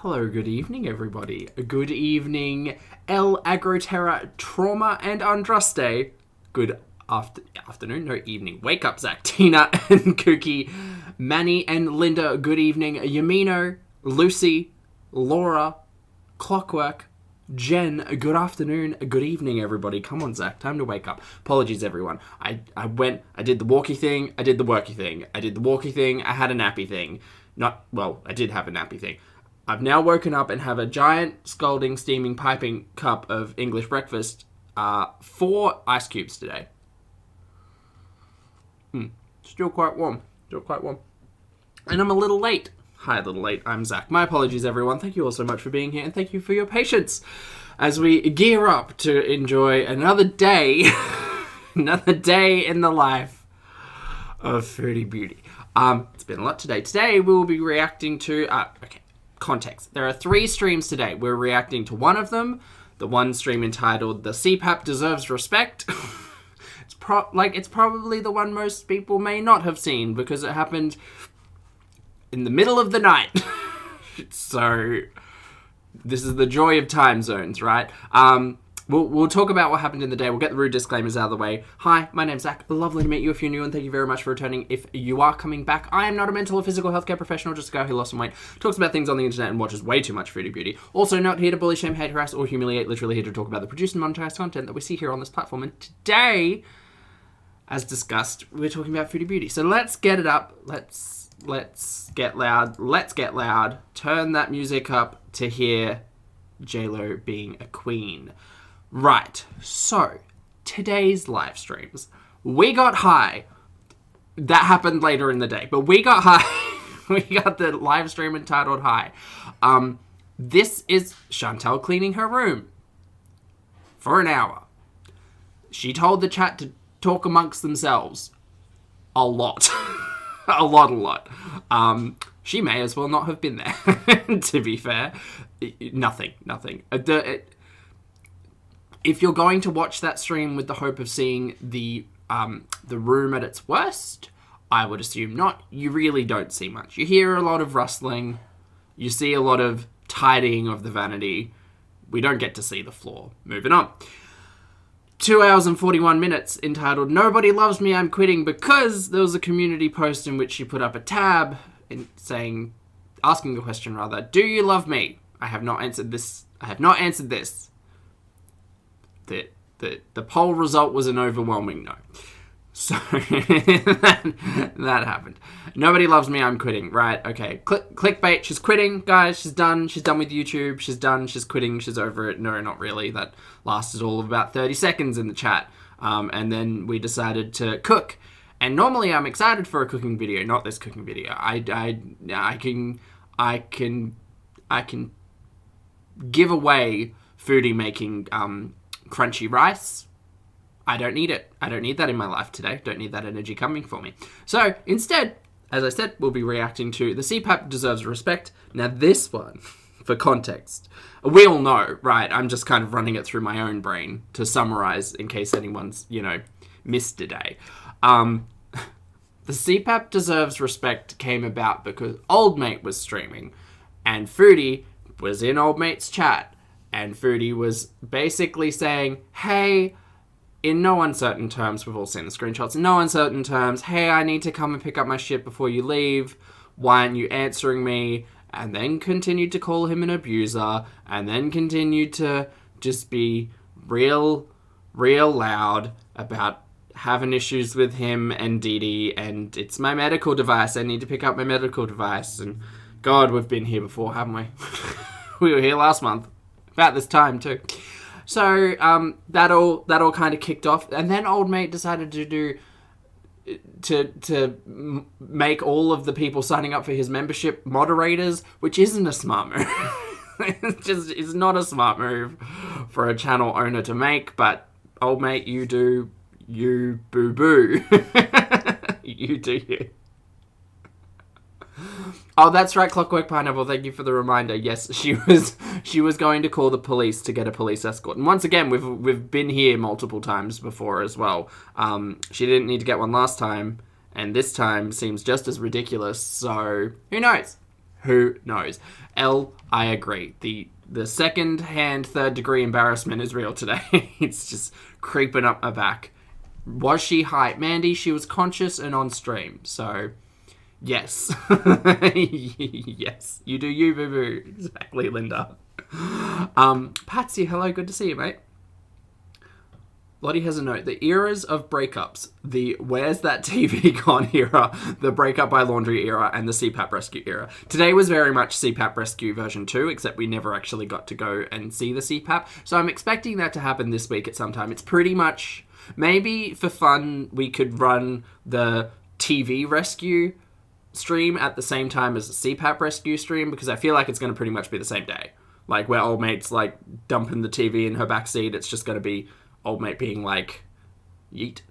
Hello, good evening, everybody. Good evening, El Agroterra, Trauma, and Andraste. Good afternoon, no evening. Wake up, Zach, Tina, and Kooky, Manny, and Linda. Good evening, Yamino, Lucy, Laura, Clockwork, Jen. Good afternoon, good evening, everybody. Come on, Zach, time to wake up. Apologies, everyone. I did the walkie thing, I did the worky thing. I did the walkie thing, I had a nappy thing. I did have a nappy thing. I've now woken up and have a giant, scalding, steaming, piping cup of English breakfast. 4 ice cubes today. Still quite warm. And I'm a little late. Hi, a little late. I'm Zach. My apologies, everyone. Thank you all so much for being here, and thank you for your patience as we gear up to enjoy another day, another day in the life of Foodie Beauty. It's been a lot today. Today, we will be reacting to... Context. There are 3 streams today. We're reacting to one of them. The one stream entitled "The CPAP Deserves Respect." It's probably the one most people may not have seen because it happened in the middle of the night. So this is the joy of time zones, right? We'll talk about what happened in the day. We'll get the rude disclaimers out of the way. Hi, my name's Zach. Lovely to meet you if you're new, and thank you very much for returning if you are coming back. I am not a mental or physical healthcare professional, just a guy who lost some weight, talks about things on the internet, and watches way too much Foodie Beauty. Also, not here to bully, shame, hate, harass, or humiliate. Literally here to talk about the produced and monetized content that we see here on this platform. And today, as discussed, we're talking about Foodie Beauty. So let's get it up. Let's get loud. Let's get loud. Turn that music up to hear J-Lo being a queen. Right, so today's live streams, we got high. That happened later in the day, but we got high. We got the live stream entitled High. This is Chantel cleaning her room for an hour. She told the chat to talk amongst themselves a lot. a lot. She may as well not have been there, to be fair. Nothing. If you're going to watch that stream with the hope of seeing the room at its worst, I would assume not. You really don't see much. You hear a lot of rustling. You see a lot of tidying of the vanity. We don't get to see the floor. Moving on. 2 hours and 41 minutes entitled "Nobody Loves Me, I'm Quitting," because there was a community post in which she put up a tab asking the question rather, "Do you love me?" I have not answered this. The poll result was an overwhelming no. So that happened. Nobody loves me, I'm quitting. Right, okay. Clickbait, she's quitting, guys. She's done. She's done with YouTube. She's done. She's quitting. She's over it. No, not really. That lasted all of about 30 seconds in the chat. And then we decided to cook. And normally I'm excited for a cooking video, not this cooking video. I can give away foodie making crunchy rice. I don't need it. I don't need that in my life today. Don't need that energy coming for me. So instead, as I said, we'll be reacting to "The CPAP Deserves Respect." Now this one, for context, we all know, right? I'm just kind of running it through my own brain to summarize in case anyone's, missed a day. The CPAP Deserves Respect came about because Old Mate was streaming and Foodie was in Old Mate's chat. And Foodie was basically saying, hey, in no uncertain terms, we've all seen the screenshots, in no uncertain terms, hey, I need to come and pick up my shit before you leave. Why aren't you answering me? And then continued to call him an abuser, and then continued to just be real loud about having issues with him and Dee Dee, and it's my medical device, I need to pick up my medical device. And God, we've been here before, haven't we? We were here last month. About this time too. So that all kind of kicked off, and then Old Mate decided to make all of the people signing up for his membership moderators, which isn't a smart move. It's not a smart move for a channel owner to make. But Old Mate, you do you, boo boo. You do you. Oh, that's right, Clockwork Pineapple. Thank you for the reminder. Yes, she was going to call the police to get a police escort. And once again, we've been here multiple times before as well. She didn't need to get one last time, and this time seems just as ridiculous. So who knows? Who knows? Elle I agree. The second-hand, third-degree embarrassment is real today. It's just creeping up my back. Was she high? Mandy, she was conscious and on stream, so yes. Yes, you do you, boo-boo. Exactly, Linda. Patsy, hello, good to see you, mate. Lottie has a note. The eras of breakups, the where's that TV gone era, the breakup by laundry era, and the CPAP rescue era. Today was very much CPAP rescue version 2, except we never actually got to go and see the CPAP. So I'm expecting that to happen this week at some time. It's pretty much, maybe for fun, we could run the TV rescue stream at the same time as the CPAP rescue stream, because I feel like it's going to pretty much be the same day. Like, where old mate's, like, dumping the TV in her backseat, it's just going to be old mate being like, yeet.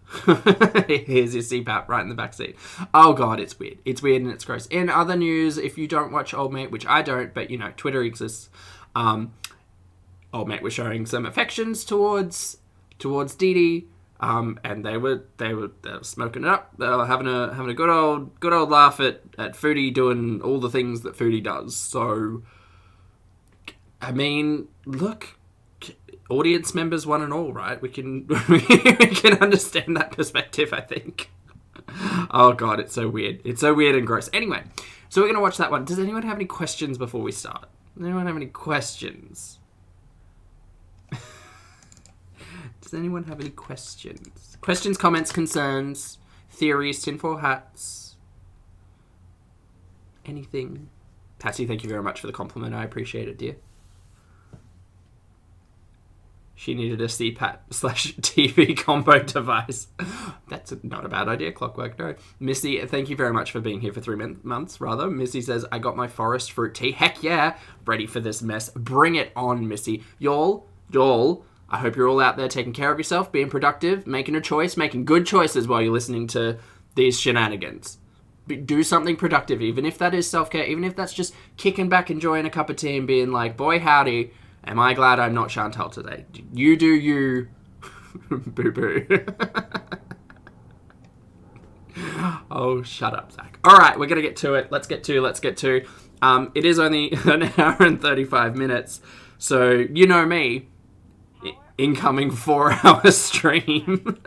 Here's your CPAP right in the backseat. Oh god, it's weird. It's weird and it's gross. In other news, if you don't watch Old Mate, which I don't, but you know, Twitter exists, Old Mate was showing some affections towards Dee Dee, and they were smoking it up. They were having a good old laugh at Foodie doing all the things that Foodie does. So, I mean, look, audience members one and all, right? We can we can understand that perspective, I think. Oh god, it's so weird. It's so weird and gross. Anyway, so we're going to watch that one. Does anyone have any questions before we start? Does anyone have any questions? Does anyone have any questions? Questions, comments, concerns, theories, tinfoil hats, anything? Patsy, thank you very much for the compliment. I appreciate it, dear. She needed a CPAP/TV combo device. That's not a bad idea, Clockwork. No. Missy, thank you very much for being here for 3 months, rather. Missy says, I got my forest fruit tea. Heck yeah. Ready for this mess. Bring it on, Missy. Y'all, I hope you're all out there taking care of yourself, being productive, making a choice, making good choices while you're listening to these shenanigans. Do something productive, even if that is self-care, even if that's just kicking back, enjoying a cup of tea and being like, boy, howdy, am I glad I'm not Chantal today? You do you. Boo-boo. Oh, shut up, Zach. All right, we're going to get to it. Let's get to. It is only an hour and 35 minutes. So, you know me. Incoming 4-hour stream.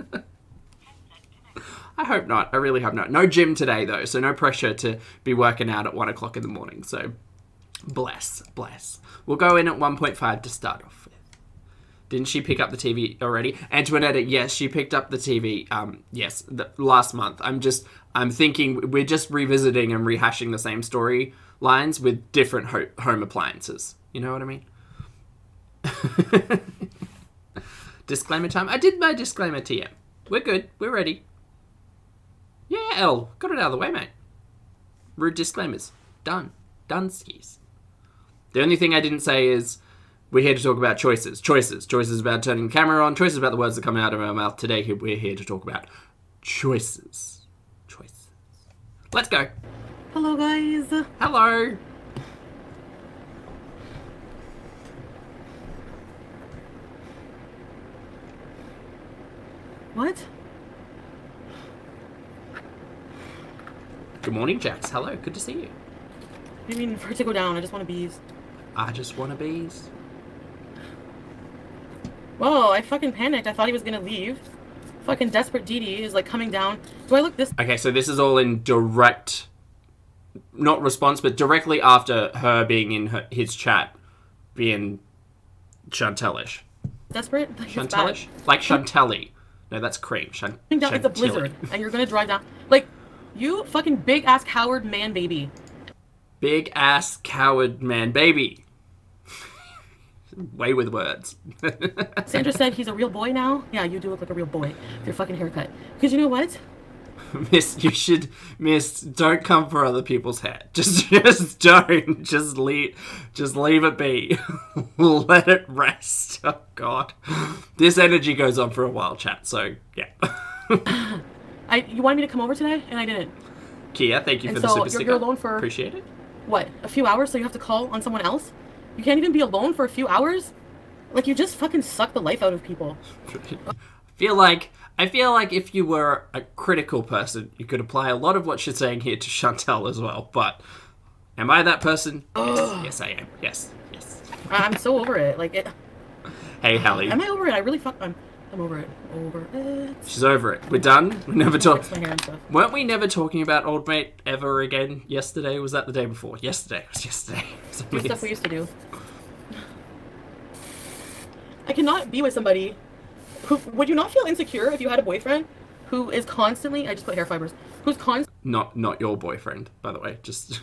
I hope not. I really hope not. No gym today, though, so no pressure to be working out at 1 o'clock in the morning. So, bless. We'll go in at 1.5 to start off with. Didn't she pick up the TV already? Antoinette, yes, she picked up the TV, yes, last month. I'm thinking we're just revisiting and rehashing the same story lines with different home appliances. You know what I mean? Disclaimer time. I did my disclaimer TM. We're good. We're ready. Yeah, Elle. Got it out of the way, mate. Rude disclaimers. Done. Done skis. The only thing I didn't say is we're here to talk about choices. Choices about turning the camera on. Choices about the words that come out of our mouth. Today, we're here to talk about choices. Let's go. Hello, guys. Hello. What? Good morning, Jax. Hello. Good to see you. I mean, for it to go down, I just want to bees. I just want to bees. Whoa, I fucking panicked. I thought he was gonna leave. Fucking desperate Dee Dee is like coming down. Do I look this? Okay, so this is all in direct, not response, but directly after her being in his chat, being Chantelish. Desperate? Like, Chantelish? Like Chantelli. No, that's cream. Coming down, it's a blizzard, and you're gonna drive down. Like, you fucking big ass coward man baby. Big ass coward man baby. Way with words. Sandra said he's a real boy now. Yeah, you do look like a real boy with your fucking haircut. Because you know what? Miss, don't come for other people's hair. Just don't. Just leave it be. Let it rest. Oh God. This energy goes on for a while, chat, so yeah. You wanted me to come over today, and I didn't. Kia, thank you for the super sticker. You're alone for... Appreciate it. What, a few hours, so you have to call on someone else? You can't even be alone for a few hours? Like, you just fucking suck the life out of people. I feel like if you were a critical person, you could apply a lot of what she's saying here to Chantal as well, but Am I that person? Yes, yes, I am. Yes, yes. I'm so over it. Like, Hey, Hallie. am I over it? I really I'm over it. Over it. She's over it. We're done. We never talk. Fix my hair and stuff. Weren't we never talking about old mate ever again yesterday? Was that the day before? Yesterday. It was yesterday. The stuff we used to do. I cannot be with somebody who... Would you not feel insecure if you had a boyfriend who is constantly... I just put hair fibers. Who's constantly... Not your boyfriend, by the way. Just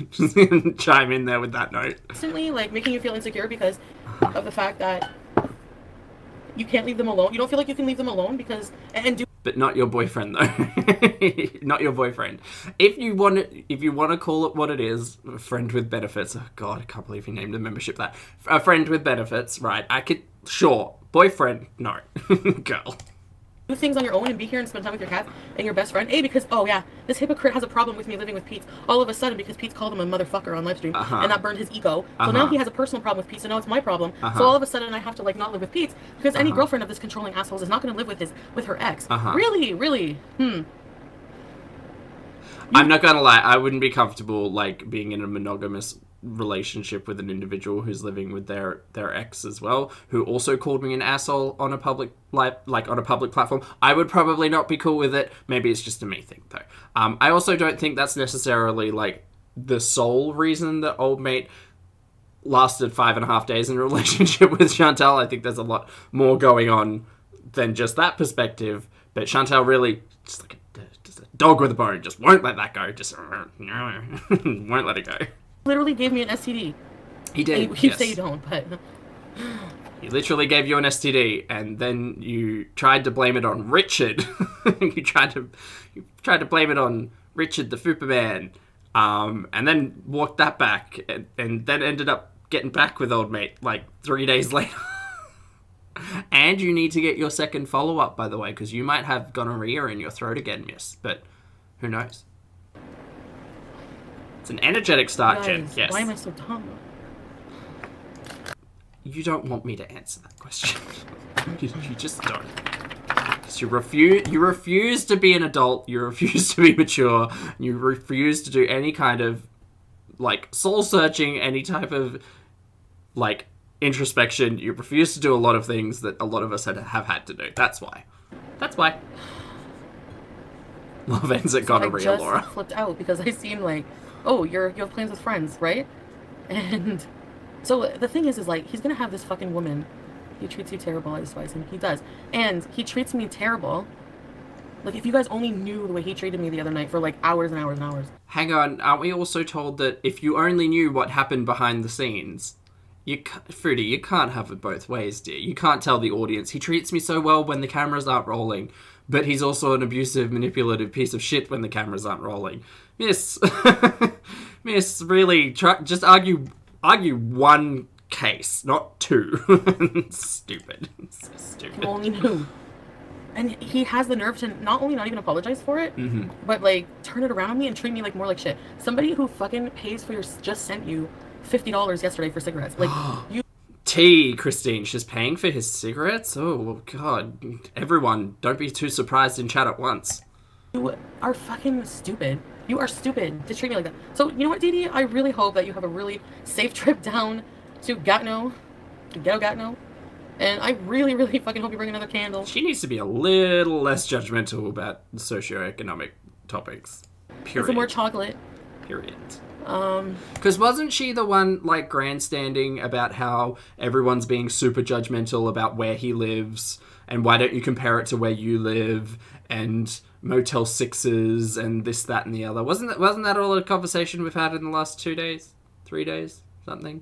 chime in there with that note. Constantly, like, making you feel insecure because of the fact that you can't leave them alone. You don't feel like you can leave them alone because... But not your boyfriend, though. Not your boyfriend. If you want to call it what it is, a friend with benefits. Oh God, I can't believe you named a membership that. A friend with benefits, right? I could, sure. Boyfriend, no. Girl. Do things on your own and be here and spend time with your cat and your best friend. Because, oh yeah, this hypocrite has a problem with me living with Pete. All of a sudden, because Pete's called him a motherfucker on livestream, and that burned his ego. So now he has a personal problem with Pete, so now it's my problem. So all of a sudden, I have to, like, not live with Pete, because any girlfriend of this controlling asshole is not going to live with her ex. Really? I'm not gonna lie, I wouldn't be comfortable, like, being in a monogamous relationship with an individual who's living with their ex as well, who also called me an asshole on a public on a public platform. I would probably not be cool with it. Maybe it's just a me thing though. I also don't think that's necessarily like the sole reason that old mate lasted 5.5 days in a relationship with Chantal. I think there's a lot more going on than just that perspective. But Chantal really just like just a dog with a bone, just won't let that go. Just won't let it go. Literally gave me an STD. He did. You say you don't, but... He literally gave you an STD, and then you tried to blame it on Richard. you tried to blame it on Richard the Fuperman, and then walked that back, and then ended up getting back with old mate like 3 days later. And you need to get your second follow-up, by the way, because you might have gonorrhea in your throat again, miss. But who knows? It's an energetic start, Jen. Yes. Why am I so dumb? You don't want me to answer that question. you just don't. Because you refuse to be an adult. You refuse to be mature. You refuse to do any kind of, like, soul-searching, any type of, like, introspection. You refuse to do a lot of things that a lot of us have had to do. That's why. Love ends at gonorrhea, Laura. I just flipped out because I seem like... Oh, you have plans with friends, right? And so the thing is like, he's gonna have this fucking woman. He treats you terrible, I despise him. He does. And he treats me terrible. Like, if you guys only knew the way he treated me the other night for, like, hours and hours and hours. Hang on, aren't we also told that if you only knew what happened behind the scenes... Foodie, you can't have it both ways, dear. You can't tell the audience, he treats me so well when the cameras aren't rolling, but he's also an abusive, manipulative piece of shit when the cameras aren't rolling. Miss, miss, really, just argue one case, not two. Stupid. So stupid. You only knew. And he has the nerve to not only not even apologize for it, but, like, turn it around on me and treat me like more like shit. Somebody who fucking pays for just sent you $50 yesterday for cigarettes. Like, you... Christine, she's paying for his cigarettes? Oh, well, God. Everyone, don't be too surprised in chat at once. You are fucking stupid. You are stupid to treat me like that. So, you know what, Dee? I really hope that you have a really safe trip down to Gatineau. And I really, really fucking hope you bring another candle. She needs to be a little less judgmental about socioeconomic topics. Period. Some more chocolate. Period. Because wasn't she the one, like, grandstanding about how everyone's being super judgmental about where he lives, and why don't you compare it to where you live, and Motel 6s, and this, that, and the other? Wasn't that all a conversation we've had in the last 2 days? 3 days? Something?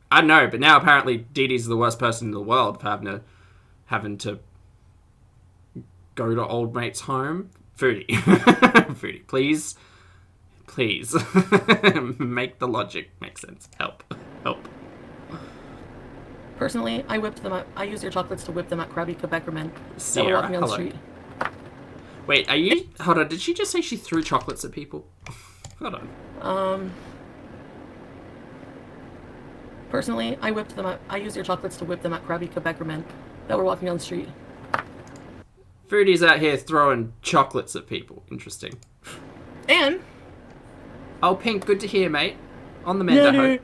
I don't know, but now apparently Dee Dee's the worst person in the world for having to go to old mate's home. Foodie. Foodie, please, make the logic make sense. Help. Personally, I whipped them up. I used your chocolates to whip them at crabby Quebecer men that were Sierra, walking down the street. Wait, hold on, did she just say she threw chocolates at people? Hold on. Personally, I whipped them up. I used your chocolates to whip them at crabby Quebecer men that were walking down the street. Foodie's out here throwing chocolates at people. Interesting. And... Oh, Pink, good to hear, mate. On the mend, I hope.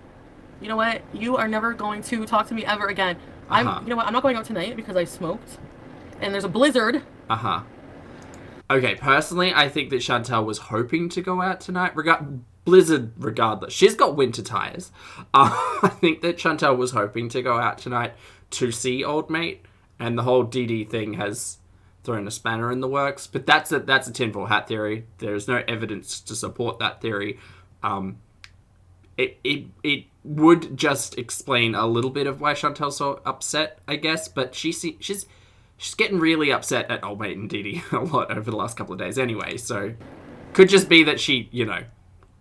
You know what? You are never going to talk to me ever again. You know what? I'm not going out tonight because I smoked. And there's a blizzard. Okay, personally, I think that Chantal was hoping to go out tonight. Blizzard regardless. She's got winter tires. I think that Chantal was hoping to go out tonight to see old mate. And the whole DD thing has thrown a spanner in the works. But that's a tinfoil hat theory. There's no evidence to support that theory. It would just explain a little bit of why Chantal's so upset, I guess. But she's getting really upset at old mate and Dee a lot over the last couple of days anyway. So could just be that she,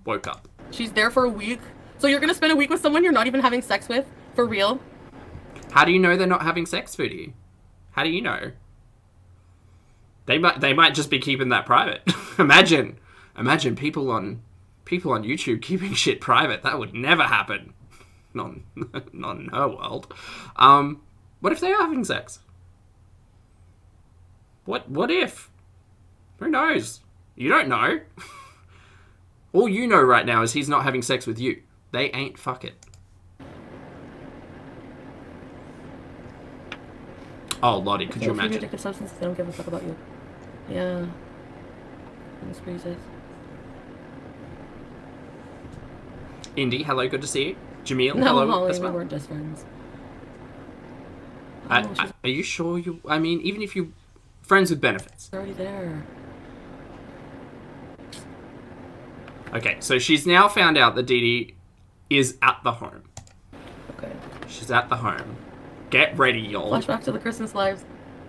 woke up. She's there for a week. So you're going to spend a week with someone you're not even having sex with? For real? How do you know they're not having sex, Foodie? How do you know? They might just be keeping that private. Imagine people on YouTube keeping shit private. That would never happen. Not in her world. What if they are having sex? What if? Who knows? You don't know. All you know right now is he's not having sex with you. They ain't fucking. Oh, Lottie, could you imagine? Addictive substances, they don't give a fuck about you. Yeah. That's what he says. Indy, hello, good to see you. Jamil, no, hello. Holly, as well. We weren't just friends. Are you sure you... I mean, even if you... Friends with benefits. They're already there. Okay, so she's now found out that Dee Dee is at the home. Okay. She's at the home. Get ready, y'all. Flashback to the Christmas lives.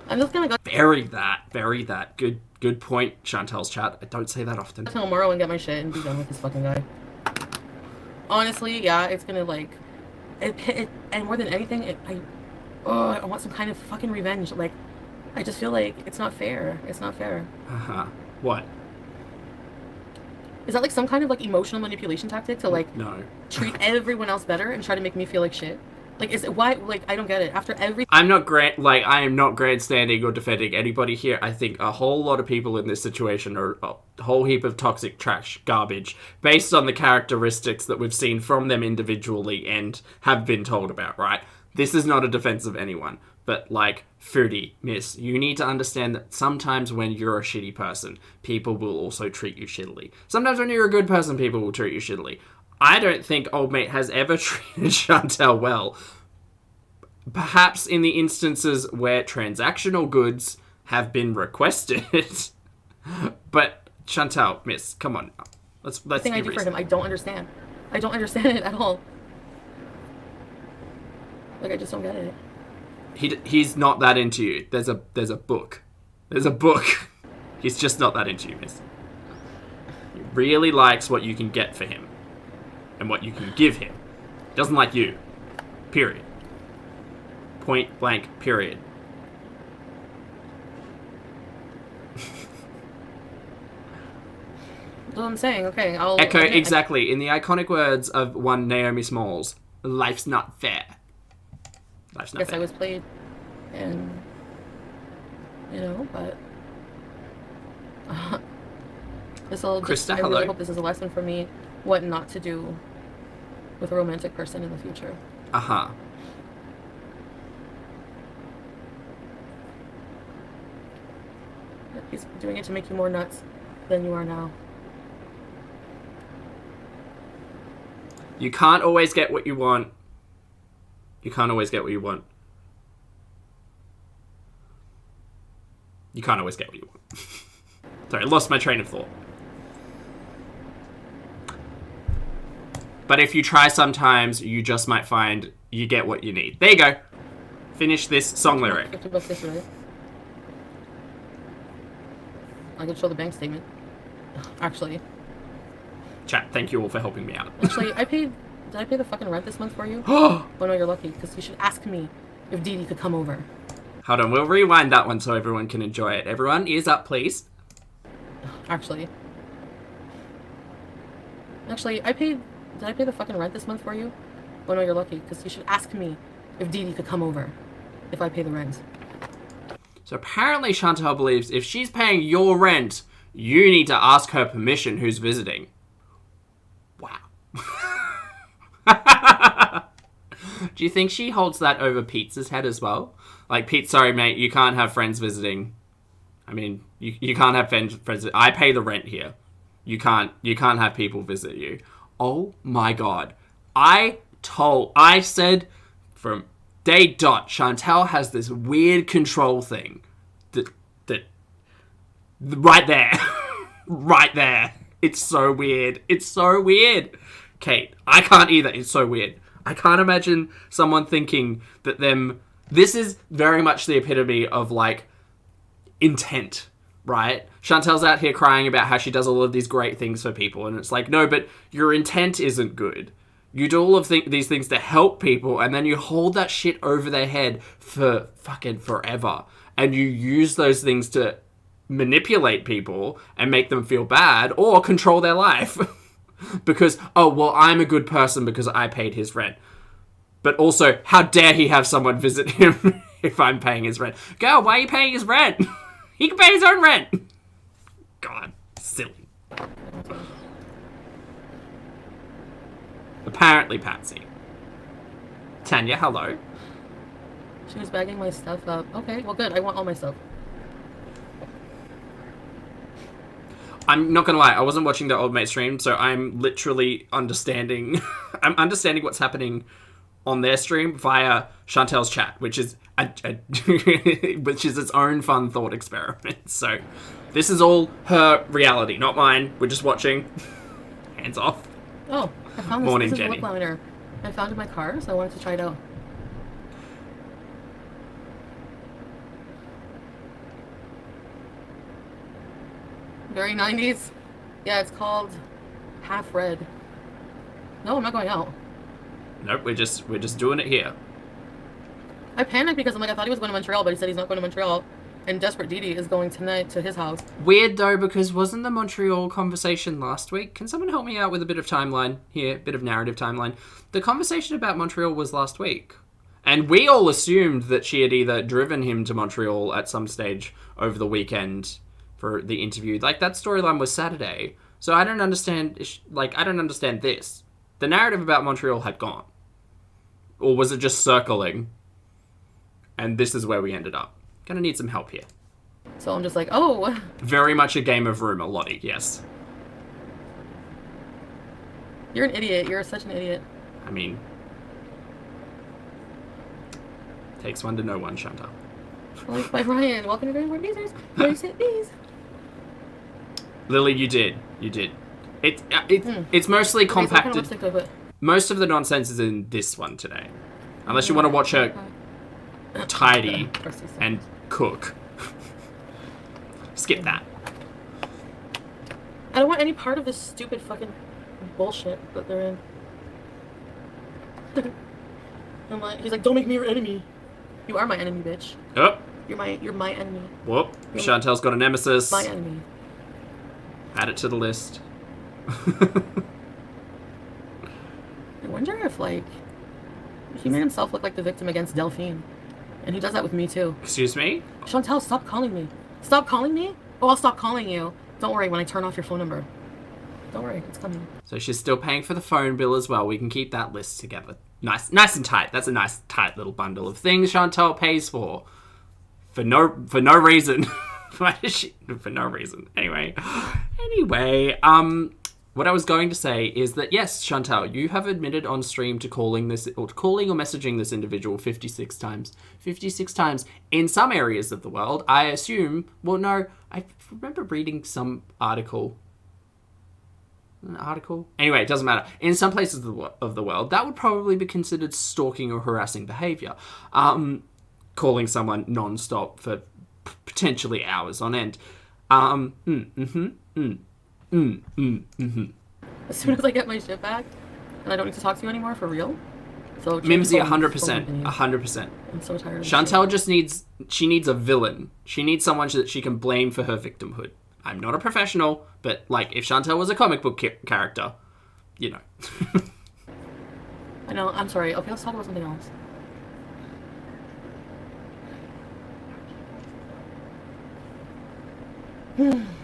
I'm just gonna go... Bury that. Good point, Chantal's chat. I don't say that often. Tomorrow and get my shit and be done with this fucking guy. Honestly, yeah, it's gonna like... and more than anything, I want some kind of fucking revenge. Like, I just feel like it's not fair. It's not fair. What? Is that like some kind of like emotional manipulation tactic to like no treat everyone else better and try to make me feel like shit? Like, is it why? Like, I don't get it. After every, I am not grandstanding or defending anybody here. I think a whole lot of people in this situation are a whole heap of toxic trash garbage based on the characteristics that we've seen from them individually and have been told about. Right? This is not a defense of anyone, but like, Foodie, miss, you need to understand that sometimes when you're a shitty person, people will also treat you shittily. Sometimes when you're a good person, people will treat you shittily. I don't think old mate has ever treated Chantal well. Perhaps in the instances where transactional goods have been requested. But Chantal, miss, come on. Let's the thing I do for him, I don't understand. I don't understand it at all. Like, I just don't get it. He's not that into you. There's a book. There's a book. He's just not that into you, miss. He really likes what you can get for him. And what you can give him. He doesn't like you. Period. Point blank, period. That's what I'm saying. Okay, I'll... Echo exactly. In the iconic words of one Naomi Smalls, life's not fair. Life's not fair. I was played, and... but... Krista, I hello. really hope this is a lesson for me, what not to do with a romantic person in the future. He's doing it to make you more nuts than you are now. You can't always get what you want. You can't always get what you want. You can't always get what you want. Sorry, I lost my train of thought. But if you try sometimes, you just might find you get what you need. There you go. Finish this song lyric. I can show the bank statement. Actually. Chat, thank you all for helping me out. Actually, did I pay the fucking rent this month for you? Oh no, you're lucky, because you should ask me if Dee Dee could come over. Hold on, we'll rewind that one so everyone can enjoy it. Everyone, ears up, please. Actually, did I pay the fucking rent this month for you? Oh no, you're lucky, because you should ask me if Dee Dee could come over if I pay the rent. So apparently Chantal believes if she's paying your rent, you need to ask her permission who's visiting. Wow. Do you think she holds that over Pete's head as well? Like, Pete, sorry, mate, you can't have friends visiting. I mean, you can't have friends. I pay the rent here. You can't have people visit you. Oh my god. I said from day dot, Chantal has this weird control thing. That right there. Right there. It's so weird. It's so weird. Kate, I can't either. It's so weird. I can't imagine someone thinking that this is very much the epitome of, like, intent, right? Chantal's out here crying about how she does all of these great things for people, and it's like, no, but your intent isn't good. You do all of these things to help people, and then you hold that shit over their head for fucking forever, and you use those things to manipulate people and make them feel bad or control their life. Because, oh, well, I'm a good person because I paid his rent. But also, how dare he have someone visit him if I'm paying his rent? Girl, why are you paying his rent? He can pay his own rent. God, silly. Apparently, Patsy. Tanya, hello. She was bagging my stuff up. Okay, well, good. I want all my stuff. I'm not gonna lie, I wasn't watching the old mate stream, so I'm literally understanding. I'm understanding what's happening on their stream via Chantel's chat, which is which is its own fun thought experiment. So this is all her reality, not mine. We're just watching. Hands off. Oh, I found this. Morning, this is Jenny. a lip liner. I found it in my car, so I wanted to try it out. Very 90s. Yeah, it's called Half Red. No, I'm not going out. Nope, we're just doing it here. I panicked because I thought he was going to Montreal, but he said he's not going to Montreal. And Desperate Dee Dee is going tonight to his house. Weird though, because wasn't the Montreal conversation last week? Can someone help me out with a bit of timeline here? Bit of narrative timeline. The conversation about Montreal was last week. And we all assumed that she had either driven him to Montreal at some stage over the weekend for the interview. Like, that storyline was Saturday. So I don't understand, I don't understand this. The narrative about Montreal had gone. Or was it just circling? And this is where we ended up. Gonna need some help here. So I'm just like, oh. Very much a game of rumor, Lottie, yes. You're an idiot. You're such an idiot. I mean, takes one to know one, Chantal. Like by Ryan. Welcome to Grand Board Beezers. Where you sit bees. Lily, you did. You did. It's mostly compacted. Kind of lipstick, Most of the nonsense is in this one today. Unless you want to watch her tidy and cook. Skip that. I don't want any part of this stupid fucking bullshit that they're in. He's like, don't make me your enemy. You are my enemy, bitch. Oh. You're my enemy. Whoop. Chantel's got a nemesis. My enemy. Add it to the list. I wonder if, he made himself look like the victim against Delphine. And he does that with me, too. Excuse me? Chantel, stop calling me. Stop calling me? Oh, I'll stop calling you. Don't worry when I turn off your phone number. Don't worry, it's coming. So she's still paying for the phone bill as well. We can keep that list together. Nice and tight. That's a nice, tight little bundle of things Chantel pays for. For no reason. Why does she? For no reason. Anyway, what I was going to say is that, yes, Chantal, you have admitted on stream to calling or messaging this individual 56 times. 56 times in some areas of the world. I assume, well, no, I remember reading some article. Anyway, it doesn't matter. In some places of the world, that would probably be considered stalking or harassing behaviour. Calling someone non-stop for potentially hours on end. As soon as I get my shit back, and I don't need to talk to you anymore for real. So Mimsy, 100%. 100%. I'm so tired of Chantal just needs a villain. She needs someone that she can blame for her victimhood. I'm not a professional, but, if Chantal was a comic book character, you know. I know, I'm sorry. Okay, let's talk about something else.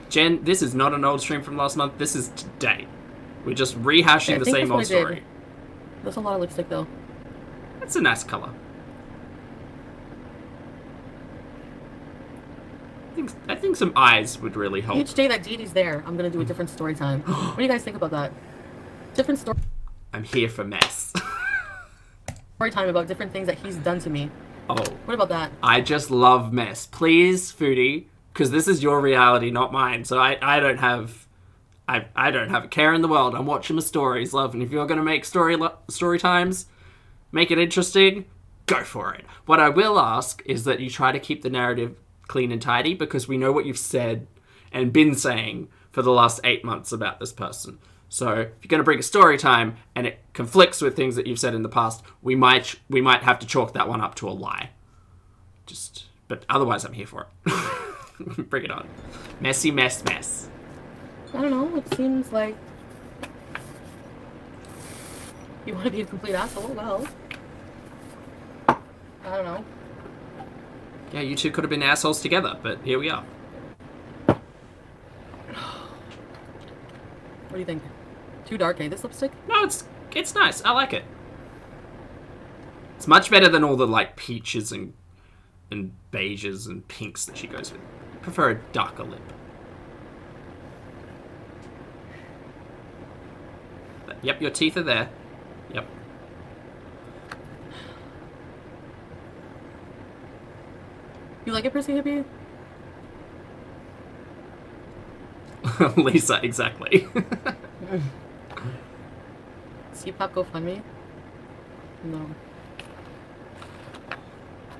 Jen, this is not an old stream from last month. This is today. We're just rehashing the same old story. That's a lot of lipstick, though. That's a nice colour. I think some eyes would really help. Each day that Dee Dee's there, I'm gonna do a different story time. What do you guys think about that? Different story I'm here for mess. time about different things that he's done to me. Oh. What about that? I just love mess. Please, Foodie, because this is your reality, not mine. So I don't have a care in the world. I'm watching my stories, love. And if you're gonna make story times, make it interesting, go for it. What I will ask is that you try to keep the narrative clean and tidy, because we know what you've said and been saying for the last 8 months about this person. So if you're going to bring a story time and it conflicts with things that you've said in the past, we might have to chalk that one up to a lie. But otherwise, I'm here for it. Bring it on. Messy mess. I don't know. It seems like you want to be a complete asshole. Well, I don't know. Yeah, you two could have been assholes together, but here we are. What do you think? Too dark, eh? This lipstick? No, it's nice. I like it. It's much better than all the like peaches and beiges and pinks that she goes with. I prefer a darker lip. But, yep, your teeth are there. Yep. You like it, Prissy Hippie? Lisa, exactly. CPAP GoFundMe? No.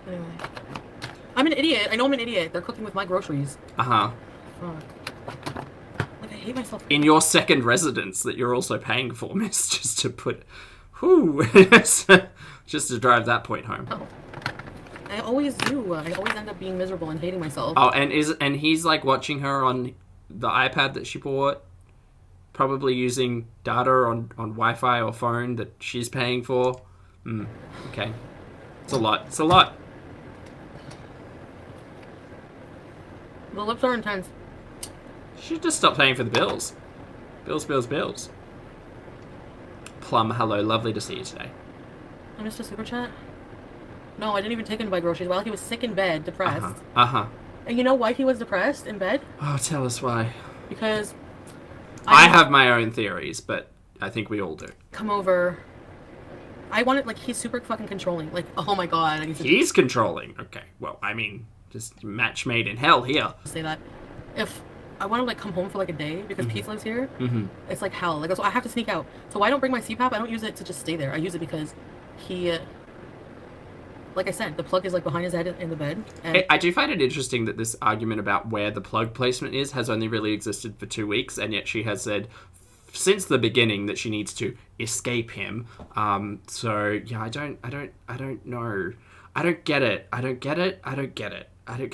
Anyway. I'm an idiot. I know I'm an idiot. They're cooking with my groceries. Uh-huh. Fuck. Like, I hate myself. In your second residence that you're also paying for, miss, just to put... Whoo! Just to drive that point home. Oh. I always do. I always end up being miserable and hating myself. Oh, and he's like watching her on the iPad that she bought, probably using data on Wi-Fi or phone that she's paying for. Okay. It's a lot. It's a lot. The lips are intense. She should just stop paying for the bills. Bills. Plum, hello. Lovely to see you today. I missed a super chat. No, I didn't even take him to buy groceries while he was sick in bed, depressed. Uh-huh. And you know why he was depressed in bed? Oh, tell us why. Because I have my own theories, but I think we all do. Come over. I wanted, like, he's super fucking controlling. Like, oh my god. He's controlling. Okay. Well, I mean, just match made in hell here. Say that. If I want to, like, come home for, like, a day because Pete lives here, it's like hell. Like, so I have to sneak out. So I don't bring my CPAP. I don't use it to just stay there. I use it because he... like I said, the plug is like behind his head in the bed. And I do find it interesting that this argument about where the plug placement is has only really existed for 2 weeks, and yet she has said since the beginning that she needs to escape him. So yeah, I don't know. I don't get it.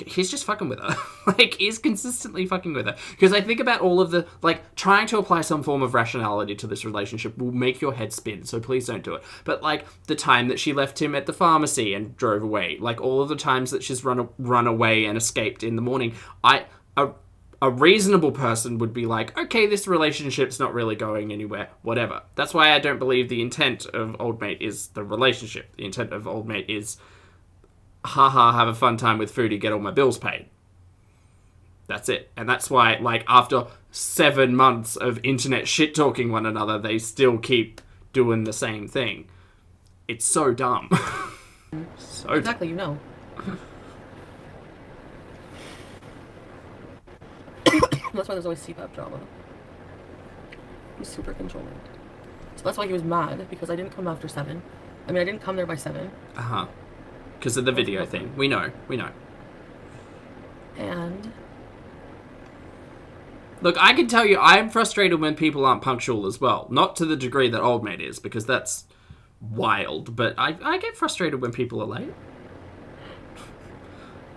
He's just fucking with her. Like, he's consistently fucking with her. Because I think about all of the, like, trying to apply some form of rationality to this relationship will make your head spin, so please don't do it. But, like, the time that she left him at the pharmacy and drove away, like, all of the times that she's run away and escaped in the morning, a reasonable person would be like, okay, this relationship's not really going anywhere, whatever. That's why I don't believe the intent of Old Mate is the relationship. The intent of Old Mate is... haha, have a fun time with Foodie, get all my bills paid. That's it. And that's why, like, after 7 months of internet shit-talking one another, they still keep doing the same thing. It's so dumb. So exactly, you know. That's why there's always CPAP drama. He's super controlling. So that's why he was mad, because I didn't come after 7. I mean, I didn't come there by 7. Uh-huh. Because of the video thing. We know. And... look, I can tell you, I'm frustrated when people aren't punctual as well. Not to the degree that Old Mate is, because that's wild. But I get frustrated when people are late.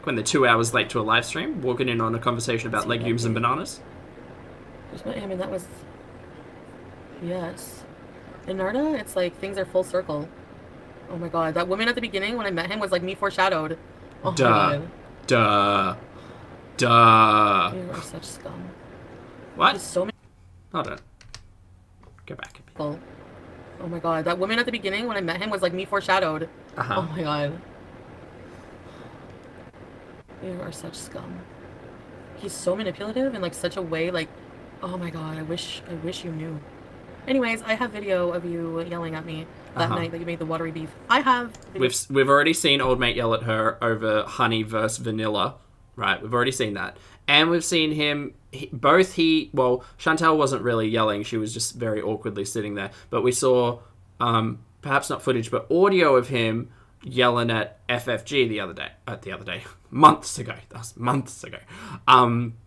When they're 2 hours late to a live stream, walking in on a conversation about legumes and bananas. I mean, that was... yes. In Narda, it's like things are full circle. Oh my god, that woman at the beginning when I met him was like me foreshadowed. Oh my god. Duh. You are such scum. What? There's so many Hold on. Go back. people. Oh my god, that woman at the beginning when I met him was like me foreshadowed. Uh-huh. Oh my god. You are such scum. He's so manipulative in like such a way, like, oh my god, I wish you knew. Anyways, I have video of you yelling at me that night that you made the watery beef. I have video. We've already seen old mate yell at her over honey versus vanilla, right? We've already seen that. And we've seen him, Chantal wasn't really yelling, she was just very awkwardly sitting there. But we saw, perhaps not footage, but audio of him yelling at FFG the other day. Months ago. That was months ago.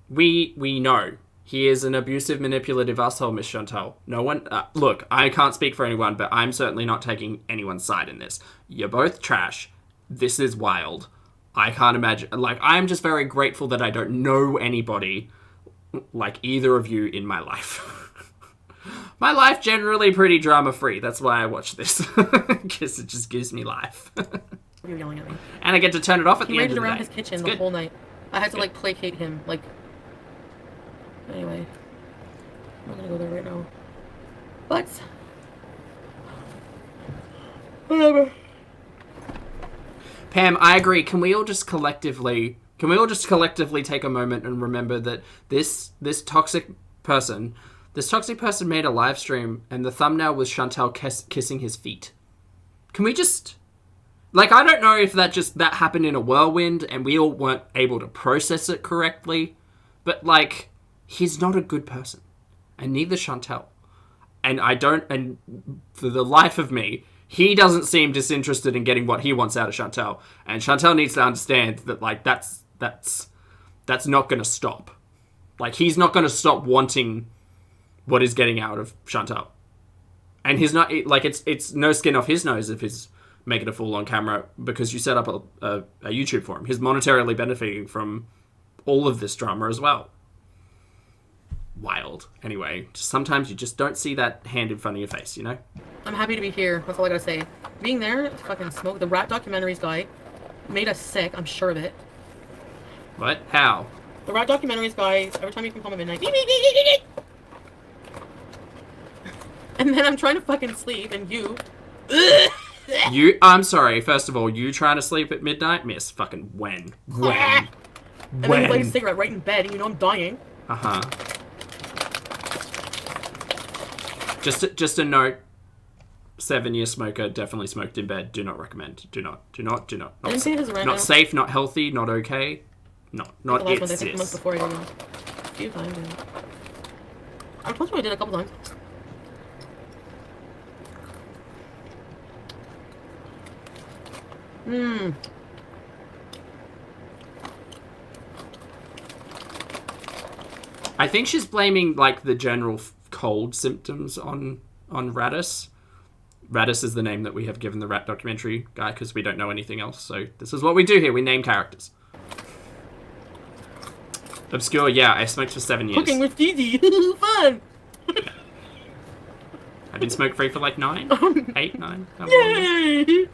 We know he is an abusive, manipulative asshole, Miss Chantal. No one... look, I can't speak for anyone, but I'm certainly not taking anyone's side in this. You're both trash. This is wild. I can't imagine... Like, I'm just very grateful that I don't know anybody like either of you in my life. My life generally pretty drama-free. That's why I watch this. Because it just gives me life. You're yelling at me. And I get to turn it off at the end of the day. He raged around his kitchen the whole night. I had to, like, placate him. Like... Anyway. I'm not gonna go there right now. But... Whatever. Pam, I agree. Can we all just collectively take a moment and remember that this toxic person made a live stream and the thumbnail was Chantal kissing his feet. Can we just... Like, I don't know if that happened in a whirlwind and we all weren't able to process it correctly, but, like, he's not a good person. And neither Chantal. And for the life of me, he doesn't seem disinterested in getting what he wants out of Chantal. And Chantal needs to understand that, like, that's not going to stop. Like, he's not going to stop wanting what he's getting out of Chantal. And he's not, like, it's no skin off his nose if he's making a fool on camera because you set up a YouTube for him. He's monetarily benefiting from all of this drama as well. Wild. Anyway, sometimes you just don't see that hand in front of your face, you know? I'm happy to be here. That's all I gotta say. Being there, fucking smoke. The rat documentaries guy made us sick. I'm sure of it. What? How? The rat documentaries guy, every time you come home at midnight, and then I'm trying to fucking sleep, and you... I'm sorry, first of all, you trying to sleep at midnight? Miss, fucking when? And then you light a cigarette right in bed, and you know I'm dying. Uh-huh. Just a note, 7-year smoker, definitely smoked in bed. Do not recommend. Do not. I didn't say it was random. Not safe, not healthy, not okay. Not it, I think the month before I did it. A few times, yeah. I told you I did a couple times. I think she's blaming, like, the general cold symptoms on Radis. Radis is the name that we have given the rat documentary guy because we don't know anything else. So this is what we do here. We name characters. Obscure, yeah. I smoked for 7 years. Cooking with Gigi. Fun! I've been smoke-free for like 9? 8, 9? Yay!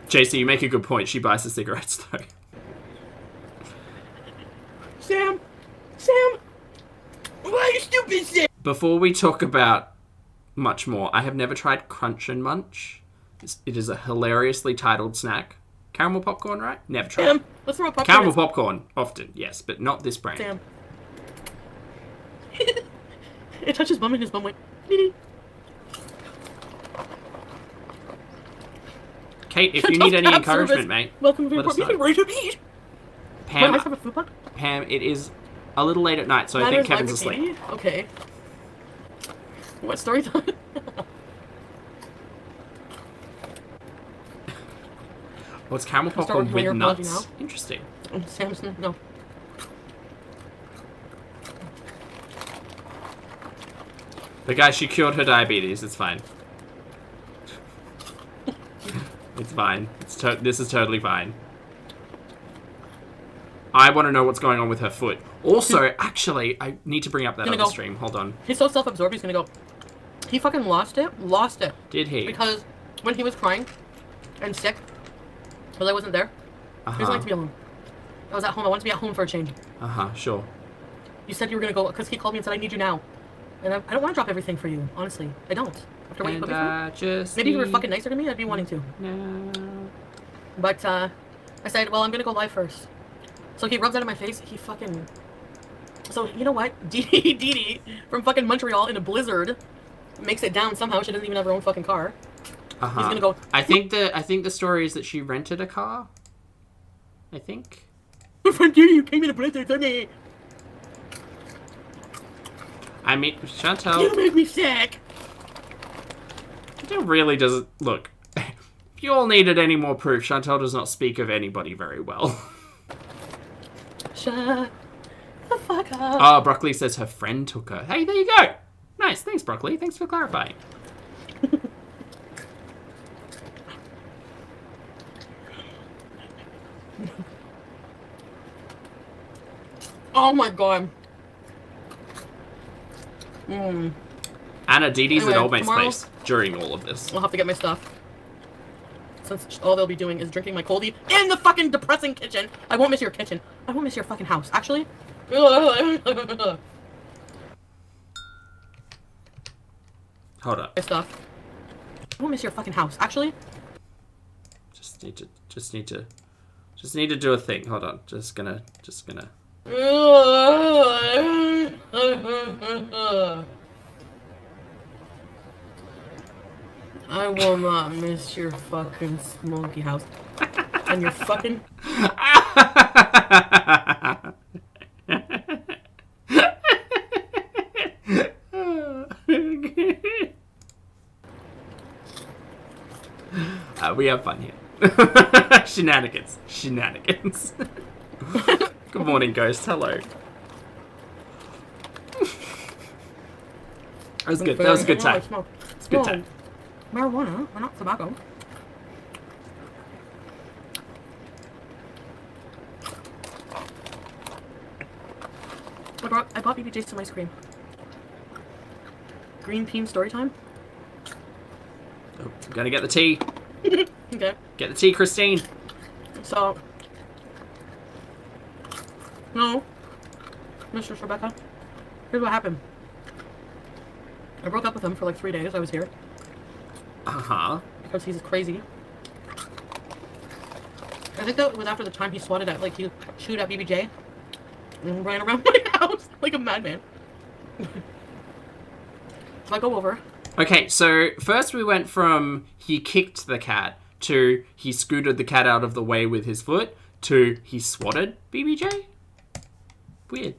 JC, you make a good point. She buys the cigarettes, though. Sam! Why are you stupid, Sam? Before we talk about much more, I have never tried Crunch and Munch. It is a hilariously titled snack. Caramel popcorn, right? Never tried. Sam, let's throw a popcorn. Caramel popcorn, often, yes, but not this brand. Sam. It touched his bum and his bum went... Kate, if you need any encouragement, service. mate, welcome to let us know. Pam, Pam, Pam, it is a little late at night, so I think Kevin's asleep. Okay. What story time? Oh, it's caramel popcorn with nuts. Now. Interesting. Samson, no. But guys, she cured her diabetes. It's fine. It's fine. This is totally fine. I want to know what's going on with her foot. Also, actually, I need to bring up that other stream. Hold on. He's so self-absorbed, he's gonna go. He fucking lost it. Lost it. Did he? Because when he was crying and sick, because I wasn't there, he doesn't like to be alone. I was at home. I wanted to be at home for a change. Sure. You said you were gonna go, because he called me and said, I need you now. And I don't want to drop everything for you, honestly. I don't. After what you put me And through. just Maybe if you were fucking nicer to me, I'd be wanting to. No. But I said, well, I'm gonna go live first. So he rubs that in my face. He fucking. So you know what? Dee Dee from fucking Montreal in a blizzard makes it down somehow. She doesn't even have her own fucking car. He's gonna go. I think the story is that she rented a car. I think. My friend Dee Dee came in a blizzard today. I mean, Chantal. You make me sick. Chantal really doesn't look. If you all needed any more proof, Chantal does not speak of anybody very well. Shut the fuck up. Oh, Broccoli says her friend took her. Hey, there you go. Nice, thanks, Broccoli. Thanks for clarifying. Oh my god. Anna, Dee Dee's Anyway, at Old Mate's tomorrow- place during all of this. I'll have to get my stuff. Since all they'll be doing is drinking my coldie in the fucking depressing kitchen. I won't miss your kitchen. I won't miss your fucking house. Actually. Hold up. My stuff. I won't miss your fucking house. Actually. Just need to do a thing. Hold on. Just gonna. I will not miss your fucking smoky house. And your fucking... We have fun here. Shenanigans. Good morning, Ghost. Hello. That was good. That was a good time. It's a good time. Marijuana, or not tobacco. I bought BBJ some ice cream. Green bean story time. Oh, I'm gonna get the tea. Okay. Get the tea, Christine. So. No. Mistress Rebecca. Here's what happened. I broke up with him for like 3 days. I was here. Uh-huh. Because he's crazy. I think that was after the time he swatted at, like, he chewed at BBJ and ran around my house like a madman. So I go over. Okay, so first we went from he kicked the cat to he scooted the cat out of the way with his foot to he swatted BBJ? Weird.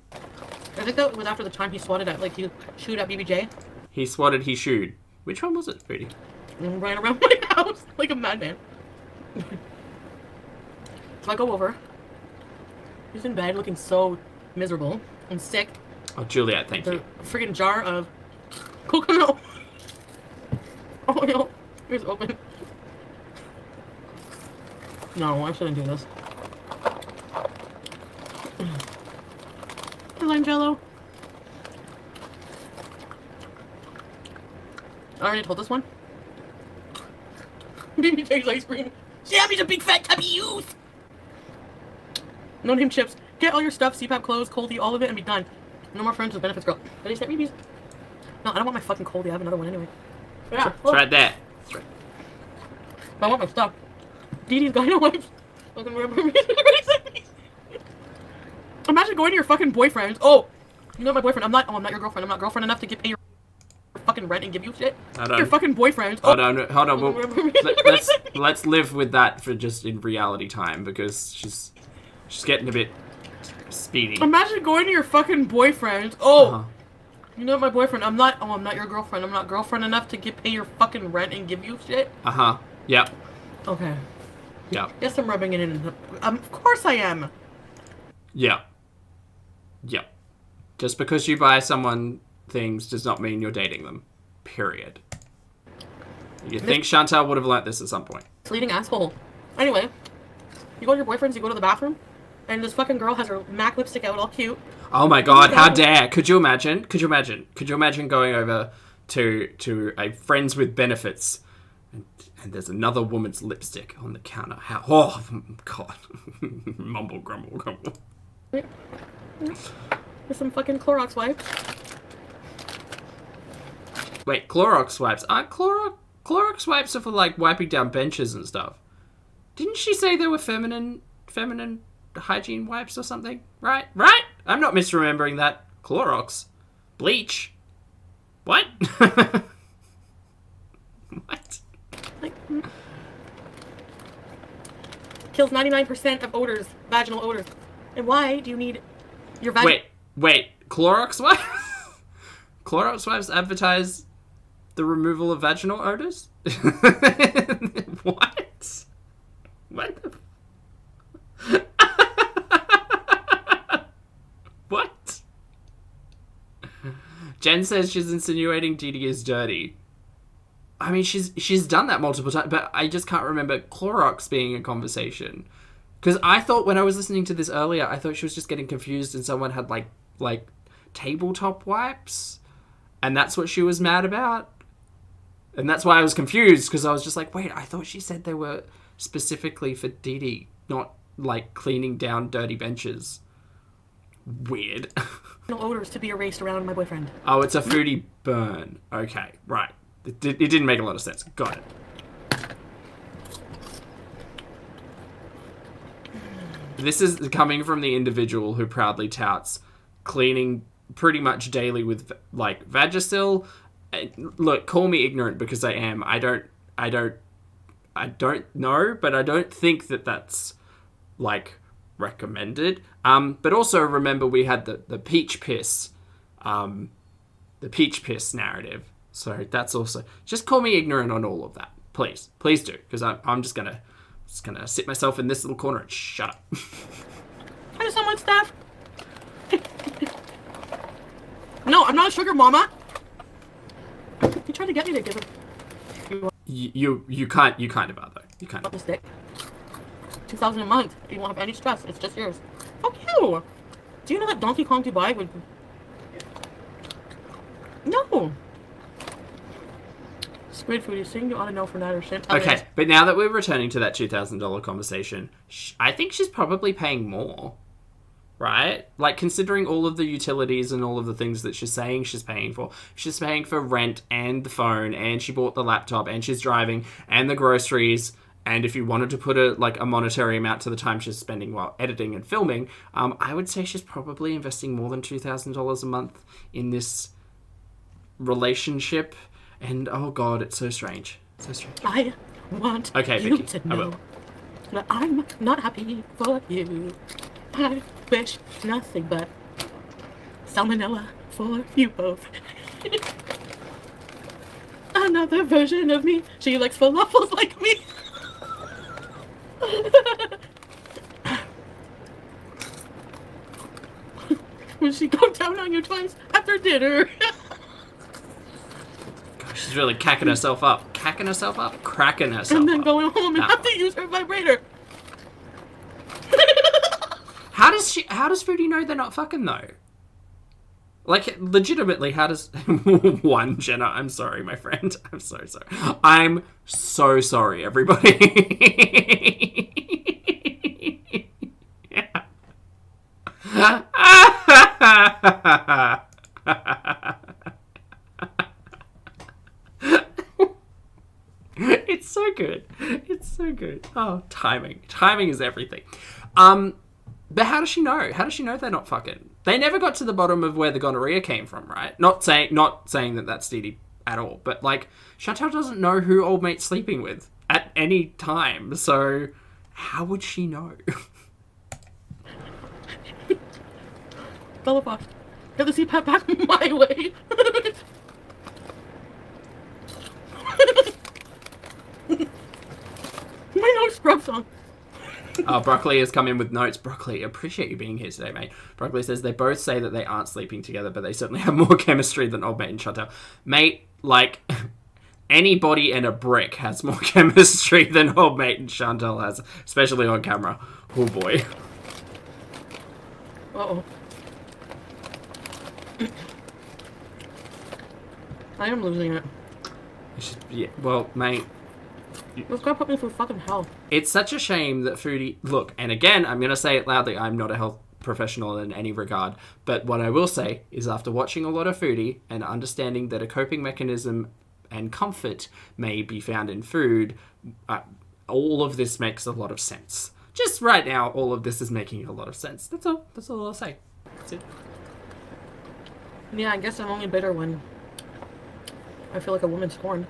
I think that was after the time he swatted at, like, he chewed at BBJ. He swatted, he shooed. Which one was it, Foodie? And ran around my house like a madman. So I go over. He's in bed looking so miserable and sick. Oh, Juliet, thank you. The friggin' jar of coconut. Oh no, it's open. No, I shouldn't do this. Lime Jello. I already told this one. Baby takes ice cream. Sammy's a big fat tubby youth. No name chips. Get all your stuff, CPAP clothes, coldie, all of it, and be done. No more friends with benefits, girl. Did I say babies? No, I don't want my fucking coldie. I have another one anyway. Yeah, It's right there. It's right. I want my stuff. Dee Dee's gyno wipes. Fucking remember me. Imagine going to your fucking boyfriend. Oh, you know my boyfriend. I'm not your girlfriend. I'm not girlfriend enough to pay your fucking rent and give you shit. Hold on. Your fucking boyfriend. Hold on. Let's live with that for just in reality time because she's getting a bit speedy. Imagine going to your fucking boyfriend. Oh, you know my boyfriend. I'm not your girlfriend. I'm not girlfriend enough to pay your fucking rent and give you shit. Yep. Okay. Yep. Yes, I'm rubbing it in. Of course I am. Yep. Yep. Just because you buy someone things does not mean you're dating them. Period. You think Chantal would have learnt this at some point? Leading asshole. Anyway, you go to your boyfriend's, you go to the bathroom, and this fucking girl has her MAC lipstick out all cute. Oh my god, how dare! Could you imagine? Could you imagine going over to a friends with benefits and there's another woman's lipstick on the counter? How? Oh god. Mumble grumble. With some fucking Clorox wipes. Wait, Clorox wipes. Aren't Clorox wipes are for, like, wiping down benches and stuff. Didn't she say they were feminine hygiene wipes or something? Right? I'm not misremembering that. Clorox. Bleach. What? What? Like, kills 99% of odors, vaginal odors. And why do you need your vaginal... Wait. Clorox wipes? Clorox wipes advertise the removal of vaginal odors? What? What the... What? Jen says she's insinuating Dee is dirty. I mean, she's done that multiple times, but I just can't remember Clorox being a conversation. Because I thought when I was listening to this earlier, I thought she was just getting confused and someone had like tabletop wipes. And that's what she was mad about. And that's why I was confused, because I was just like, wait, I thought she said they were specifically for Dee, not like cleaning down dirty benches. Weird. odors to be erased around my boyfriend. Oh, it's a foodie burn. Okay, right. It didn't make a lot of sense. Got it. This is coming from the individual who proudly touts cleaning pretty much daily with, like, Vagisil. Look, call me ignorant because I am. I don't know, but I don't think that that's, like, recommended. But also remember we had the peach piss, narrative. So that's also, just call me ignorant on all of that, please do, because I'm just gonna sit myself in this little corner and shut up. I just someone staff. No, I'm not a sugar mama. You tried to get me to give him. You kind of are though. You kind of. This dick. $2,000 a month. You won't have any stress. It's just yours. Fuck you. Do you know that Donkey Kong Dubai would? No. Squid food, you saying you ought to know for that or shit. Okay, but now that we're returning to that $2,000 conversation, I think she's probably paying more, right? Like, considering all of the utilities and all of the things that she's saying she's paying for. She's paying for rent and the phone, and she bought the laptop, and she's driving, and the groceries, and if you wanted to put a monetary amount to the time she's spending while editing and filming, I would say she's probably investing more than $2,000 a month in this relationship. And, oh God, it's so strange. So strange. I want you Vicky, to know that I'm not happy for you. I wish nothing but salmonella for you both. Another version of me. She likes falafels like me. Will she go down on you twice after dinner? She's really cracking herself up. And then going home and have to use her vibrator. How does Foodie know they're not fucking though? Like, legitimately, how does... One, Jenna, I'm sorry, my friend. I'm so sorry. I'm so sorry, everybody. Yeah. It's so good. It's so good. Oh, timing. Timing is everything. But how does she know? How does she know they're not fucking? They never got to the bottom of where the gonorrhea came from, right? Not saying that that's Dee at all, but like Chantal doesn't know who old mate's sleeping with at any time, so how would she know? Bella Fox, get the CPAP back my way. My nose scrub song. Broccoli has come in with notes. Broccoli, appreciate you being here today, mate. Broccoli says they both say that they aren't sleeping together, but they certainly have more chemistry than old mate and Chantal. Mate, like, anybody and a brick has more chemistry than old mate and Chantal has, especially on camera. Oh boy. Uh-oh. I am losing it. Yeah, well, mate. This guy put me through fucking hell. It's such a shame that Foodie... Look, and again, I'm going to say it loudly, I'm not a health professional in any regard. But what I will say is after watching a lot of Foodie and understanding that a coping mechanism and comfort may be found in food, all of this makes a lot of sense. Just right now, all of this is making a lot of sense. That's all. That's all I'll say. That's it. Yeah, I guess I'm only bitter when I feel like a woman scorned.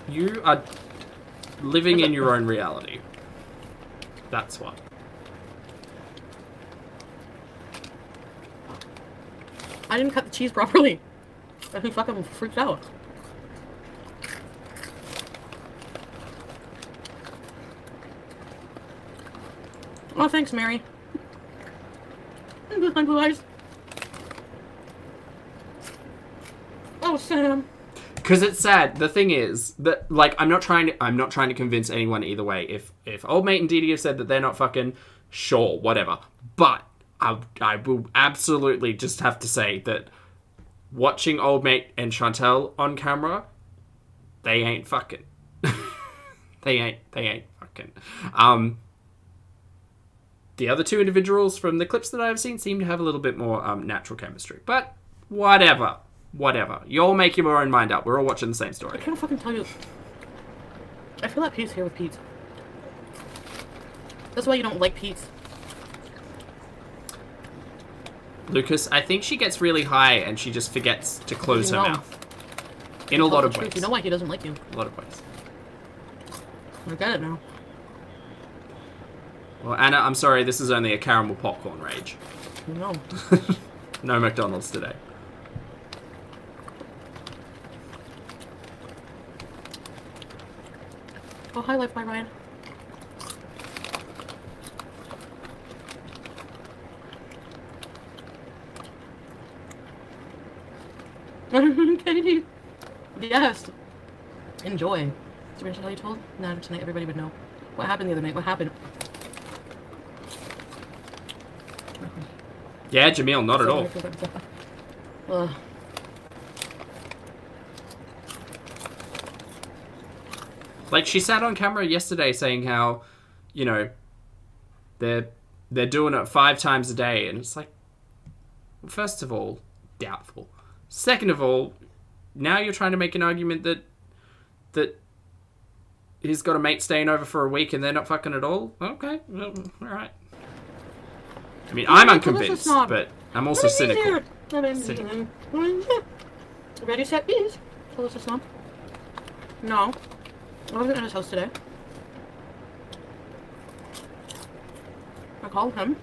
You are living in your own reality. That's what. I didn't cut the cheese properly. I think fucking freaked out. Oh, thanks, Mary. My blue eyes. Oh, Sam. Because it's sad. The thing is that, like, I'm not trying to convince anyone either way. If old mate and Dee Dee have said that they're not fucking, sure, whatever. But I will absolutely just have to say that watching old mate and Chantel on camera, they ain't fucking. they ain't fucking. The other two individuals from the clips that I've seen seem to have a little bit more natural chemistry. But whatever. You all make your own mind up. We're all watching the same story. I can't fucking tell you. I feel at peace here with Pete. That's why you don't like Pete. Lucas, I think she gets really high and she just forgets to close her mouth. In a lot of ways. You know why he doesn't like you. A lot of ways. I get it now. Well, Anna, I'm sorry, this is only a caramel popcorn rage. No. No McDonald's today. Oh, hi, Life by Ryan. Katie. Yes. Enjoy. Did you mention how you told? No, tonight everybody would know. What happened the other night? What happened? Yeah, Jamil, not at all. Like, she sat on camera yesterday saying how, you know, they're doing it 5 times a day, and it's like, first of all, doubtful. Second of all, now you're trying to make an argument that he's got a mate staying over for a week and they're not fucking at all? Okay, well, alright. I mean, I'm unconvinced, but I'm also cynical. Ready, set, please. Tell snob. No. I wasn't at his house today. I called him.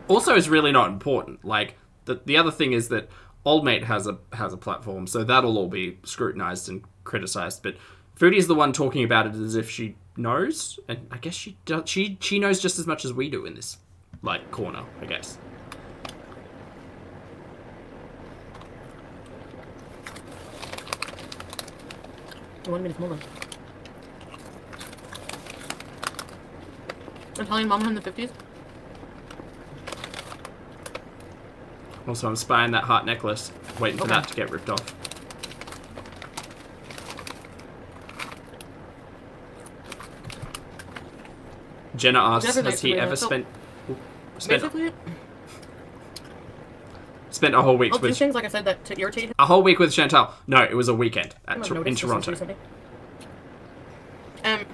Also, is really not important. Like, the other thing is that old mate has a platform, so that'll all be scrutinized and criticized. But Foodie's the one talking about it as if she knows, and I guess she does. She knows just as much as we do in this, like, corner, I guess. You wanted me to smoke them. Italian mama in the 50s? Also, I'm spying that heart necklace, waiting for that to get ripped off. Jenna asks, has he ever spent a whole week with... things, like I said, that to irritate him. A whole week with Chantal. No, it was a weekend in Toronto. That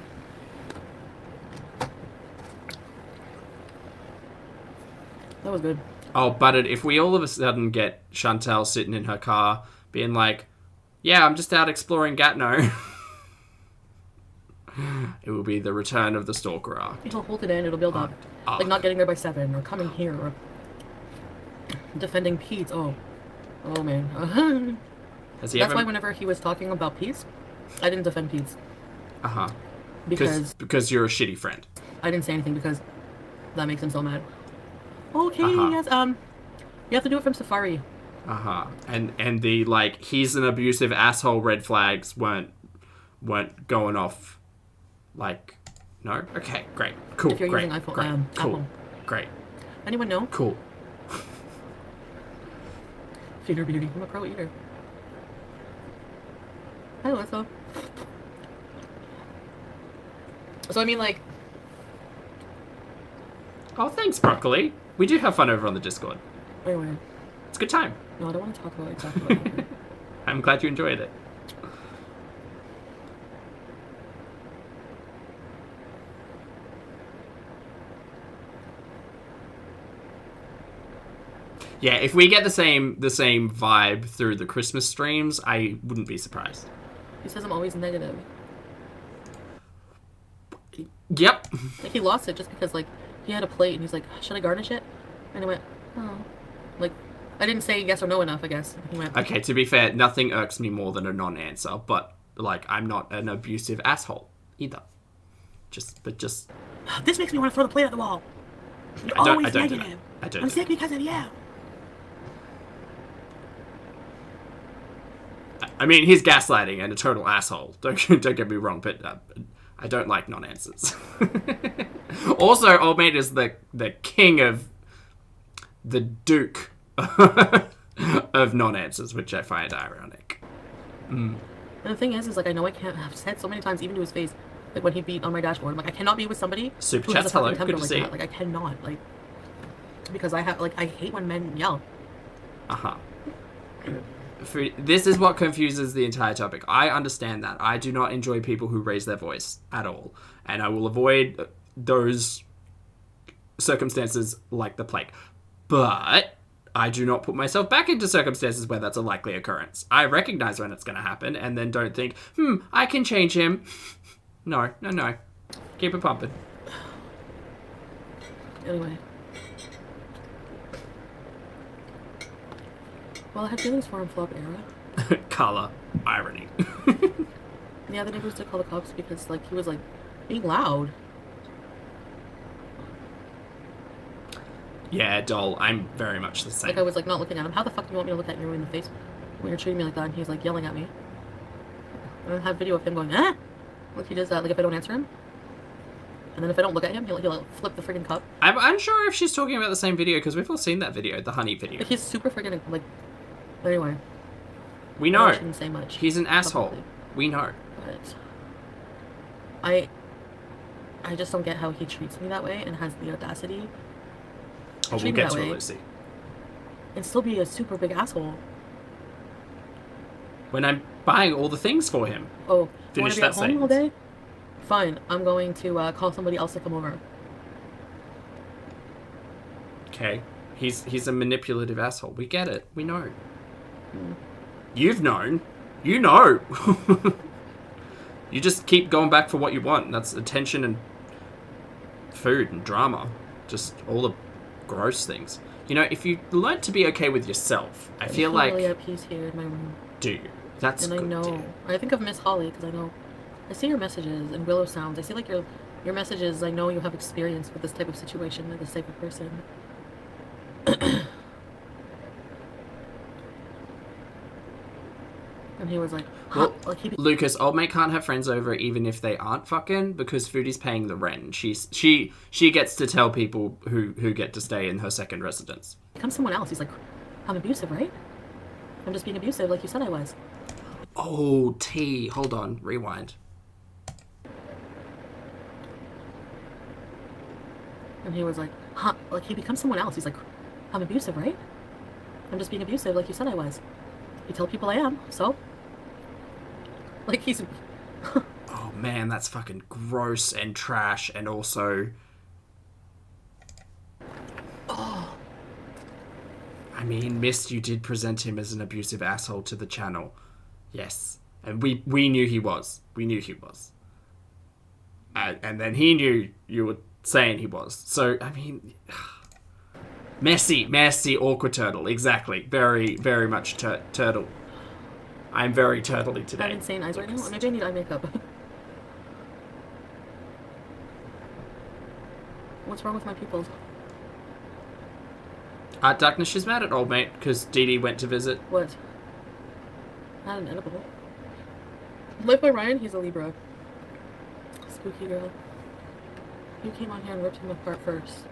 was good. Oh, but if we all of a sudden get Chantal sitting in her car, being like, yeah, I'm just out exploring Gatineau. It will be the return of the stalker arc. It'll hold it in, it'll build up. Like not getting there by 7, or coming here, or defending Pete. Oh man. That's why whenever he was talking about Pete, I didn't defend Pete. Uh-huh. Because you're a shitty friend. I didn't say anything because that makes him so mad. Okay, yes, you have to do it from Safari. Uh-huh. And the, like, he's an abusive asshole red flags weren't going off. Like, no? Okay, great. Cool, if you're great, using iPhone, great, cool, Apple. great. Anyone know? Cool. Feeder beauty. I'm a pro eater. Hi, Alyssa. So, I mean, like, Oh, thanks, Broccoli. We do have fun over on the Discord. Anyway. It's a good time. No, I don't want to talk about exactly what happened. I'm glad you enjoyed it. Yeah, if we get the same vibe through the Christmas streams, I wouldn't be surprised. He says I'm always negative. Yep. Like, he lost it just because, like, he had a plate and he's like, should I garnish it? And I went, oh. Like, I didn't say yes or no enough, I guess. He went, okay, to be fair, nothing irks me more than a non-answer, but, like, I'm not an abusive asshole either. Just... This makes me want to throw the plate at the wall. You're always negative. I'm sick because of you. I mean, he's gaslighting and a total asshole. Don't get me wrong, but I don't like non-answers. Also, old mate is the king of the Duke of non-answers, which I find ironic. And the thing is like, I know I can't. I've said so many times, even to his face, like when he beat on my dashboard, I'm like, I cannot be with somebody Super who chats, has a fucking hello, good to like see that. Like, I cannot, like, because I have, like, I hate when men yell. This is what confuses the entire topic. I understand that. I do not enjoy people who raise their voice at all. And I will avoid those circumstances like the plague. But I do not put myself back into circumstances where that's a likely occurrence. I recognize when it's going to happen and then don't think, I can change him. No. Keep it pumping. Anyway. Well, I had feelings for him flop era. Color. Irony. Yeah, the neighbors did call the cops because, like, he was, like, being loud. Yeah, doll, I'm very much the same. Like, I was, like, not looking at him. How the fuck do you want me to look at you in the face when you're treating me like that? And he's, like, yelling at me. And I have video of him going, ah! Like, he does that, like, if I don't answer him. And then if I don't look at him, he'll like, flip the friggin' cup. I'm unsure if she's talking about the same video, because we've all seen that video, the honey video. Like, he's super friggin', like... But anyway. We know. I shouldn't say much. He's an asshole. Publicly. We know. But... I just don't get how he treats me that way and has the audacity Oh, we'll get to it, Lucy. And still be a super big asshole. When I'm buying all the things for him. Oh, Finish you want to be that at home sentence. all day? Fine, I'm going to call somebody else to come over. Okay. He's a manipulative asshole. We get it. We know. Mm. You've known. You know. You just keep going back for what you want. That's attention and food and drama. Just all the gross things. You know, if you learn to be okay with yourself, I feel like... I'm really at peace here in my room. Do you? That's and good, I know. dear. I think of Miss Holly because I know. I see your messages and Willow sounds. I see like your messages. I know you have experience with this type of situation and this type of person. And he was like, huh, Well, like Lucas, old mate can't have friends over even if they aren't fucking because Foodie's paying the rent. She gets to tell people who get to stay in her second residence. becomes someone else. He's like, I'm abusive, right? I'm just being abusive like you said I was. Oh, T. Hold on. Rewind. And he was like, huh, like he becomes someone else. He's like, I'm abusive, right? I'm just being abusive like you said I was. You tell people I am, so? Like he's... Oh man, that's fucking gross and trash and also... Oh. I mean, Mist, you did present him as an abusive asshole to the channel. Yes. And we knew he was. We knew he was. And then he knew you were saying he was. So, I mean... Messy, awkward turtle. Exactly. Very, very much turtle. I'm very turtley today. I have insane eyes right now. Maybe I need eye makeup. What's wrong with my pupils? Darkness is mad at old mate because Dee Dee went to visit. What? Not an edible. Live by Ryan, he's a Libra. Spooky girl. You came on here and ripped him apart first.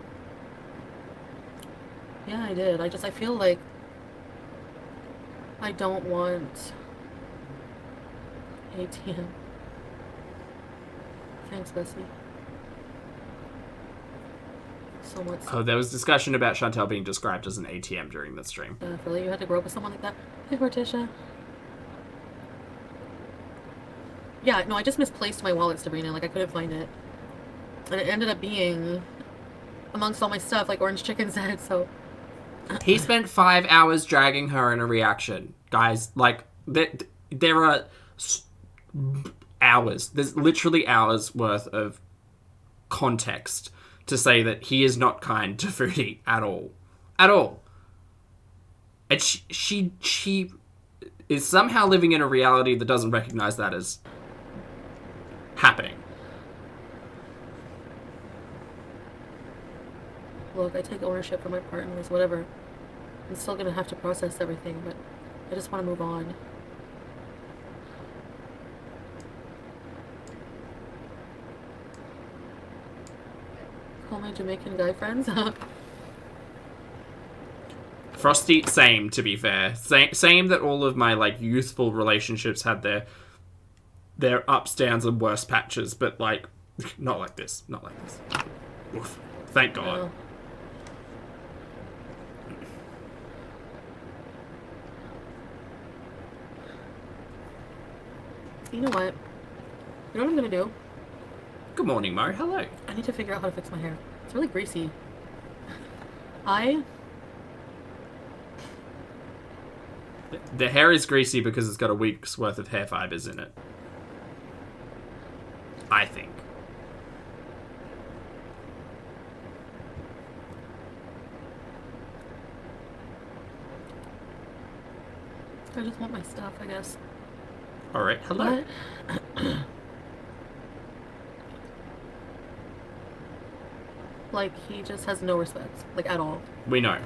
Yeah, I did. I feel like I don't want ATM. Thanks, Bessie. somewhat. Oh, there was discussion about Chantel being described as an ATM during the stream. Really, you had to grow up with someone like that? Hey, Morticia. Yeah, no, I just misplaced my wallet, Sabrina. Like, I couldn't find it. And it ended up being amongst all my stuff, like Orange Chicken said, so... He spent 5 hours dragging her in a reaction. Guys, like, there are hours. There's literally hours worth of context to say that he is not kind to Foodie at all. At all. And she is somehow living in a reality that doesn't recognize that as happening. Look, I take ownership for my part in this, whatever. I'm still gonna have to process everything, but I just want to move on. Call my Jamaican guy friends. Frosty, same, to be fair. Same that all of my, like, youthful relationships had their ups, downs, and worst patches, but, like, not like this. Not like this. Oof. Thank God. No. You know what? You know what I'm gonna do? Good morning, Mo. Hello. I need to figure out how to fix my hair. It's really greasy. The hair is greasy because it's got a week's worth of hair fibers in it. I think. I just want my stuff, I guess. Alright, hello. Like, he just has no respect. Like, at all. We know.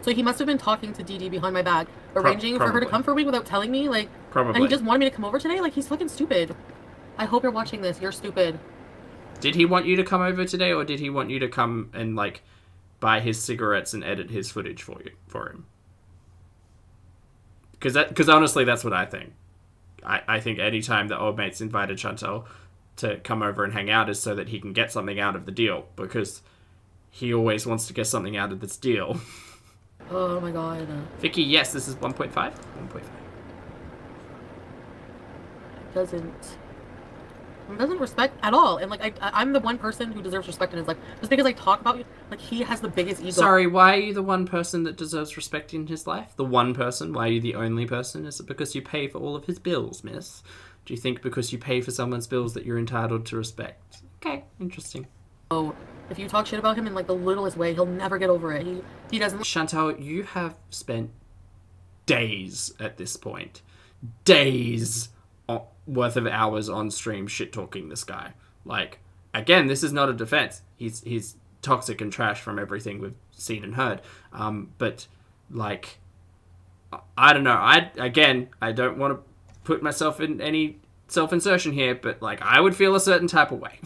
So he must have been talking to Dee Dee behind my back, arranging for her to come for me without telling me, like... Probably. And he just wanted me to come over today? Like, he's fucking stupid. I hope you're watching this. You're stupid. Did he want you to come over today, or did he want you to come and, like, buy his cigarettes and edit his footage for him? Because honestly, that's what I think. I think any time that old mate's invited Chantel to come over and hang out is so that he can get something out of the deal, because he always wants to get something out of this deal. Oh my god. Vicky, yes, this is 1.5? 1.5. Doesn't respect at all. And like I'm the one person who deserves respect in his life. Just because I talk about you, like he has the biggest ego. Sorry, why are you the one person that deserves respect in his life? The one person? Why are you the only person? Is it because you pay for all of his bills, miss? Do you think because you pay for someone's bills that you're entitled to respect? Okay, interesting. Oh, if you talk shit about him in like the littlest way, he'll never get over it. He doesn't. Chantal, you have spent days at this point. Days worth of hours on stream shit-talking this guy. Like, again, this is not a defense. He's toxic and trash from everything we've seen and heard. But, like, I don't know. I don't want to put myself in any self-insertion here, but, like, I would feel a certain type of way.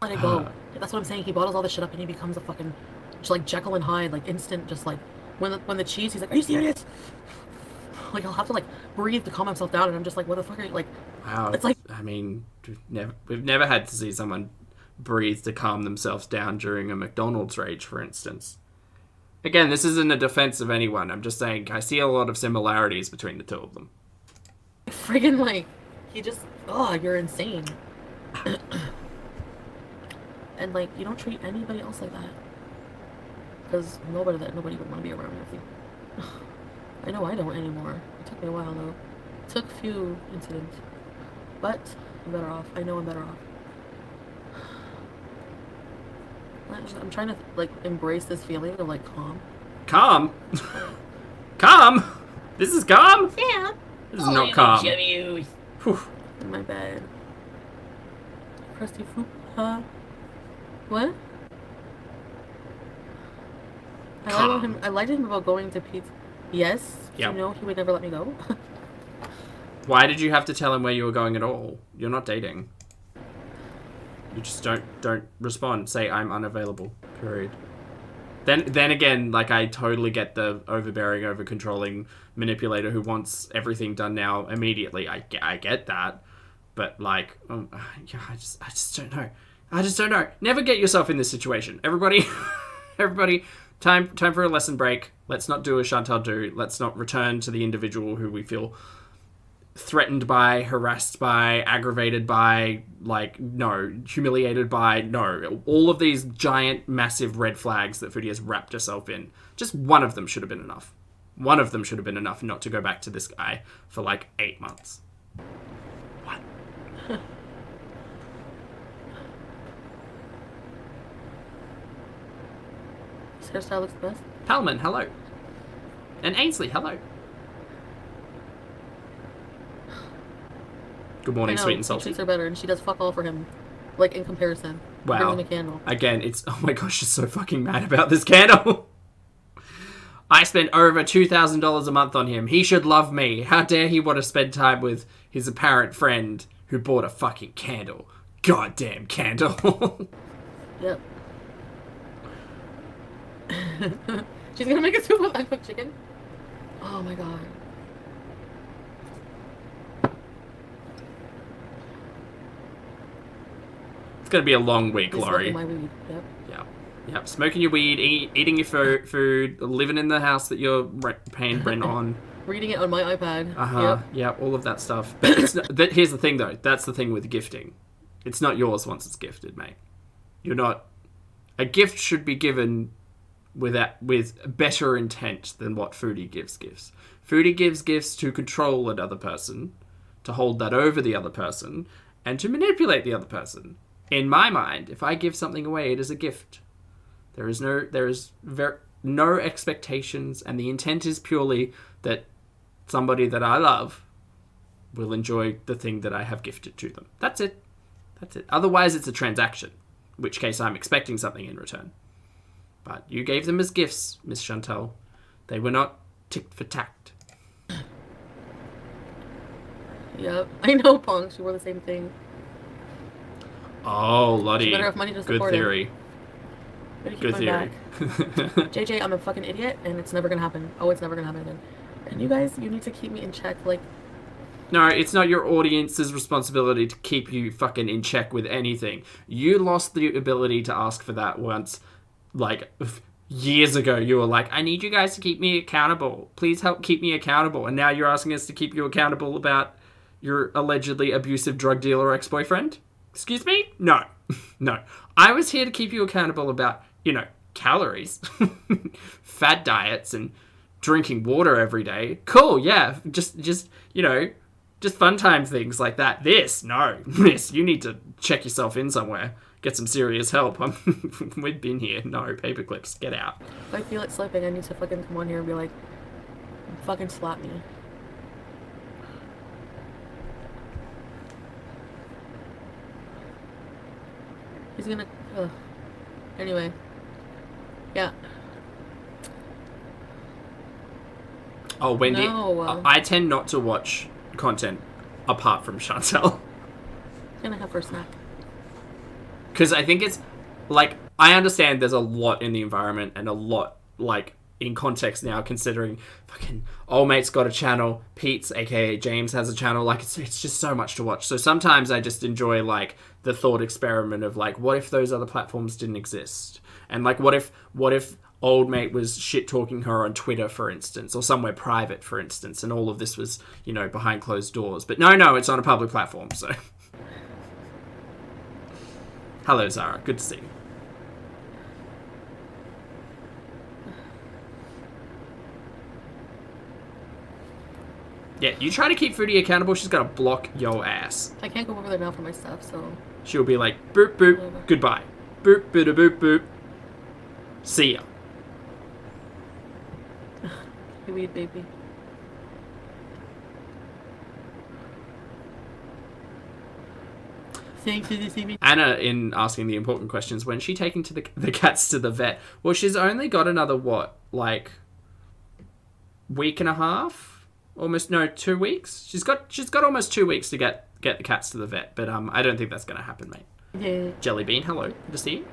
Let it go. That's what I'm saying. He bottles all this shit up and he becomes a fucking, just like Jekyll and Hyde, like instant, just like, when the cheese, he's like, are you serious? Like, he'll have to, like, breathe to calm himself down, and I'm just like, what the fuck are you, like... Wow, it's like... I mean, we've never had to see someone breathe to calm themselves down during a McDonald's rage, for instance. Again, this isn't a defense of anyone. I'm just saying, I see a lot of similarities between the two of them. Friggin', like, he just... Oh, you're insane. And, like, you don't treat anybody else like that. Because nobody would want to be around with you. I know I don't anymore. It took me a while, though. It took a few incidents. But I'm better off. I know I'm better off. I'm trying to, like, embrace this feeling of, like, calm. Calm? Calm? This is calm? Yeah. This is not calm. In my bed. Crusty food. Huh? What? I lied to him about going to pizza. Yes? Yep. You know he would never let me go? Why did you have to tell him where you were going at all? You're not dating. You just don't respond. Say, I'm unavailable. Period. Then again, like, I totally get the overbearing, over-controlling manipulator who wants everything done now immediately. I get that. But, like, yeah, I just don't know. I just don't know. Never get yourself in this situation. Everybody, everybody, time for a lesson break. Let's not do as Chantal do. Let's not return to the individual who we feel threatened by, harassed by, aggravated by, like, no, humiliated by, no. All of these giant, massive red flags that Foodie has wrapped herself in. Just one of them should have been enough. One of them should have been enough not to go back to this guy for like 8 months. What? His hairstyle looks the best. Palman, hello. And Ainsley, hello. Good morning, sweet and salty. He treats her better, and she does fuck all for him. Like, in comparison. Wow. Brings him a candle. Again, it's... Oh my gosh, she's so fucking mad about this candle. I spent over $2,000 a month on him. He should love me. How dare he want to spend time with his apparent friend who bought a fucking candle. Goddamn candle. Yep. She's gonna make a soup with uncooked chicken? Oh my god. It's gonna be a long week, Laurie. My weed. Yep. Yep. Smoking your weed, eating your food, living in the house that you're paying rent on. Reading it on my iPad. Yep, all of that stuff. But it's not, here's the thing, though. That's the thing with gifting. It's not yours once it's gifted, mate. You're not... A gift should be given with better intent than what Foodie gives gifts. Foodie gives gifts to control another person, to hold that over the other person, and to manipulate the other person. In my mind, if I give something away, it is a gift. There is no expectations, and the intent is purely that somebody that I love will enjoy the thing that I have gifted to them. That's it. Otherwise, it's a transaction, in which case I'm expecting something in return. But you gave them as gifts, Miss Chantal. They were not ticked for tact. Yep. I know, Pong. She wore the same thing. Oh, Lottie. Better have money to support Good theory. It. Good theory. JJ, I'm a fucking idiot, and it's never gonna happen. Oh, it's never gonna happen again. And you guys, you need to keep me in check, like... No, it's not your audience's responsibility to keep you fucking in check with anything. You lost the ability to ask for that once, like, years ago. You were like, I need you guys to keep me accountable. Please help keep me accountable. And now you're asking us to keep you accountable about your allegedly abusive drug dealer ex-boyfriend? Excuse me? No. No. I was here to keep you accountable about, calories, fat diets, and drinking water every day. Cool, yeah. Just fun time things like that. No. Miss, you need to check yourself in somewhere. Get some serious help. We've been here. No, paperclips. Get out. If I feel it slipping, I need to fucking come on here and be like, fucking slap me. He's gonna... Ugh. Anyway. Yeah. Oh, Wendy. No. I tend not to watch content apart from Chantal. Gonna have her snack. Because I think it's... Like, I understand there's a lot in the environment and a lot, like, in context now, considering fucking old mate's got a channel, Pete's, aka James, has a channel. Like, it's just so much to watch. So sometimes I just enjoy, like, the thought experiment of, like, what if those other platforms didn't exist? And, like, what if old mate was shit-talking her on Twitter, for instance, or somewhere private, for instance, and all of this was, behind closed doors. But no, it's on a public platform, so... Hello, Zara. Good to see you. Yeah, you try to keep Foodie accountable, she's gonna block your ass. I can't go over there now for my stuff, so... She'll be like, boop, boop, whatever. Goodbye. Boop, boop, boop, boop. See ya. You weed, baby. Thanks for this evening. Anna, in asking the important questions, when's she taking the cats to the vet? Well, she's only got another, week and a half? Almost, no, 2 weeks? She's got almost 2 weeks to get the cats to the vet, but I don't think that's going to happen, mate. Yeah. Jellybean, hello. Good to see you.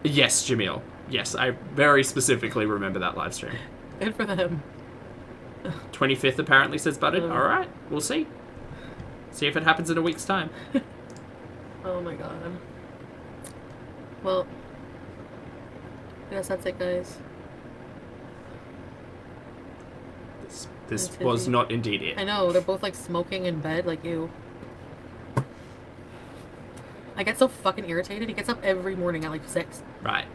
Yes, Jamil. Yes, I very specifically remember that live stream. Good for them. 25th apparently says butted. All right, we'll see. See if it happens in a week's time. Oh my god. Well, I guess that's it, guys. This was not indeed it. I know, they're both like smoking in bed, like you. I get so fucking irritated. He gets up every morning at like 6. Right.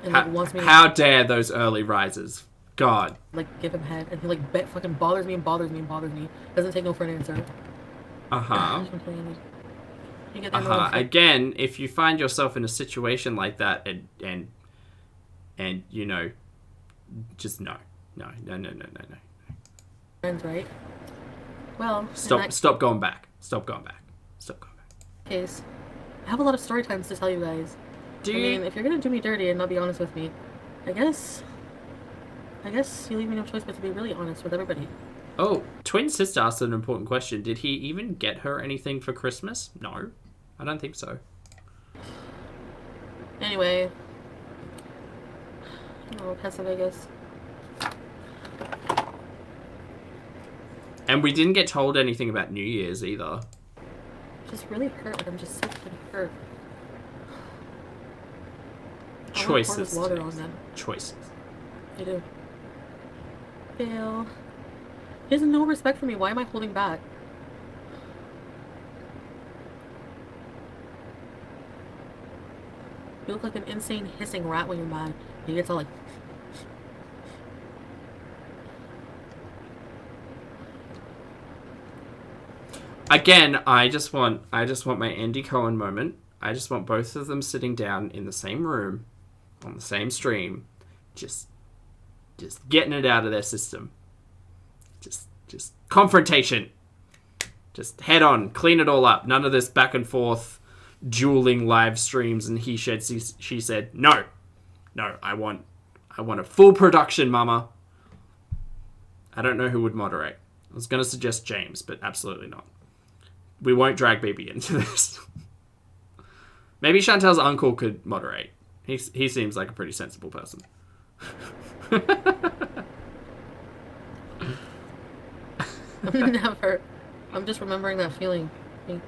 And like wants me. How dare those early risers? God. Like give him head, and he like fucking bothers me and bothers me and bothers me. Doesn't take no for an answer. Again, if you find yourself in a situation like that, and you know, just no. Friends, right? Well, stop going back. Stop going back. Case, I have a lot of story times to tell you guys. I mean, if you're gonna do me dirty and not be honest with me, I guess you leave me no choice but to be really honest with everybody. Oh, twin sister asked an important question. Did he even get her anything for Christmas? No, I don't think so. Anyway, oh, Casa Vegas. And we didn't get told anything about New Year's either. Just really hurt. Like, I'm just so fucking hurt. Choices. Water on them. Choices. I do. Fail. He has no respect for me. Why am I holding back? You look like an insane hissing rat when you're mad. He gets all like... Again, I just want my Andy Cohen moment. I just want both of them sitting down in the same room, on the same stream, just getting it out of their system. Just confrontation. Just head on, clean it all up. None of this back and forth, dueling live streams and he said, she said. No, I want a full production, mama. I don't know who would moderate. I was going to suggest James, but absolutely not. We won't drag BB into this. Maybe Chantel's uncle could moderate. He seems like a pretty sensible person. I'm just remembering that feeling. The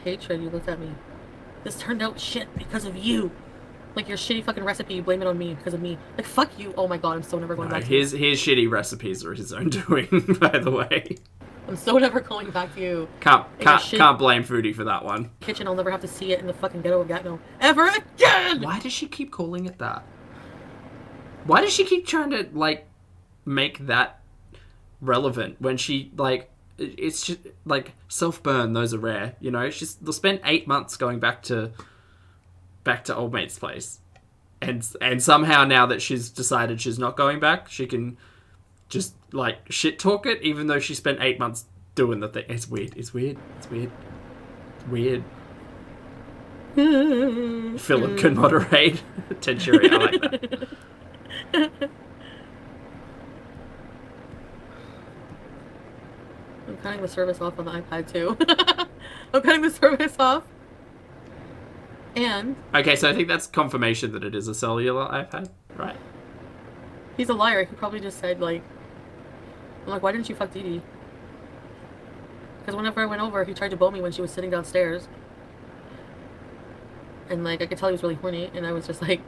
hatred you looked at me. This turned out shit because of you. Like your shitty fucking recipe, you blame it on me because of me. Like, fuck you. Oh my god, I'm so never going back to you. His shitty recipes are his own doing, by the way. I'm so never going back to you. Can't blame Foodie for that one. Kitchen, I'll never have to see it in the fucking ghetto of Gatineau ever again! Why does she keep calling it that? Why does she keep trying to, like, make that relevant when she, like, it's just, like, self-burn, those are rare, you know? They'll spend 8 months going back to old mate's place. And somehow now that she's decided she's not going back, she can just, like, shit talk it, even though she spent 8 months doing the thing. It's weird. Philip can moderate. Tenturi, I like that. I'm cutting the service off on the iPad too. I'm cutting the service off. And... Okay, so I think that's confirmation that it is a cellular iPad, right? He's a liar. He probably just said, like... I'm like, why didn't you fuck Dee Dee? Because whenever I went over, he tried to bow me when she was sitting downstairs. And, like, I could tell he was really horny. And I was just like...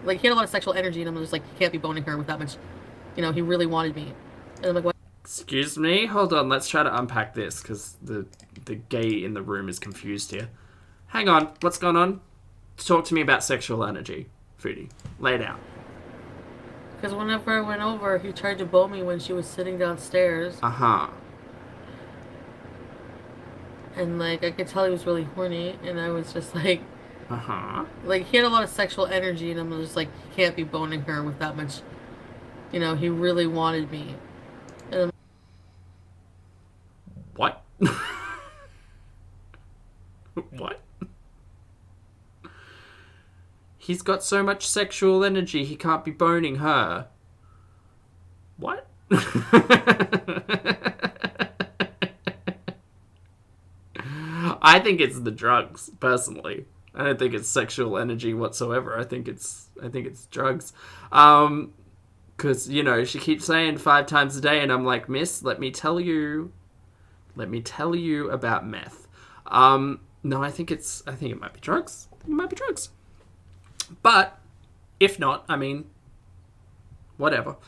Like, he had a lot of sexual energy. And I'm just like, he can't be boning her with that much... You know, he really wanted me. And I'm like, what? Excuse me? Hold on, let's try to unpack this. Because the gay in the room is confused here. Hang on, what's going on? Talk to me about sexual energy, Foodie. Lay it out. Because whenever I went over, he tried to bow me when she was sitting downstairs. Uh-huh. And, like, I could tell he was really horny, and I was just like... Uh-huh. Like, he had a lot of sexual energy, and I'm just like, he can't be boning her with that much... You know, he really wanted me. And what? What? He's got so much sexual energy, he can't be boning her. What? I think it's the drugs, personally. I don't think it's sexual energy whatsoever. I think it's drugs. Because, you know, she keeps saying 5 times a day, and I'm like, miss, let me tell you about meth. No, I think it might be drugs. It might be drugs. But, if not, I mean, whatever.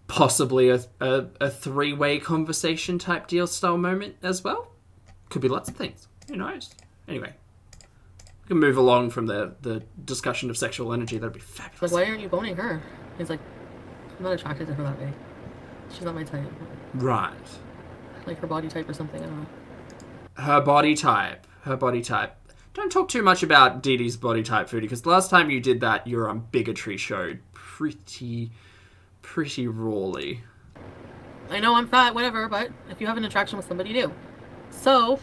Possibly a 3-way conversation type deal style moment as well. Could be lots of things. Who knows? Anyway. We can move along from the discussion of sexual energy. That'd be fabulous. Like, why aren't you boning her? He's like, I'm not attracted to her that way. She's not my type. Right. Like her body type or something, I don't know. Her body type. Don't talk too much about Dee Dee's body type, Foodie, because the last time you did that, your bigotry showed pretty rawly. I know I'm fat, whatever, but if you have an attraction with somebody, you do. So,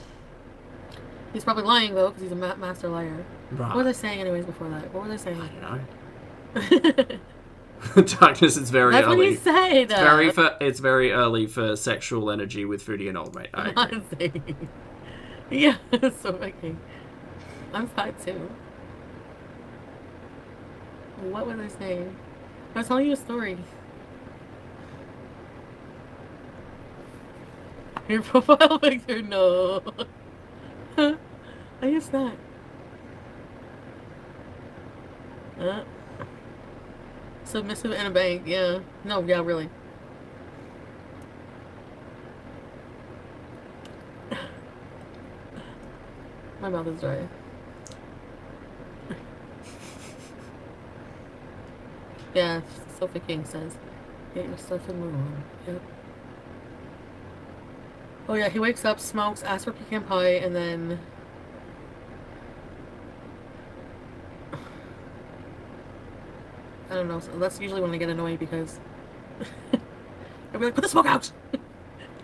he's probably lying, though, because he's a master liar. Right. What was I saying anyways before that? What was I saying? I don't know. Darkness is very That's early. That's what you say, though. It's very early for sexual energy with Foodie and Old Mate. I agree. Yeah, it's so fucking. I'm fat, too. What was I saying? I was telling you a story. Your profile picture, no. I guess not. Submissive in a bank, yeah. No, yeah, really. My mouth is dry. Yeah, Sophie King says, get your stuff and move on. Yep. Oh yeah, he wakes up, smokes, asks for pecan pie, and then... I don't know, so that's usually when I get annoyed because... I'll be like, put the smoke out!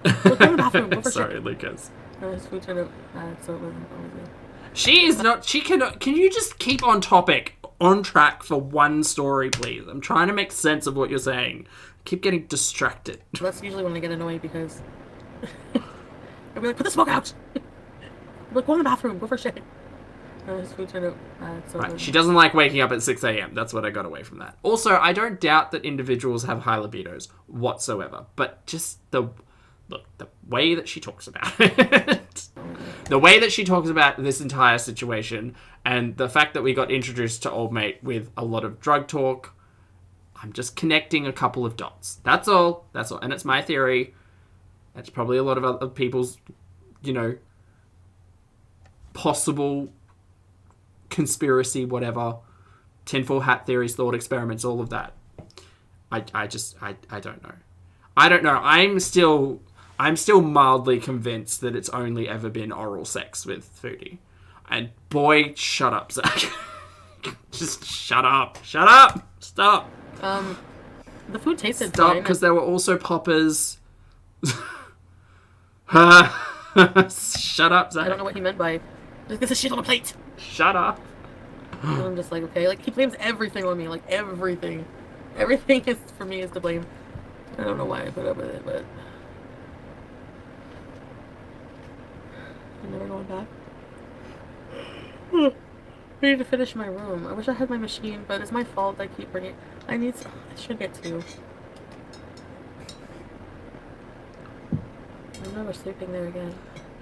Go to the bathroom, go for Sorry, shit. Lucas. His food turned out bad, so it wasn't always good. She is not... She cannot... Can you just keep on topic, on track for one story, please? I'm trying to make sense of what you're saying. Keep getting distracted. So that's usually when I get annoyed because... I'll be like, put the smoke out! I'm like, go in the bathroom, go for shit. His food turned out bad, so Right, she doesn't like waking up at 6 a.m. That's what I got away from that. Also, I don't doubt that individuals have high libidos whatsoever, but just the way that she talks about it, the way that she talks about this entire situation, and the fact that we got introduced to Old Mate with a lot of drug talk, I'm just connecting a couple of dots. That's all. And it's my theory. That's probably a lot of other people's, possible conspiracy, whatever, tinfoil hat theories, thought experiments, all of that. I don't know. I don't know. I'm still mildly convinced that it's only ever been oral sex with Foodie. And boy, shut up, Zach. Just shut up. Stop. The food tasted Stop, fine. because there were also poppers. Shut up, Zach. I don't know what he meant by, just get the shit on a plate. Shut up. And I'm just like, okay. Like, he blames everything on me. Like, everything. Everything is, for me, is to blame. I don't know why I put up with it, but... I'm never going back. I need to finish my room. I wish I had my machine, but it's my fault I keep bringing... I should get 2. I'm never sleeping there again.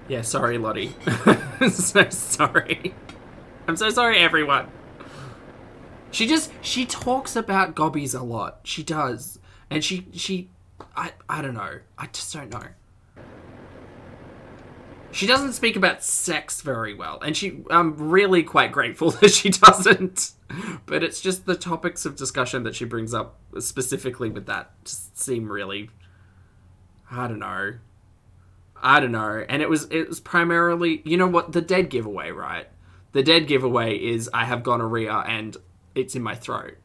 Yeah, sorry, Lottie. So sorry. I'm so sorry, everyone. She talks about gobbies a lot. She does. And I don't know. I just don't know. She doesn't speak about sex very well. And I'm really quite grateful that she doesn't. But it's just the topics of discussion that she brings up specifically with that just seem really... I don't know. And it was primarily... You know what? The dead giveaway, right? The dead giveaway is I have gonorrhea and it's in my throat.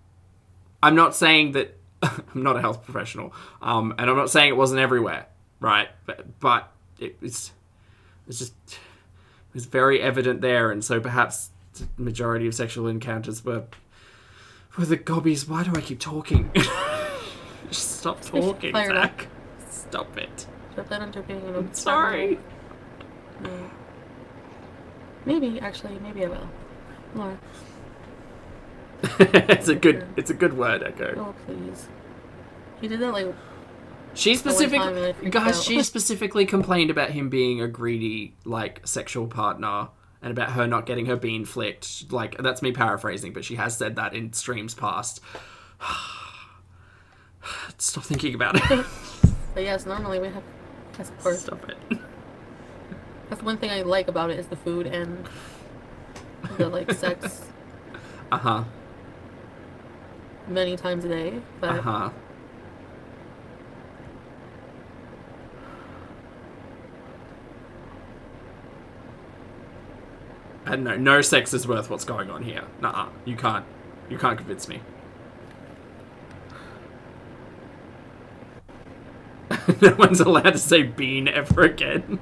I'm not saying that... I'm not a health professional. And I'm not saying it wasn't everywhere, right? But it was very evident there, and so perhaps the majority of sexual encounters were the gobbies. Why do I keep talking? Just stop talking, Zach. Stop it. I'm sorry. Maybe I will. More. It's a good word, Echo. Oh, please. He did that, like... She Guys, she specifically complained about him being a greedy, like, sexual partner, and about her not getting her bean flicked. Like, that's me paraphrasing, but she has said that in streams past. Stop thinking about it. But yes, normally we have... That's of course. Stop it. That's one thing I like about it is the food and the, like, sex. Uh-huh. Many times a day, but... Uh-huh. I don't know. No sex is worth what's going on here. Nuh-uh. You can't convince me. No one's allowed to say bean ever again.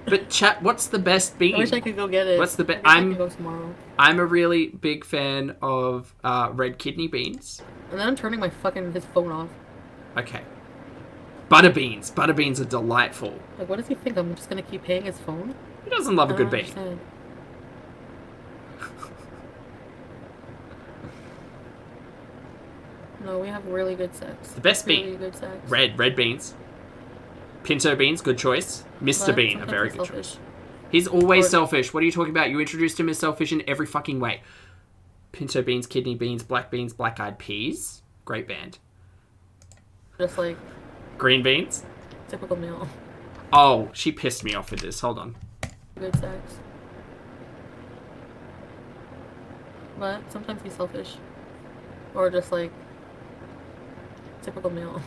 But chat, what's the best bean? I wish I could go get it. What's the best? I go tomorrow. I'm a really big fan of red kidney beans. And then I'm turning his phone off. Okay. Butter beans. Butter beans are delightful. Like, what does he think? I'm just gonna keep paying his phone? Who doesn't love a good bean? Understand. No, we have really good sex. The best bean. Really good sex. Red beans. Pinto beans, good choice. Mr. Bean, a very good choice. He's always selfish. What are you talking about? You introduced him as selfish in every fucking way. Pinto beans, kidney beans, black-eyed peas. Great band. Just like... Green beans. Typical meal. Oh, she pissed me off with this. Hold on. Good sex. But sometimes he's selfish. Or just like... Typical meal.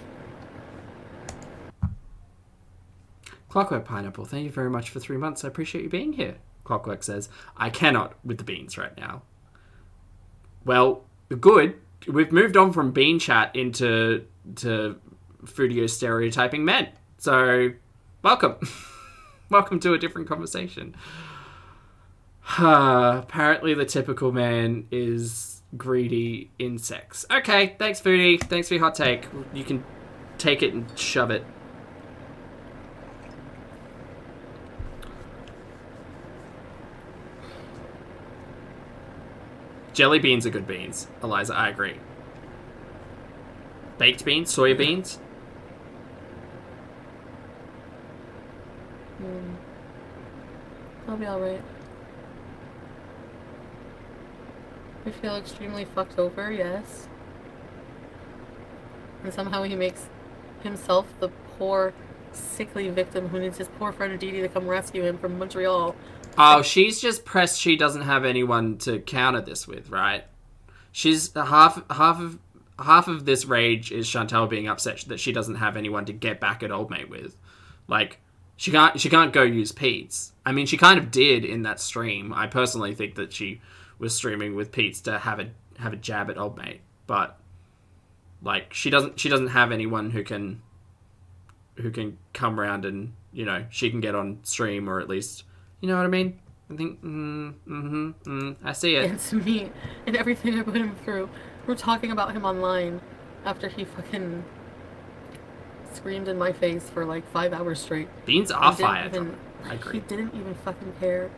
Clockwork Pineapple, thank you very much for 3 months. I appreciate you being here. Clockwork says, I cannot with the beans right now. Well, good. We've moved on from bean chat into Foodie stereotyping men. So, welcome. Welcome to a different conversation. Apparently the typical man is greedy in sex. Okay, thanks, Foodie. Thanks for your hot take. You can take it and shove it. Jelly beans are good beans, Eliza. I agree. Baked beans, soya beans. I'll be alright. I feel extremely fucked over, yes. And somehow he makes himself the poor, sickly victim who needs his poor friend Dee Dee to come rescue him from Montreal. Oh, she's just pressed she doesn't have anyone to counter this with, right? She's half of this rage is Chantal being upset that she doesn't have anyone to get back at old mate with. Like, she can't go use Pete's. I mean, she kind of did in that stream. I personally think that she was streaming with Pete's to have a jab at old mate, but like she doesn't have anyone who can come around and, you know, she can get on stream, or at least, you know what I mean? I think I see it. It's me and everything I put him through. We're talking about him online after he fucking screamed in my face for like 5 hours straight. Beans are fired. I agree. He didn't even fucking care.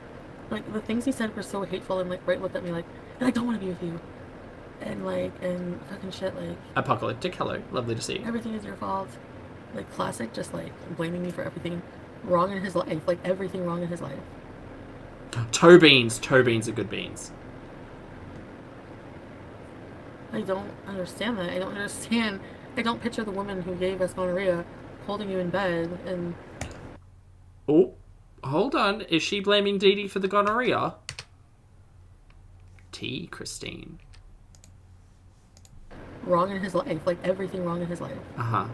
Like, the things he said were so hateful, and like, right looked at me like, I don't want to be with you. And like, and fucking shit, like... Apocalyptic, hello. Lovely to see you. Everything is your fault. Like, classic, just like, blaming me for everything wrong in his life. Like, everything wrong in his life. Toe beans. Toe beans are good beans. I don't understand that. I don't understand. I don't picture the woman who gave us gonorrhea holding you in bed and... Oh, hold on. Is she blaming Dee Dee for the gonorrhea? Christine. Wrong in his life. Like, everything wrong in his life. Uh-huh.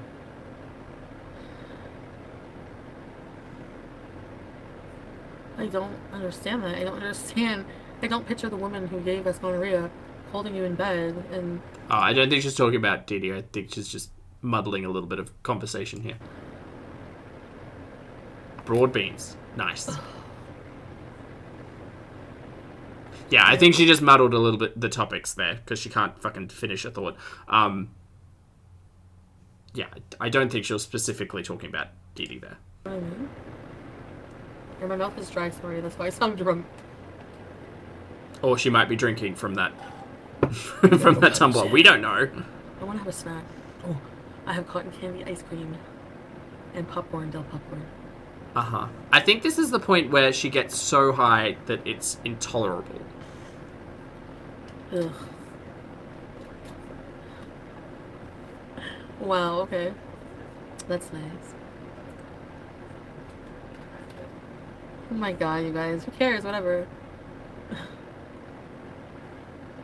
I don't understand that. I don't understand. I don't picture the woman who gave us gonorrhea holding you in bed and... Oh, I don't think she's talking about Dee Dee. I think she's just muddling a little bit of conversation here. Broad beans. Nice. Yeah, I think she just muddled a little bit the topics there because she can't fucking finish a thought. Yeah, I don't think she was specifically talking about Dee Dee there. What I mean? Or my mouth is dry, sorry, that's why I sound drunk. Or she might be drinking from that from that Tumblr. We don't know. I want to have a snack. Oh, I have cotton candy ice cream and popcorn, Del popcorn. Uh-huh. I think this is the point where she gets so high that it's intolerable. Ugh. Wow, okay. That's nice. Oh my god, you guys. Who cares? Whatever.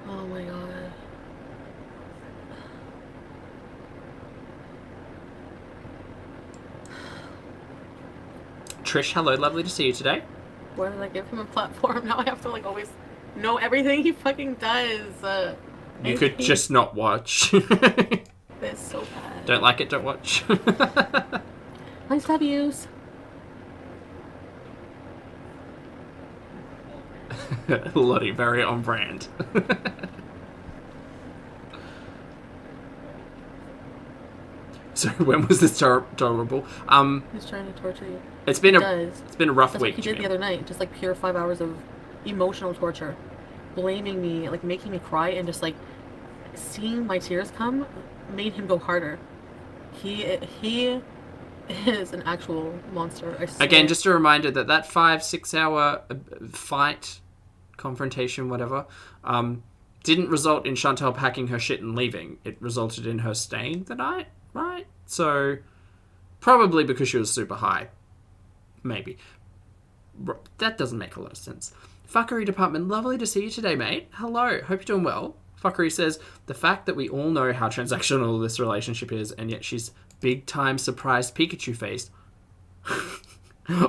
Oh my god. Trish, hello. Lovely to see you today. Why did I give him a platform? Now I have to, like, always know everything he fucking does. You could just not watch. It's so bad. Don't like it, don't watch. Nice W's. Lottie, very on brand. So when was this tolerable? He's trying to torture you. It's been a rough That's week. what he did the other night. Just like pure 5 hours of emotional torture, blaming me, like making me cry, and just like seeing my tears come made him go harder. He is an actual monster. I swear. Again, just a reminder that 5-6 hour fight, confrontation, whatever, didn't result in Chantal packing her shit and leaving. It resulted in her staying the night, right? So, probably because she was super high. Maybe. That doesn't make a lot of sense. Fuckery department, lovely to see you today, mate. Hello, hope you're doing well. Fuckery says, the fact that we all know how transactional this relationship is, and yet she's big-time surprised Pikachu faced.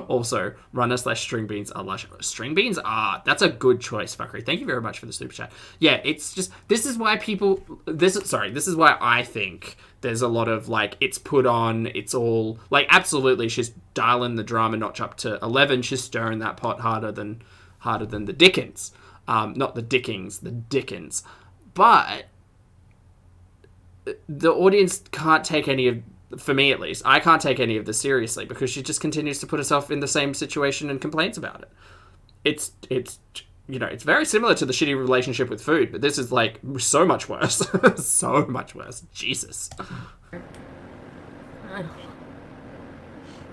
Also, runner/string beans are lush. String beans are... That's a good choice, Fuckery. Thank you very much for the super chat. Yeah, it's just... This is why people... This is why I think there's a lot of, like, it's put on, it's all... Like, absolutely, she's dialing the drama notch up to 11. She's stirring that pot harder than the Dickens. Not the Dickings, the Dickens. But the audience can't take any of... For me, at least, I can't take any of this seriously because she just continues to put herself in the same situation and complains about it. It's you know, it's very similar to the shitty relationship with food, but this is like so much worse. So much worse. Jesus.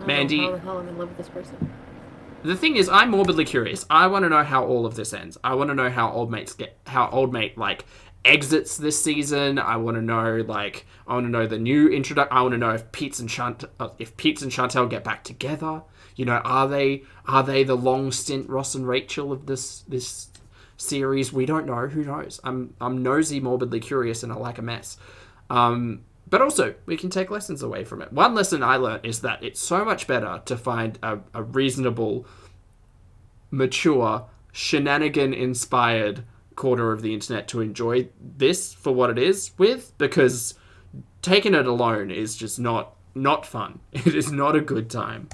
Mandy, how the hell I'm in love with this person. The thing is, I'm morbidly curious. I want to know how all of this ends. I want to know how old mate like exits this season. I want to know the new introduction. I want to know if Pete and Chantal get back together. You know, are they the long stint Ross and Rachel of this series? We don't know. Who knows? I'm nosy, morbidly curious, and I like a mess. But also, we can take lessons away from it. One lesson I learned is that it's so much better to find a reasonable, mature, shenanigan-inspired quarter of the internet to enjoy this for what it is with, because taking it alone is just not fun. It is not a good time.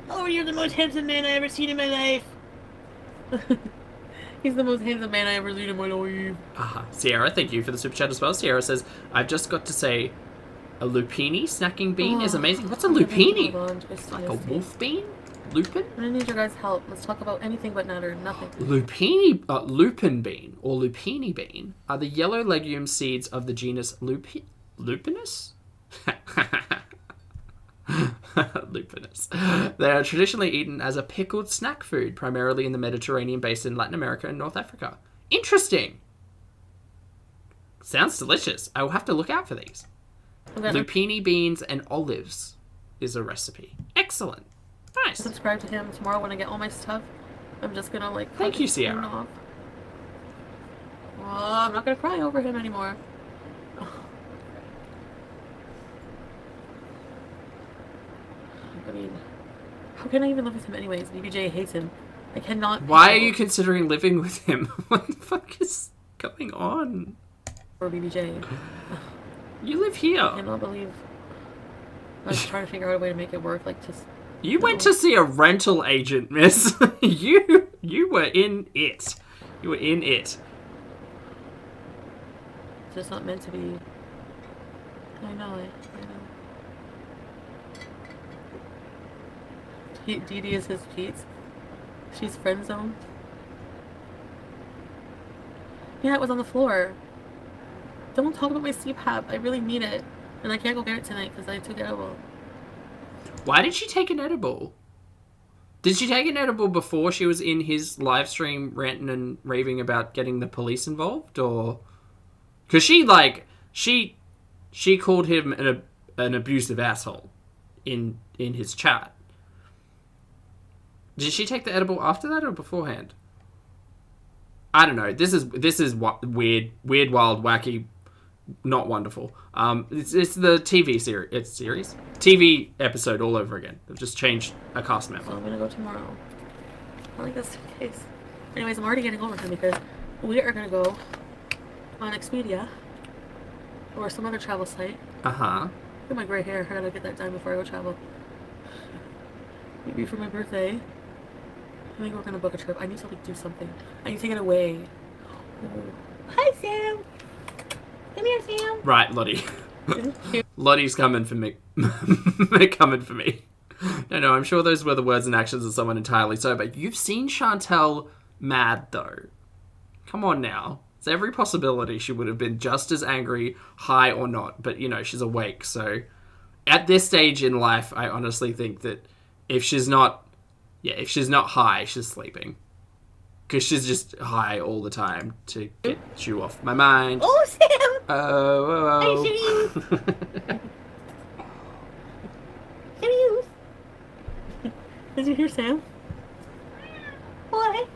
Oh, you're the most handsome man I ever seen in my life. He's the most handsome man I ever seen in my life. Sierra, thank you for the super chat as well. Sierra says, I've just got to say, a lupini snacking bean is amazing. What's a lupini? Like a wolf bean? Lupin? I need your guys' help. Let's talk about anything but natter. Nothing. Lupin bean, or lupini bean, are the yellow legume seeds of the genus Lupinus? Lupinus. They are traditionally eaten as a pickled snack food, primarily in the Mediterranean basin, Latin America, and North Africa. Interesting. Sounds delicious. I will have to look out for these. Okay. Lupini beans and olives is a recipe. Excellent. Nice. Subscribe to him tomorrow when I get all my stuff. I'm just gonna Thank you, Sierra. Off. Oh, I'm not gonna cry over him anymore. I mean, how can I even live with him anyways? BBJ hates him. I cannot... Why are you considering living with him? What the fuck is going on? Or BBJ. You live here. I cannot believe... I was trying to figure out a way to make it work, You went to see a rental agent, miss. You were in it. You were in it. It's just not meant to be. I know it. Dee Dee is his Pete's. She's friend zoned. Yeah, it was on the floor. Don't talk about my CPAP. I really need it. And I can't go get it tonight because I took edible. Why did she take an edible? Did she take an edible before she was in his live stream ranting and raving about getting the police involved? Or... Because she called him an abusive asshole in his chat. Did she take the edible after that or beforehand? I don't know. This is weird, wild, wacky, not wonderful. It's the TV series, TV episode all over again. They've just changed a cast member. So I'm gonna go tomorrow. I like this case. Anyways, I'm already getting overtime because we are gonna go on Expedia or some other travel site. Look at my gray hair. I gotta get that done before I go travel. Maybe for my birthday. I think we're gonna book a trip. I need to do something. I need to get away. Oh. Hi, Sam. Come here, Sam. Right, Lottie. Lottie's coming for me. Coming for me. No, I'm sure those were the words and actions of someone entirely sober. You've seen Chantel mad, though. Come on now. There's every possibility she would have been just as angry, high or not. But, she's awake. So, at this stage in life, I honestly think that if she's not high, she's sleeping. Because she's just high all the time to get you off my mind. Oh, Sam! Oh. Hey, did you hear Sam? What?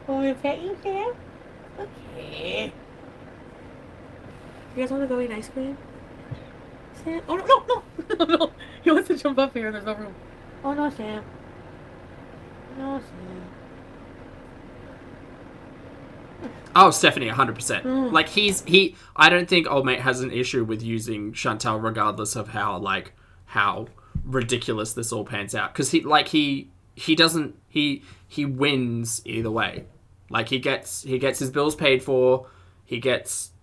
Want me to pet you, Sam? Okay. You guys want to go eat ice cream? Sam? Oh, no! No! He wants to jump up here and there's no room. Oh, no, Sam. No, Sam. Oh, Stephanie, 100%. Like, I don't think old mate has an issue with using Chantel regardless of how ridiculous this all pans out. Because he wins either way. Like, he gets his bills paid for, he gets,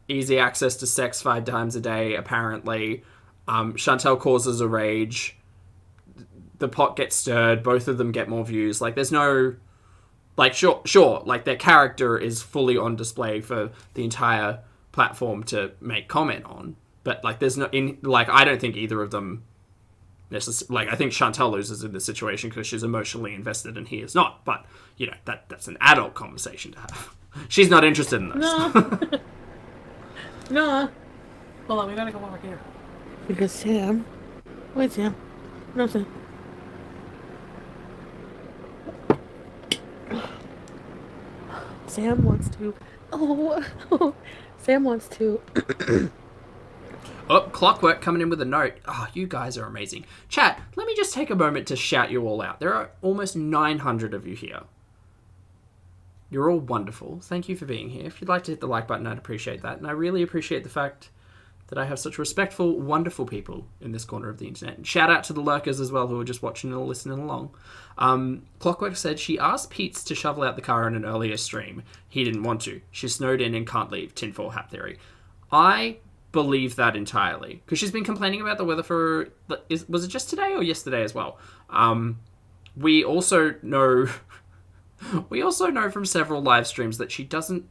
easy access to sex 5 times a day, apparently. Chantel causes a rage. The pot gets stirred, both of them get more views. There's no... sure, their character is fully on display for the entire platform to make comment on. But, there's no... I don't think either of them necessarily... I think Chantel loses in this situation because she's emotionally invested and he is not. But, that's an adult conversation to have. She's not interested in those. No. No. Hold on, we gotta go over here. Because Sam... Wait, Sam. No, Sam. Sam wants to... Oh, Sam wants to... Oh, Clockwork coming in with a note. Oh, you guys are amazing. Chat, let me just take a moment to shout you all out. There are almost 900 of you here. You're all wonderful. Thank you for being here. If you'd like to hit the like button, I'd appreciate that. And I really appreciate the fact that I have such respectful, wonderful people in this corner of the internet. And shout out to the lurkers as well who are just watching and listening along. Clockwork said she asked Pete's to shovel out the car in an earlier stream. He didn't want to. She's snowed in and can't leave. Tinfoil hat theory. I believe that entirely. Because she's been complaining about the weather for... Was it just today or yesterday as well? We also know... We also know from several live streams that she doesn't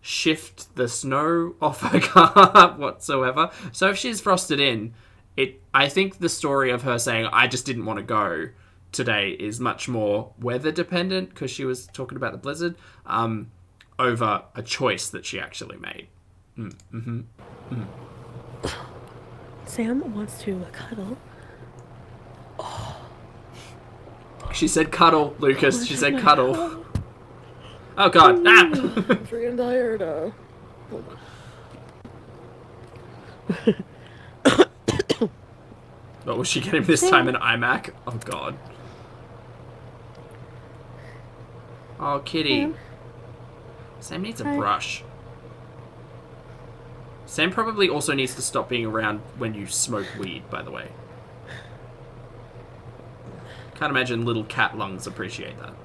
shift the snow off her car whatsoever. So if she's frosted in, I think the story of her saying, I just didn't want to go today is much more weather dependent, because she was talking about the blizzard, over a choice that she actually made. Sam wants to cuddle. Oh. She said cuddle, Lucas. She said cuddle. Oh, God. I'm freaking tired. What was she getting this time? An iMac? Oh, God. Oh, kitty. Sam needs a brush. Sam probably also needs to stop being around when you smoke weed, by the way. Can't imagine little cat lungs appreciate that.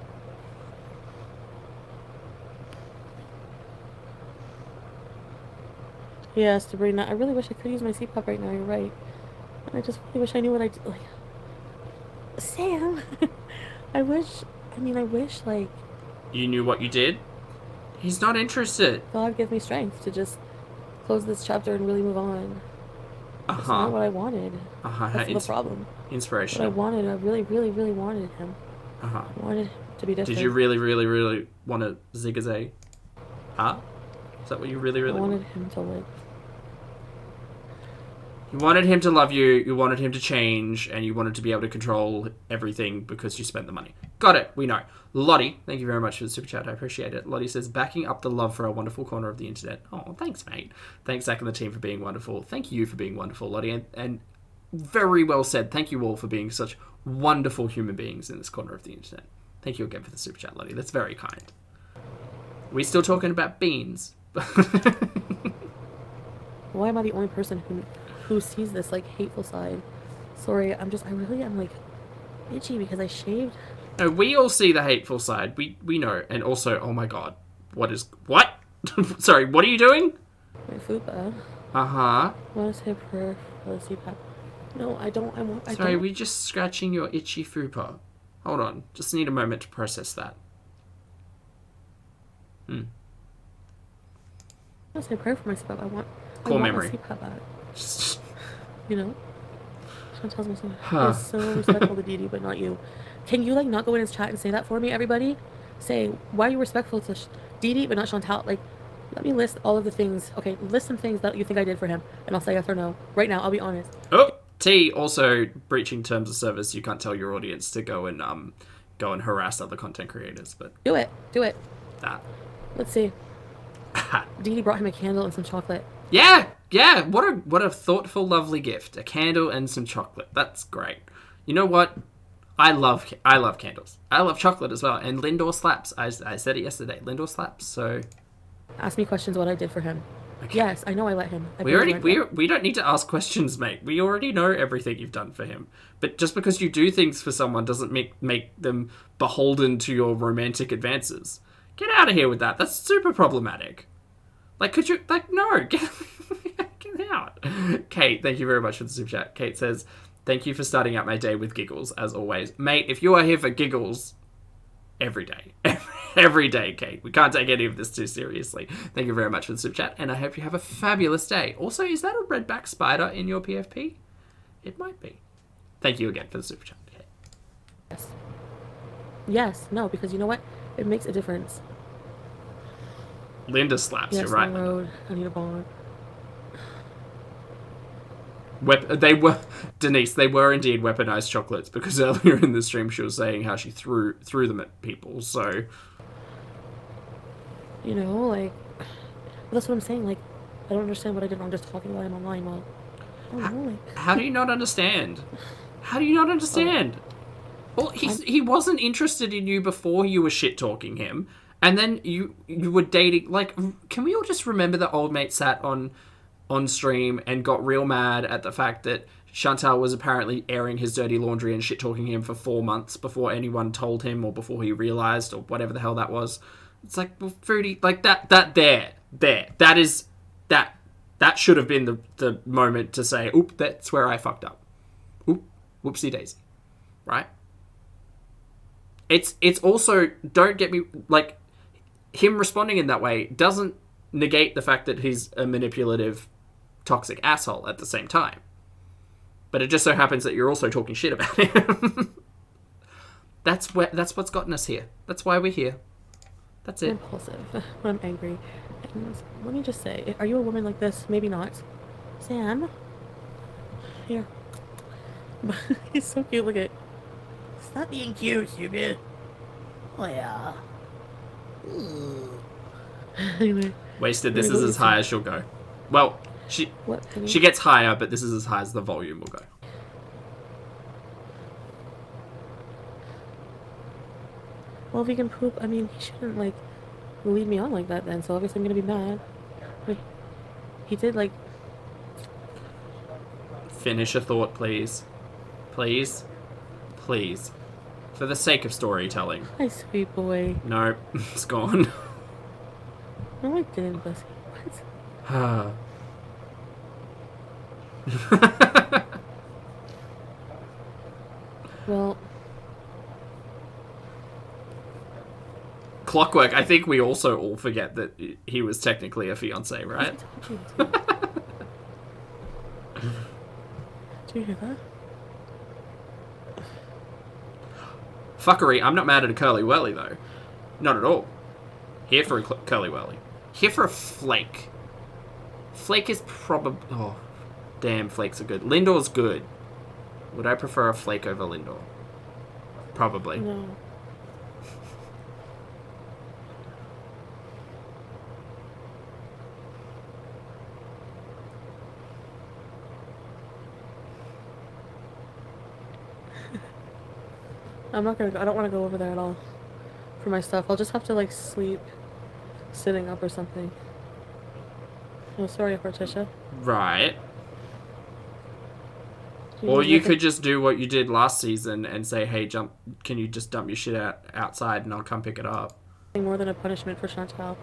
Yes, to bring that. I really wish I could use my CPAP right now. You're right. I just really wish I knew what I did. Like, Sam, I wish, like, You knew what you did? He's not interested. God give me strength to just close this chapter and really move on. That's not what I wanted. That's the problem. Inspirational. What I wanted, I really, really, really wanted him. I wanted him to be different. Did you really, really, really want to zig-a-zag? Huh? Is that what you really, really wanted? Him to, like... You wanted him to love you, you wanted him to change, and you wanted to be able to control everything because you spent the money. Got it, we know. Lottie, thank you very much for the super chat, I appreciate it. Lottie says, backing up the love for our wonderful corner of the internet. Oh, thanks, mate. Thanks, Zach and the team, for being wonderful. Thank you for being wonderful, Lottie, and very well said. Thank you all for being such wonderful human beings in this corner of the internet. Thank you again for the super chat, Lottie. That's very kind. Are we still talking about beans? Why am I the only person who sees this, like, hateful side? Sorry, I really am, like, itchy because I shaved. No, we all see the hateful side. We know. And also, oh my god. What? Sorry, what are you doing? My fupa. Uh-huh. What is hip for the CPAP? No, I don't. Sorry, we're just scratching your itchy fupa. Hold on. Just need a moment to process that. I say prayer for my CPAP. I want memory. my CPAP back. You know? Sean tells me something. He's so respectful to Didi, but not you. Can you, like, not go in his chat and say that for me, everybody? Say, why are you respectful to Didi, but not Chantal? Like, let me list all of the things. Okay, list some things that you think I did for him, and I'll say yes or no. Right now, I'll be honest. Oh, T, also, breaching terms of service. You can't tell your audience to go and harass other content creators, but... Do it. That. Let's see. Didi brought him a candle and some chocolate. Yeah. What a thoughtful, lovely gift. A candle and some chocolate. That's great. You know what? I love candles. I love chocolate as well. And Lindor slaps. I said it yesterday. Lindor slaps. So ask me questions what I did for him. Okay. Yes, I know I let him. We don't need to ask questions, mate. We already know everything you've done for him. But just because you do things for someone doesn't make them beholden to your romantic advances. Get out of here with that. That's super problematic. Like, could you... Like, no. Get out. Kate, thank you very much for the super chat. Kate says, thank you for starting out my day with giggles, as always. Mate, if you are here for giggles, every day. Every day, Kate. We can't take any of this too seriously. Thank you very much for the super chat, and I hope you have a fabulous day. Also, is that a redback spider in your PFP? It might be. Thank you again for the super chat, Kate. Yes. Yes. No, because you know what? It makes a difference. Linda slaps, yes, you're right. Road. I need a bond. Denise, they were indeed weaponized chocolates, because earlier in the stream she was saying how she threw them at people, so... You know, like... That's what I'm saying, like, I don't understand what I did wrong just talking about him online, well... I don't know, like... How do you not understand? How do you not understand? Well, he wasn't interested in you before you were shit-talking him, and then you were dating... Like, can we all just remember that old mate sat on stream and got real mad at the fact that Chantal was apparently airing his dirty laundry and shit-talking him for 4 months before anyone told him or before he realised or whatever the hell that was. It's like, well, Foodie, like that should have been the moment to say, oop, that's where I fucked up. Oop, whoopsie daisy. Right? It's also, don't get me, like, him responding in that way doesn't negate the fact that he's a manipulative, toxic asshole at the same time. But it just so happens that you're also talking shit about him. That's what's gotten us here. That's why we're here. That's it. I'm impulsive when I'm angry. And let me just say, are you a woman like this? Maybe not. Sam? Here. He's so cute, look at... Stop being cute, stupid. Oh yeah. Anyway. Wasted, this is as high as she'll go. Well, she gets higher, but this is as high as the volume will go. Well, if he can poop, I mean, he shouldn't, like, lead me on like that then, so obviously I'm gonna be mad. Wait. He did, like... Finish a thought, please. Please. Please. For the sake of storytelling. Hi, sweet boy. Nope. It's gone. No, I didn't, Bussy. What? Well... Clockwork, I think we also all forget that he was technically a fiancé, right? Do you hear that? Fuckery, I'm not mad at a curly whirly, though. Not at all. Here for a curly whirly. Here for a flake. Flake is probably... Oh, damn, flakes are good. Lindor's good. Would I prefer a flake over Lindor? Probably. No. I'm not gonna go. I don't want to go over there at all for my stuff. I'll just have to, like, sleep sitting up or something. Oh, sorry, Horticia. Right. Or you could just do what you did last season and say, hey, can you just dump your shit outside and I'll come pick it up. More than a punishment for Chantal.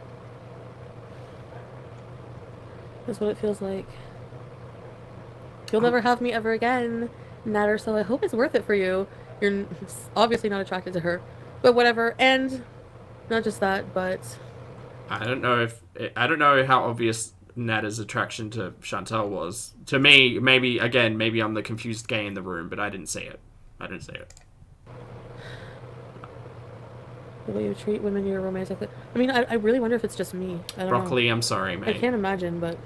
That's what it feels like. You'll never have me ever again, Natter, so I hope it's worth it for you. You're obviously not attracted to her, but whatever. And not just that, but I don't know how obvious Natter's attraction to Chantal was. To me, maybe I'm the confused gay in the room, but I didn't see it. The way you treat women you're romantic with. I mean, I really wonder if it's just me. I don't Broccoli, know. I'm sorry, mate. I can't imagine, but...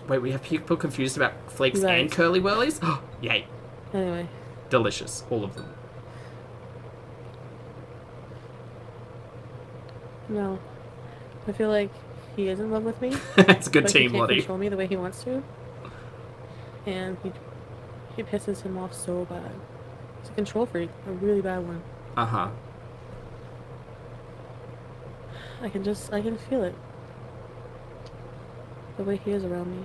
Wait, we have people confused about flakes Right. and curly whirlies? Yay. Anyway. Delicious. All of them. No. I feel like he is in love with me. It's a good but team, he can't Lottie. control me the way he wants to. And he pisses him off so bad. He's a control freak. A really bad one. Uh-huh. I can feel it. The way he is around me.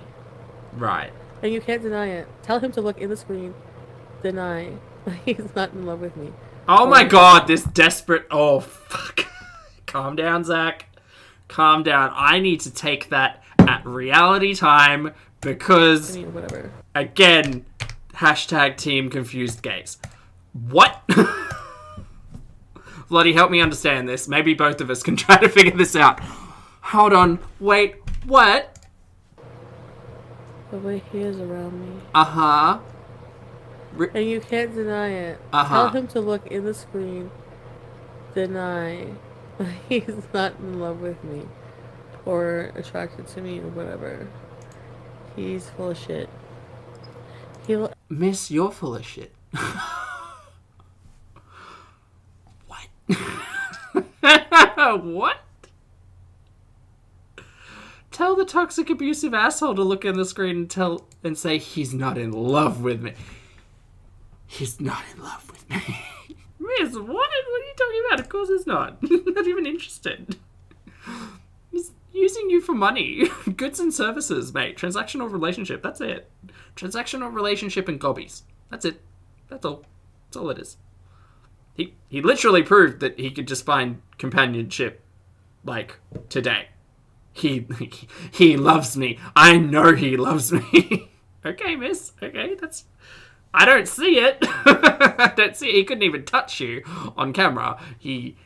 Right. And you can't deny it. Tell him to look in the screen. Deny. He's not in love with me. Oh my god, this desperate... Oh, fuck. Calm down, Zach. Calm down. I need to take that at reality time because... I mean, whatever. Again, hashtag team confused gays. What? Lottie, help me understand this. Maybe both of us can try to figure this out. Hold on. Wait. What? The way he is around me. Uh-huh. And you can't deny it. Uh-huh. Tell him to look in the screen. Deny. He's not in love with me. Or attracted to me or whatever. He's full of shit. Miss, you're full of shit. What? What? Tell the toxic, abusive asshole to look in the screen and say he's not in love with me. He's not in love with me. Miss, what? What are you talking about? Of course he's not. Not even interested. He's using you for money. Goods and services, mate. Transactional relationship. That's it. Transactional relationship and gobbies. That's it. That's all. That's all it is. He literally proved that he could just find companionship, like, today. He loves me. I know he loves me. Okay, miss. Okay, that's... I don't see it. I don't see it. He couldn't even touch you on camera. He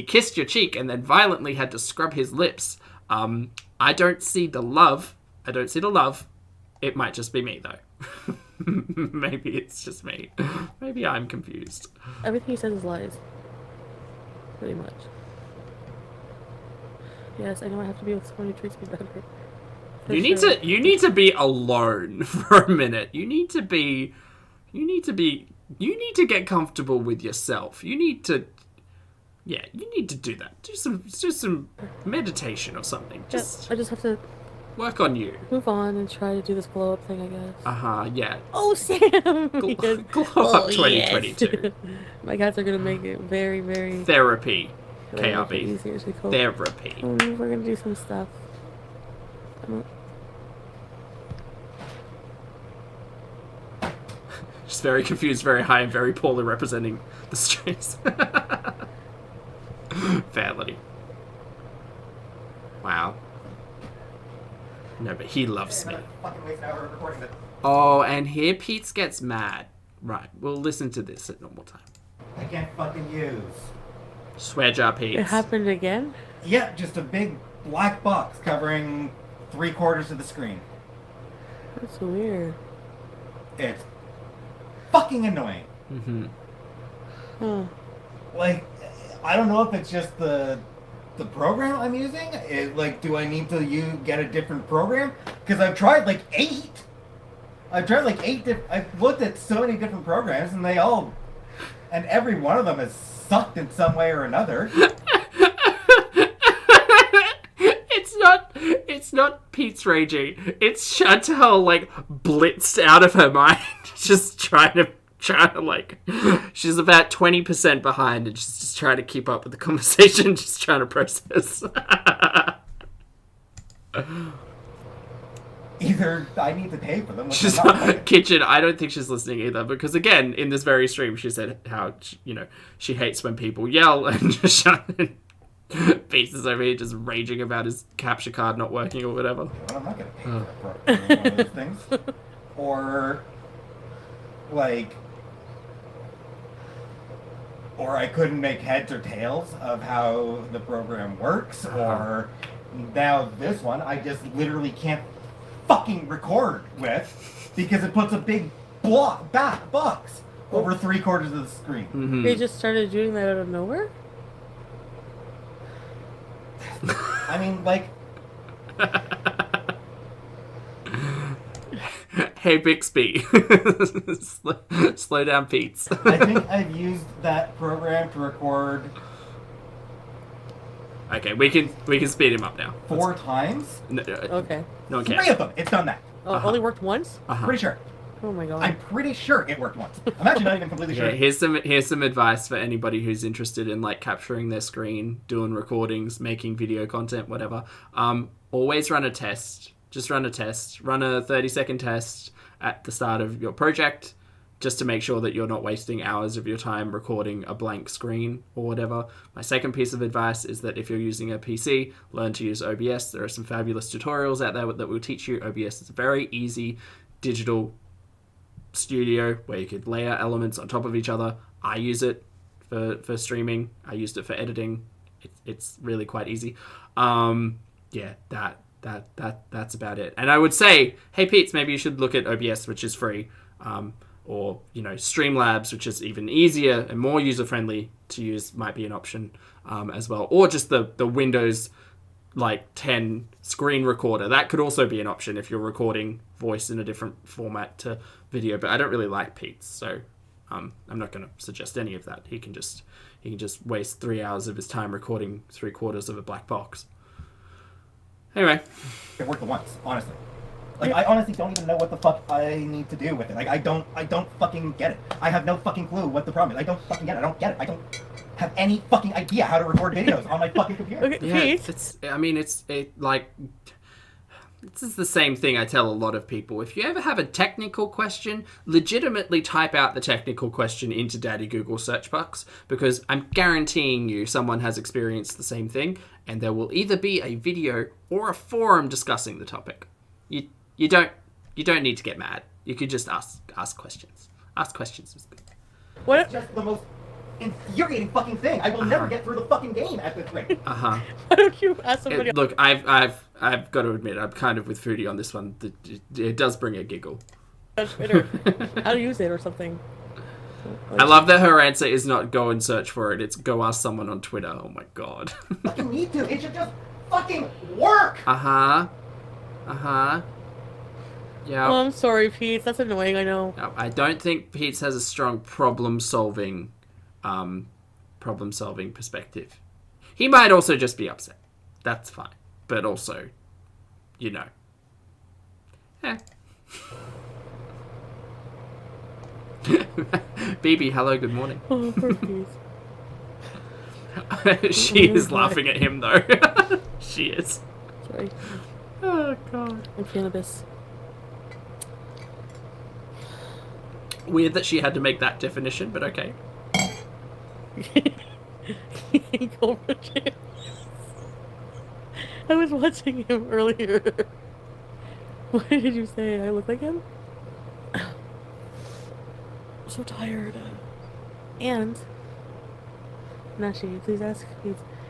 kissed your cheek and then violently had to scrub his lips. I don't see the love. It might just be me, though. Maybe it's just me. Maybe I'm confused. Everything he says is lies. Pretty much. Yes, I know I have to be with someone who treats me better. You need to be alone for a minute. You need to get comfortable with yourself. You need to do that. Do some meditation or something. I just have to work on you. move on and try to do this glow up thing, I guess. Yeah. Oh, Sam! Glow up 2022. Yes. My cats are gonna make it very, very... Therapy. KRB. Easier to cope. Therapy. We're gonna do some stuff. Just very confused, very high, and very poorly representing the streams. Fairly. Wow. No, but he loves me. Oh, and here Pete gets mad. Right, we'll listen to this at normal time. I can't fucking use. Swear jar Pete. It happened again? Yeah, just a big black box covering 3/4 of the screen. That's weird. It's fucking annoying. Mm-hmm. Huh. Like, I don't know if it's just the program I'm using. Do I need to get a different program? Because I've tried like 8. I've looked at so many different programs, and every one of them has sucked in some way or another. It's not Pete's raging. It's Chantal blitzed out of her mind, just trying to she's about 20% behind, and she's just trying to keep up with the conversation, just trying to process. Either I need to pay for them, which She's I'm not paying. Kitchen. I don't think she's listening either, because again, in this very stream, she said how she hates when people yell, and just Beast is over here just raging about his capture card not working or whatever. Well, I'm not gonna pay for one of those things. Or I couldn't make heads or tails of how the program works, or now this one I just literally can't fucking record with because it puts a big box over 3/4 of the screen. Mm-hmm. They just started doing that out of nowhere? I mean, Hey Bixby, slow down, Pete. I think I've used that program to record Okay, we can speed him up now. 4 times. No, Okay. no one 3 cares. of them. It's done that. Oh, it only worked once? Pretty sure. Oh my god. I'm pretty sure it worked once. I'm actually not even completely sure. Yeah, here's some advice for anybody who's interested in capturing their screen, doing recordings, making video content, whatever. Always run a test. Just run a test. Run a 30-second test at the start of your project, just to make sure that you're not wasting hours of your time recording a blank screen or whatever. My second piece of advice is that if you're using a PC, learn to use OBS. There are some fabulous tutorials out there that will teach you. OBS is a very easy digital studio where you could layer elements on top of each other. I use it for streaming. I used it for editing. It's really quite easy. Yeah, that's about it. And I would say, hey Pete, maybe you should look at OBS, which is free, or Streamlabs, which is even easier and more user friendly to use, might be an option as well, or just the Windows 10 screen recorder. That could also be an option if you're recording voice in a different format to video, but I don't really like Pete's, so I'm not going to suggest any of that. He can just waste 3 hours of his time recording 3/4 of a black box. Anyway, It worked once, honestly. I honestly don't even know what the fuck I need to do with it. I don't fucking get it. I have no fucking clue what the problem is. I don't fucking get it. I don't get it. I don't have any fucking idea how to record videos on my fucking computer. Okay, yeah, Pete. This is the same thing I tell a lot of people. If you ever have a technical question, legitimately type out the technical question into Daddy Google search box, because I'm guaranteeing you someone has experienced the same thing, and there will either be a video or a forum discussing the topic. You don't need to get mad. You could just ask questions. Ask questions is good. What? It's just the most infuriating fucking thing. I will never get through the fucking game at this rate. Why don't you ask somebody Look, I've got to admit, I'm kind of with Foodie on this one. It does bring a giggle. on Twitter how to use it or something? I love that her answer is not go and search for it. It's go ask someone on Twitter. Oh my god. Fucking need to. It should just fucking work. Yeah. Oh, I'm sorry, Pete. That's annoying, I know. No, I don't think Pete has a strong problem-solving perspective. He might also just be upset. That's fine. But also, BB, hello, good morning. Oh, poor Pete. She is laughing at him, though. She is. Sorry. Oh, God. And cannabis. Weird that she had to make that definition, but okay. I was watching him earlier. What did you say? I look like him? I'm so tired. And Nashi, please ask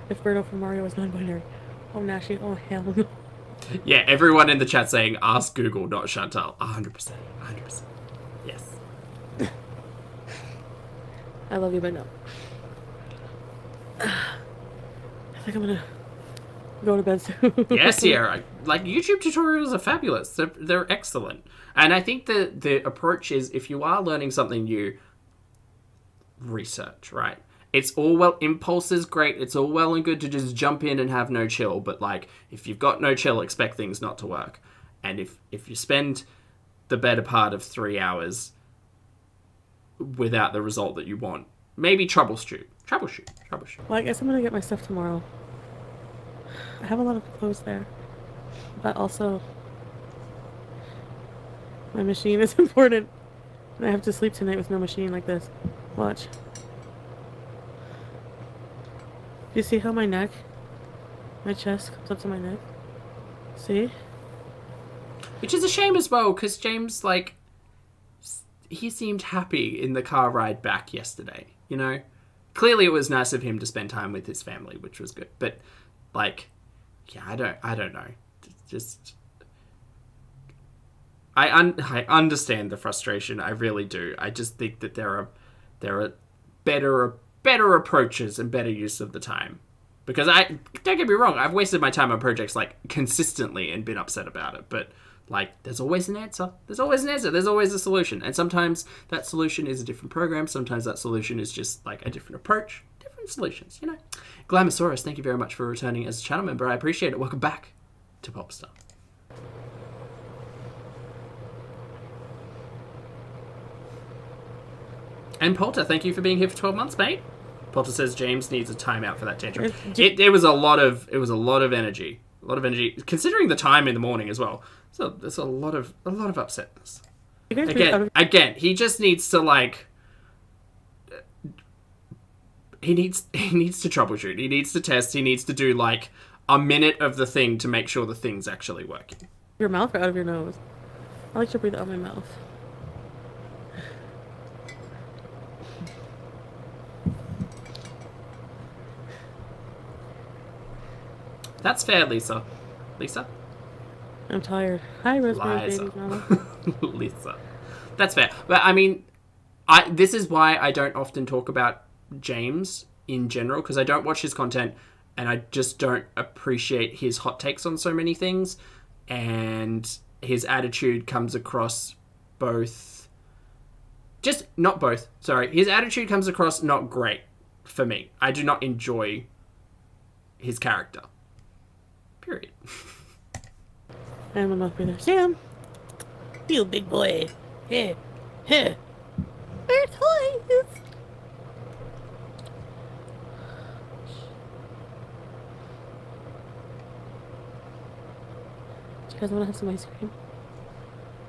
if Birdo from Mario is non-binary. Oh, Nashi, oh hell no. Yeah, everyone in the chat saying, ask Google, not Chantal. 100%. 100%. Yes. I love you, but no. I think I'm gonna go to bed soon. Yes, Sierra. Like, YouTube tutorials are fabulous. They're excellent. And I think the approach is, if you are learning something new, research, right? It's all well, impulse is great. It's all well and good to just jump in and have no chill. But, like, if you've got no chill, expect things not to work. And if you spend the better part of 3 hours without the result that you want, maybe troubleshoot. Well, I guess I'm gonna get my stuff tomorrow. I have a lot of clothes there. But also, my machine is important. And I have to sleep tonight with no machine like this. Watch. Do you see how my chest comes up to my neck? See? Which is a shame as well, because James, like, he seemed happy in the car ride back yesterday, you know? Clearly it was nice of him to spend time with his family, which was good. But, like, yeah, I don't know. Just... I understand the frustration, I really do. I just think that there are better approaches and better use of the time. Because don't get me wrong, I've wasted my time on projects, like, consistently and been upset about it. But, like, there's always an answer. There's always a solution. And sometimes that solution is a different program. Sometimes that solution is just, like, a different approach. Different solutions, you know. Glamosaurus, thank you very much for returning as a channel member. I appreciate it. Welcome back to Popstar. And Polter, thank you for being here for 12 months, mate. Polter says James needs a timeout for that tantrum. It was a lot of energy. A lot of energy, considering the time in the morning as well. So there's a lot of upsetness. Again, he just needs to, like, he needs to troubleshoot. He needs to test. He needs to do, like, a minute of the thing to make sure the thing's actually working. Your mouth or out of your nose? I like to breathe out my mouth. That's fair, Lisa. Lisa? I'm tired. Hi, Rosemary Liza. Baby's mama. Lisa. That's fair. But, I mean, this is why I don't often talk about James in general, because I don't watch his content, and I just don't appreciate his hot takes on so many things, and his attitude comes across his attitude comes across not great for me. I do not enjoy his character. Period. And my mouth breather. Sam! You big boy. Here. Here. Our toys! Do you guys want to have some ice cream?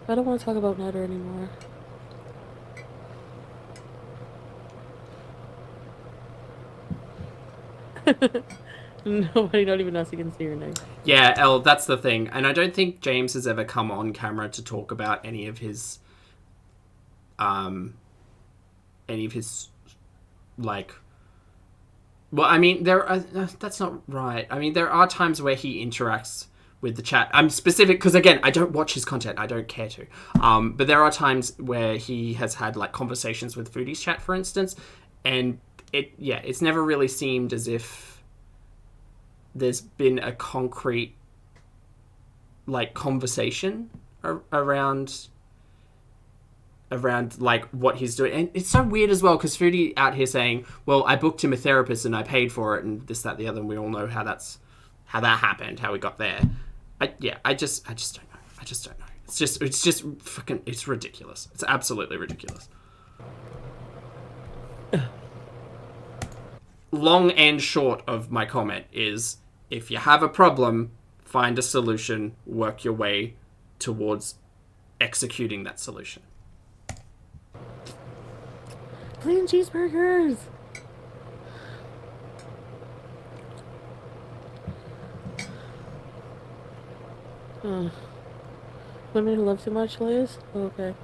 I don't want to talk about Nutter anymore. Nobody, not even us, you can see your name. Yeah, Elle, that's the thing. And I don't think James has ever come on camera to talk about any of his, like... Well, I mean, that's not right. I mean, there are times where he interacts with the chat. I'm specific, because again, I don't watch his content. I don't care to. But there are times where he has had, like, conversations with Foodie's chat, for instance. And it's never really seemed as if there's been a concrete, like, conversation around like what he's doing. And it's so weird as well, because Foodie out here saying, well, I booked him a therapist and I paid for it and this, that, the other, and we all know how that happened, how we got there. I just don't know. I just don't know. It's just fucking, it's ridiculous. It's absolutely ridiculous. long and short of my comment is, if you have a problem, find a solution, work your way towards executing that solution. Plain cheeseburgers. Women who love too much, Liz? Okay.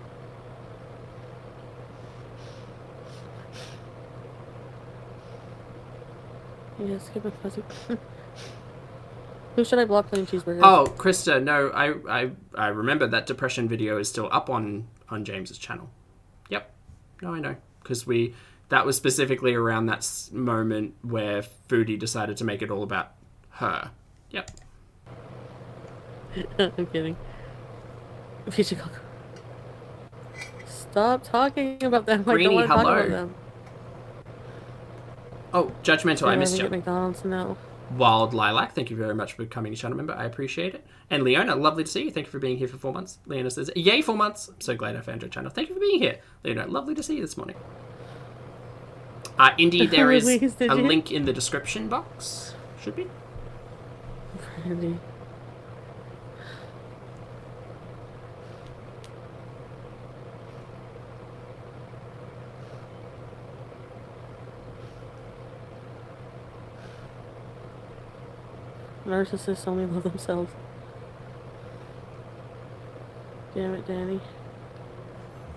Yes, give a fuzzy. Who should I block plain cheeseburgers? Oh, Krista, no, I remember that depression video is still up on James's channel. Yep. No, I know. Because that was specifically around that moment where Foodie decided to make it all about her. Yep. I'm kidding. Future Coco. Stop talking about them. I don't want to talk about them. Oh, Judgmental, I missed you. Get McDonald's now. Wild Lilac, thank you very much for becoming a channel member. I appreciate it. And Leona, lovely to see you. Thank you for being here for 4 months. Leona says, yay, 4 months. I'm so glad I found your channel. Thank you for being here. Leona, lovely to see you this morning. Indeed, there is a link in the description box. Should be. Brandy. Narcissists only love themselves. Damn it, Danny.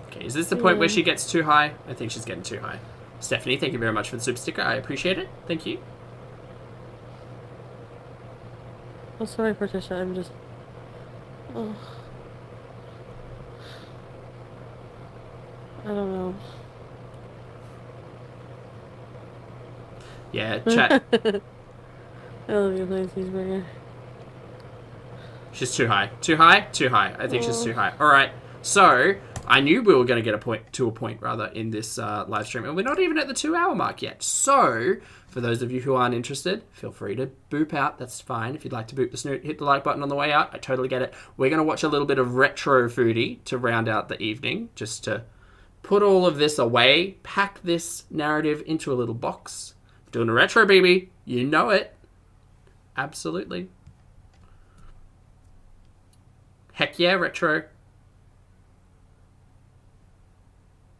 Okay, is this the point where she gets too high? I think she's getting too high. Stephanie, thank you very much for the super sticker. I appreciate it. Thank you. Oh, sorry, Patricia. I'm just... Oh. I don't know. Yeah, chat. I love you, plain cheeseburger. She's too high. Too high? Too high. I think she's too high. Alright, so I knew we were going to get a point in this live stream, and we're not even at the 2-hour mark yet. So, for those of you who aren't interested, feel free to boop out. That's fine. If you'd like to boop the snoot, hit the like button on the way out. I totally get it. We're going to watch a little bit of retro Foodie to round out the evening, just to put all of this away, pack this narrative into a little box. Doing a retro, baby. You know it. Absolutely. Heck yeah, retro.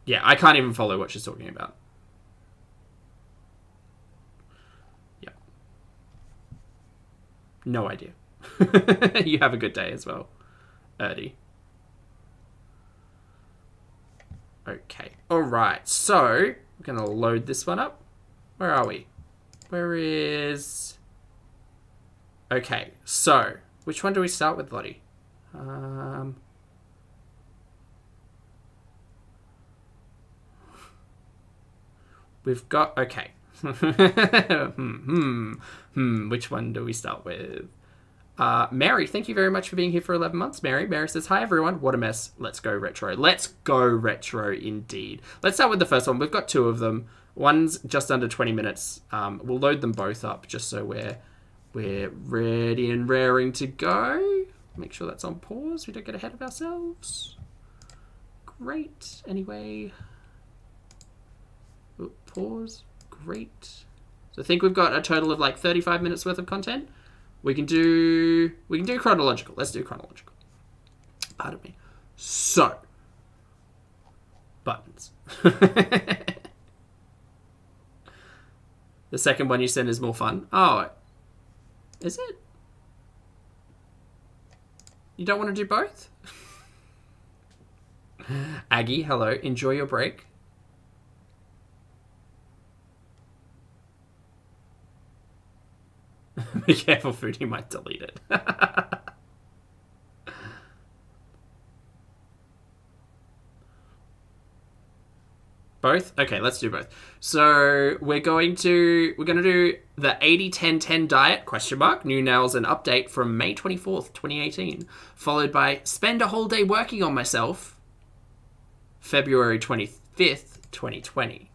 Yeah, I can't even follow what she's talking about. Yeah. No idea. You have a good day as well, Erdy. Okay. Alright, so we're going to load this one up. Where are we? Where is... Okay, so which one do we start with, Lottie? We've got... Okay. Which one do we start with? Mary, thank you very much for being here for 11 months, Mary. Mary says, hi, everyone. What a mess. Let's go retro. Let's go retro, indeed. Let's start with the first one. We've got 2 of them. One's just under 20 minutes. We'll load them both up just so we're ready and raring to go. Make sure that's on pause. We don't get ahead of ourselves. Great. Anyway. Ooh, pause. Great. So I think we've got a total of like 35 minutes worth of content. We can do chronological. Let's do chronological. Pardon me. So. Buttons. The second one you send is more fun. Oh. Is it? You don't want to do both? Aggie, hello. Enjoy your break. Be careful, Foodie might delete it. Both? Okay, let's do both. So we're going to do the 80-10-10 diet, question mark, new nails and update from May 24th, 2018, followed by spend a whole day working on myself, February 25th, 2020.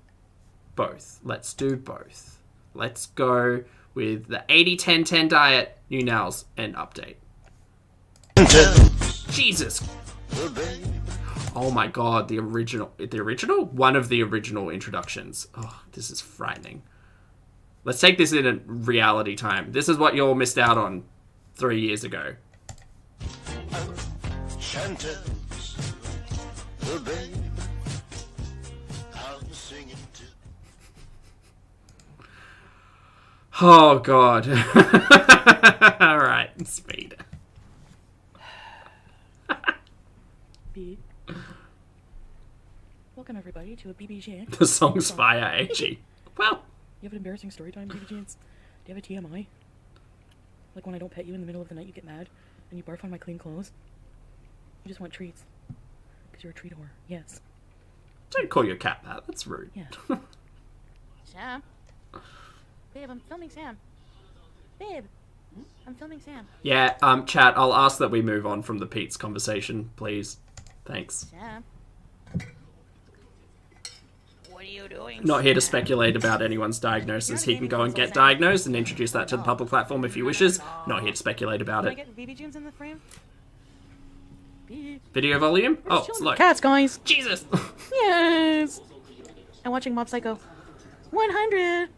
Both. Let's do both. Let's go with the 80-10-10 diet, new nails and update. Jesus. Oh my god, the original? One of the original introductions. Oh, this is frightening. Let's take this in a reality time. This is what you all missed out on 3 years ago. Chanter's the babe I'm singing to. Oh, God. All right, speed. B. Welcome, everybody, to a BBG. The song's fire, AG. Well, You have an embarrassing story time, BBGs? Do you have a TMI? Like when I don't pet you in the middle of the night, you get mad and you barf on my clean clothes? You just want treats. Because you're a treat whore. Yes. don't call your cat that. That's rude. Yeah. Sam? Babe, I'm filming Sam. Babe, I'm filming Sam. Yeah, chat, I'll ask that we move on from the Pete's conversation, please. Thanks. Sam? What are you doing? Not here to speculate about anyone's diagnosis. He can go and get diagnosed and introduce that to the public platform if he wishes. Not here to speculate about Can I it. get BB Junes in the frame? Video volume? Oh, it's low. Cats, guys! Jesus! Yes! I'm watching Mob Psycho. 100!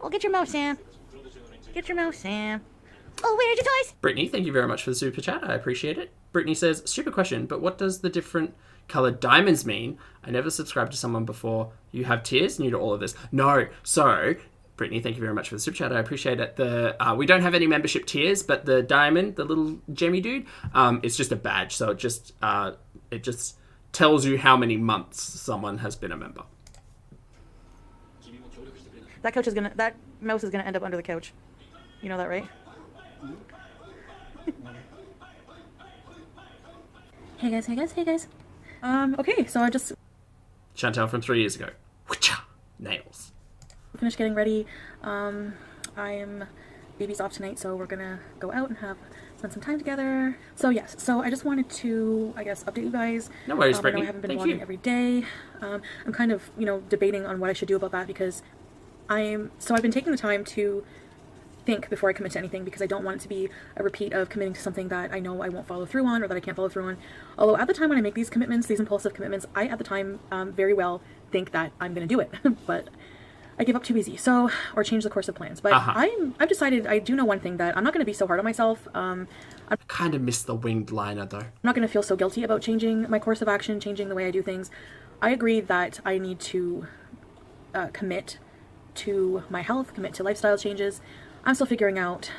Oh, get your mouse, Sam. Get your mouse, Sam. Oh, where's your toys? Brittany, thank you very much for the super chat. I appreciate it. Brittany says, stupid question, but what does the different coloured diamonds mean? I never subscribed to someone before. You have tiers? New to all of this. No. So, Brittany, thank you very much for the super chat. I appreciate it. We don't have any membership tiers, but the diamond, the little gemmy dude, it's just a badge. So it just tells you how many months someone has been a member. That mouse is gonna end up under the couch. You know that, right? Hey guys. Okay, so I just Chantel from 3 years ago. Witcha! Nails. finished getting ready. Baby's off tonight, so we're gonna go out and spend some time together. So yes, I just wanted to, I guess, update you guys. No worries, I know Brittany. I haven't been Thank vlogging you. every day. I'm kind of, debating on what I should do about that because I've been taking the time to think before I commit to anything because I don't want it to be a repeat of committing to something that I know I won't follow through on or that I can't follow through on. Although at the time when I make these commitments, these impulsive commitments, I at the time very well think that I'm going to do it, but I give up too easy, or change the course of plans. But I've decided I do know one thing, that I'm not going to be so hard on myself. I kind of miss the winged liner, though. I'm not going to feel so guilty about changing my course of action, changing the way I do things. I agree that I need to commit to my health, commit to lifestyle changes. I'm still figuring out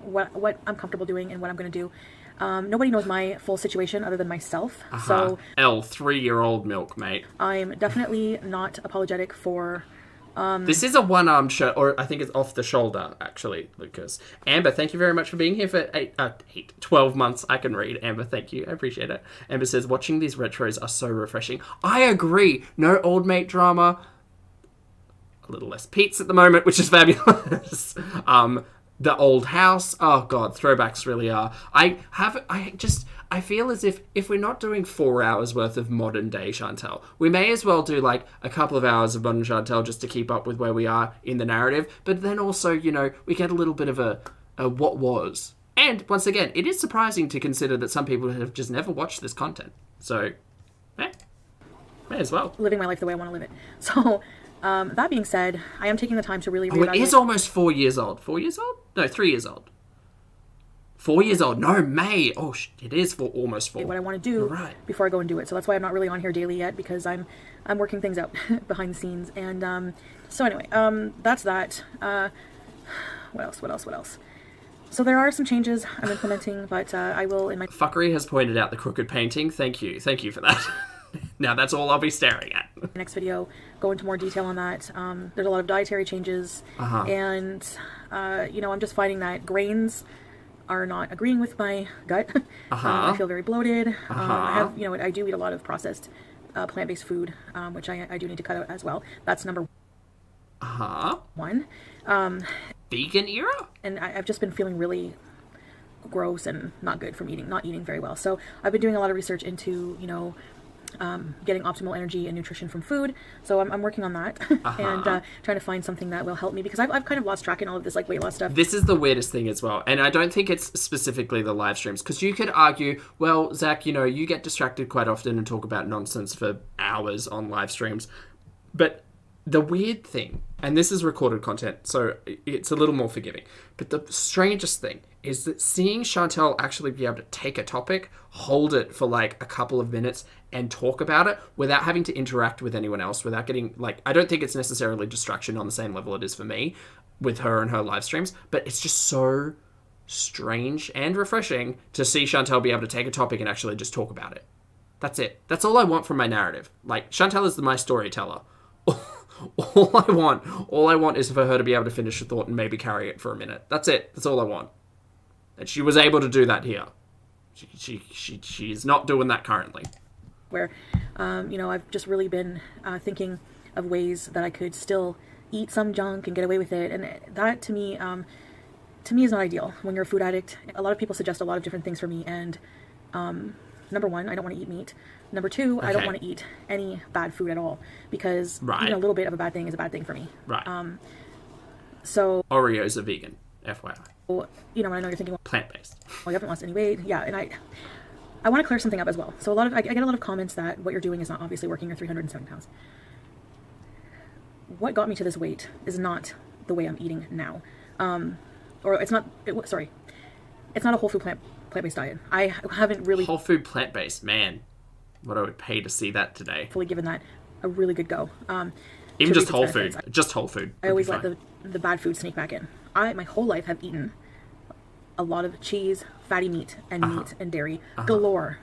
what I'm comfortable doing and what I'm going to do. Nobody knows my full situation other than myself. So 3-year-old milk, mate. I'm definitely not apologetic for... This is a one-armed shirt, or I think it's off the shoulder, actually, Lucas. Amber, thank you very much for being here for 12 months. I can read. Amber, thank you. I appreciate it. Amber says, watching these retros are so refreshing. I agree. No old mate drama. A little less Pete's at the moment, which is fabulous. The old house. Oh, God, throwbacks really are. I feel as if we're not doing 4 hours worth of modern day Chantel, we may as well do like a couple of hours of modern Chantel just to keep up with where we are in the narrative. But then also, we get a little bit of a what was. And once again, it is surprising to consider that some people have just never watched this content. So, may as well. Living my life the way I want to live it. So, that being said, I am taking the time to really reevaluate. Oh, it is almost 4 years old. 4 years old? No, 3 years old. 4 years old. No, May. Oh, it is almost 4. What I want to do before I go and do it. So that's why I'm not really on here daily yet, because I'm working things out behind the scenes. And so anyway, that's that. What else? So there are some changes I'm implementing, but I will in my... Fuckery has pointed out the crooked painting. Thank you for that. Now that's all I'll be staring at. Next video, go into more detail on that. There's a lot of dietary changes, and I'm just finding that grains are not agreeing with my gut. I feel very bloated. I have, I do eat a lot of processed plant-based food, which I do need to cut out as well. That's number one. Vegan era? And I've just been feeling really gross and not good from not eating very well. So I've been doing a lot of research into, getting optimal energy and nutrition from food. So I'm working on that and trying to find something that will help me, because I've kind of lost track in all of this weight loss stuff. This is the weirdest thing as well. And I don't think it's specifically the live streams, because you could argue, well, Zach, you get distracted quite often and talk about nonsense for hours on live streams. But the weird thing, and this is recorded content, so it's a little more forgiving, but the strangest thing is that seeing Chantel actually be able to take a topic, hold it for like a couple of minutes, and talk about it without having to interact with anyone else, without getting, like, I don't think it's necessarily distraction on the same level it is for me with her and her live streams, but it's just so strange and refreshing to see Chantel be able to take a topic and actually just talk about it. That's it. That's all I want from my narrative. Like, Chantel is my storyteller. All I want is for her to be able to finish a thought and maybe carry it for a minute. That's it. That's all I want. And she was able to do that here. She is not doing that currently. Where, I've just really been thinking of ways that I could still eat some junk and get away with it, and that to me is not ideal. When you're a food addict, a lot of people suggest a lot of different things for me, and number one, I don't want to eat meat. Number two, I don't want to eat any bad food at all, because even a little bit of a bad thing is a bad thing for me. Right. So Oreos are vegan, FYI. I know you're thinking, well, Plant-based. you haven't lost any weight. Yeah, and I want to clear something up as well. So I get a lot of comments that what you're doing is not obviously working. You're 307 pounds. What got me to this weight is not the way I'm eating now. It's not a whole food plant-based diet. I haven't really whole food plant-based, man. What I would pay to see that today. Fully given that a really good go. Even just whole food. Just whole food. I always let the bad food sneak back in. My whole life have eaten a lot of cheese, fatty meat, and meat and dairy galore.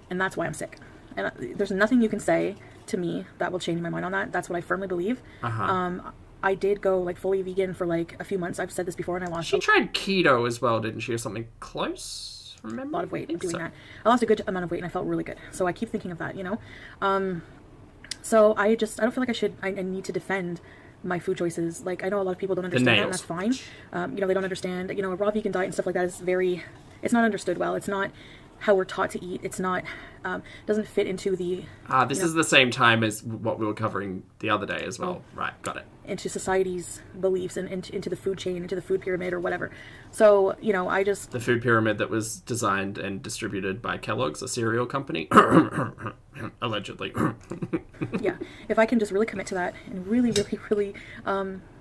And that's why I'm sick. And there's nothing you can say to me that will change my mind on that. That's what I firmly believe. I did go like fully vegan for like a few months. I've said this before, and I lost. She tried keto as well, didn't she, or something close? Remember? A lot of weight doing that. I lost a good amount of weight, and I felt really good. So I keep thinking of that, So I don't feel like I need to defend my food choices. Like, I know a lot of people don't understand that, and that's fine. They don't understand. A raw vegan diet and stuff like that is it's not understood well. It's not how we're taught to eat. It's not, doesn't fit into the... this is the same time as what we were covering the other day as well. Right, got it. Into society's beliefs and into the food chain, into the food pyramid or whatever. So, I just... The food pyramid that was designed and distributed by Kellogg's, a cereal company. Allegedly. Yeah. If I can just really commit to that and really, really, really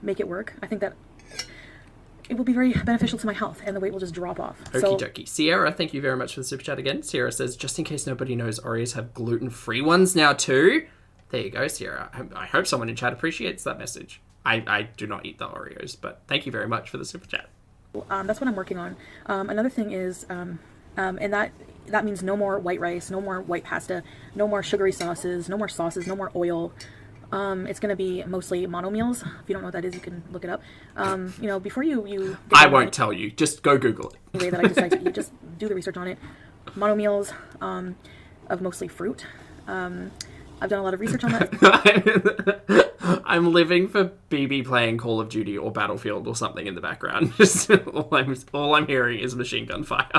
make it work, I think that it will be very beneficial to my health, and the weight will just drop off. Okie dokie. Sierra, thank you very much for the super chat again. Sierra says, just in case nobody knows, Oreos have gluten-free ones now too. There you go, Sierra. I hope someone in chat appreciates that message. I do not eat the Oreos, but thank you very much for the super chat. That's what I'm working on. Another thing is, and that means no more white rice, no more white pasta, no more sugary sauces, no more oil. It's going to be mostly mono meals. If you don't know what that is, you can look it up. Before you I won't tell you. Just go Google it. The way that I decide to eat, just do the research on it. Mono meals of mostly fruit. I've done a lot of research on that. I'm living for BB playing Call of Duty or Battlefield or something in the background. Just all I'm hearing is machine gun fire.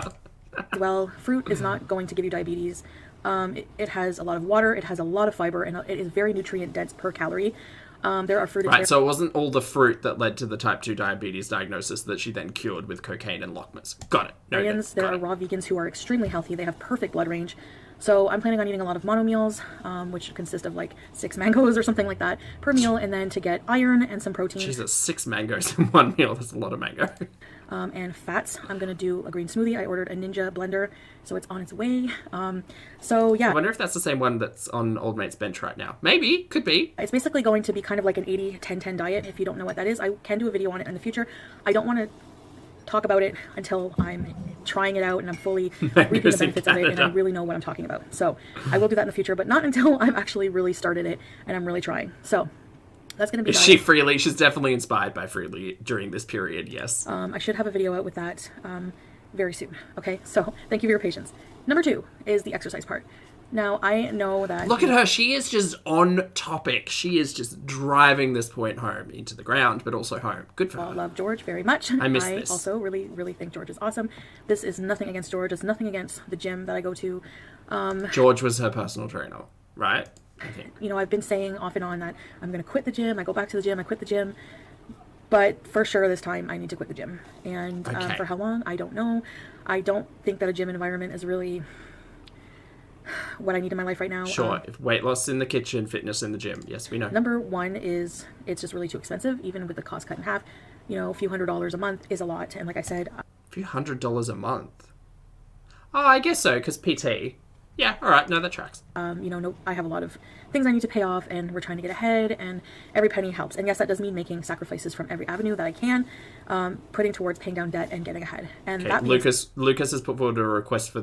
Well, fruit is not going to give you diabetes. It has a lot of water, it has a lot of fiber, and it is very nutrient dense per calorie. There are fruit. Right, so it wasn't all the fruit that led to the type 2 diabetes diagnosis that she then cured with cocaine and Lockmas. Got it. There are raw vegans who are extremely healthy. They have perfect blood range. So I'm planning on eating a lot of mono meals, which consist of like 6 mangoes or something like that per meal, and then to get iron and some protein. Jesus, 6 mangoes in one meal. That's a lot of mango. And fats. I'm going to do a green smoothie. I ordered a Ninja blender, so it's on its way. So yeah. I wonder if that's the same one that's on Old Mate's bench right now. Maybe. Could be. It's basically going to be kind of like an 80-10-10 diet. If you don't know what that is, I can do a video on it in the future. I don't want to talk about it until I'm trying it out and I'm fully reaping the benefits of it and I really know what I'm talking about. So I will do that in the future, but not until I've actually really started it and I'm really trying. So that's going to be she's definitely inspired by Freely during this period, yes. I should have a video out with that very soon. Okay, so thank you for your patience. Number 2 is the exercise part. Now, I know that... Look at her. She is just on topic. She is just driving this point home into the ground, but also home. Good for her. I love George very much. I miss this. I also really, really think George is awesome. This is nothing against George. It's nothing against the gym that I go to. George was her personal trainer, right? I think. I've been saying off and on that I'm going to quit the gym. I go back to the gym. I quit the gym. But for sure this time I need to quit the gym. And for how long? I don't know. I don't think that a gym environment is really... what I need in my life right now. Sure. If weight loss in the kitchen, fitness in the gym. Yes, we know. Number one is it's just really too expensive, even with the cost cut in half. You know, a few $100s a month is a lot. And like I said, A few $100s a month. Oh, I guess so, because PT. Yeah, all right. No, that tracks. you know, no, I have a lot of things I need to pay off, and we're trying to get ahead, and every penny helps. And yes, that does mean making sacrifices from every avenue that I can, putting towards paying down debt and getting ahead. And Okay, that means, Lucas has put forward a request for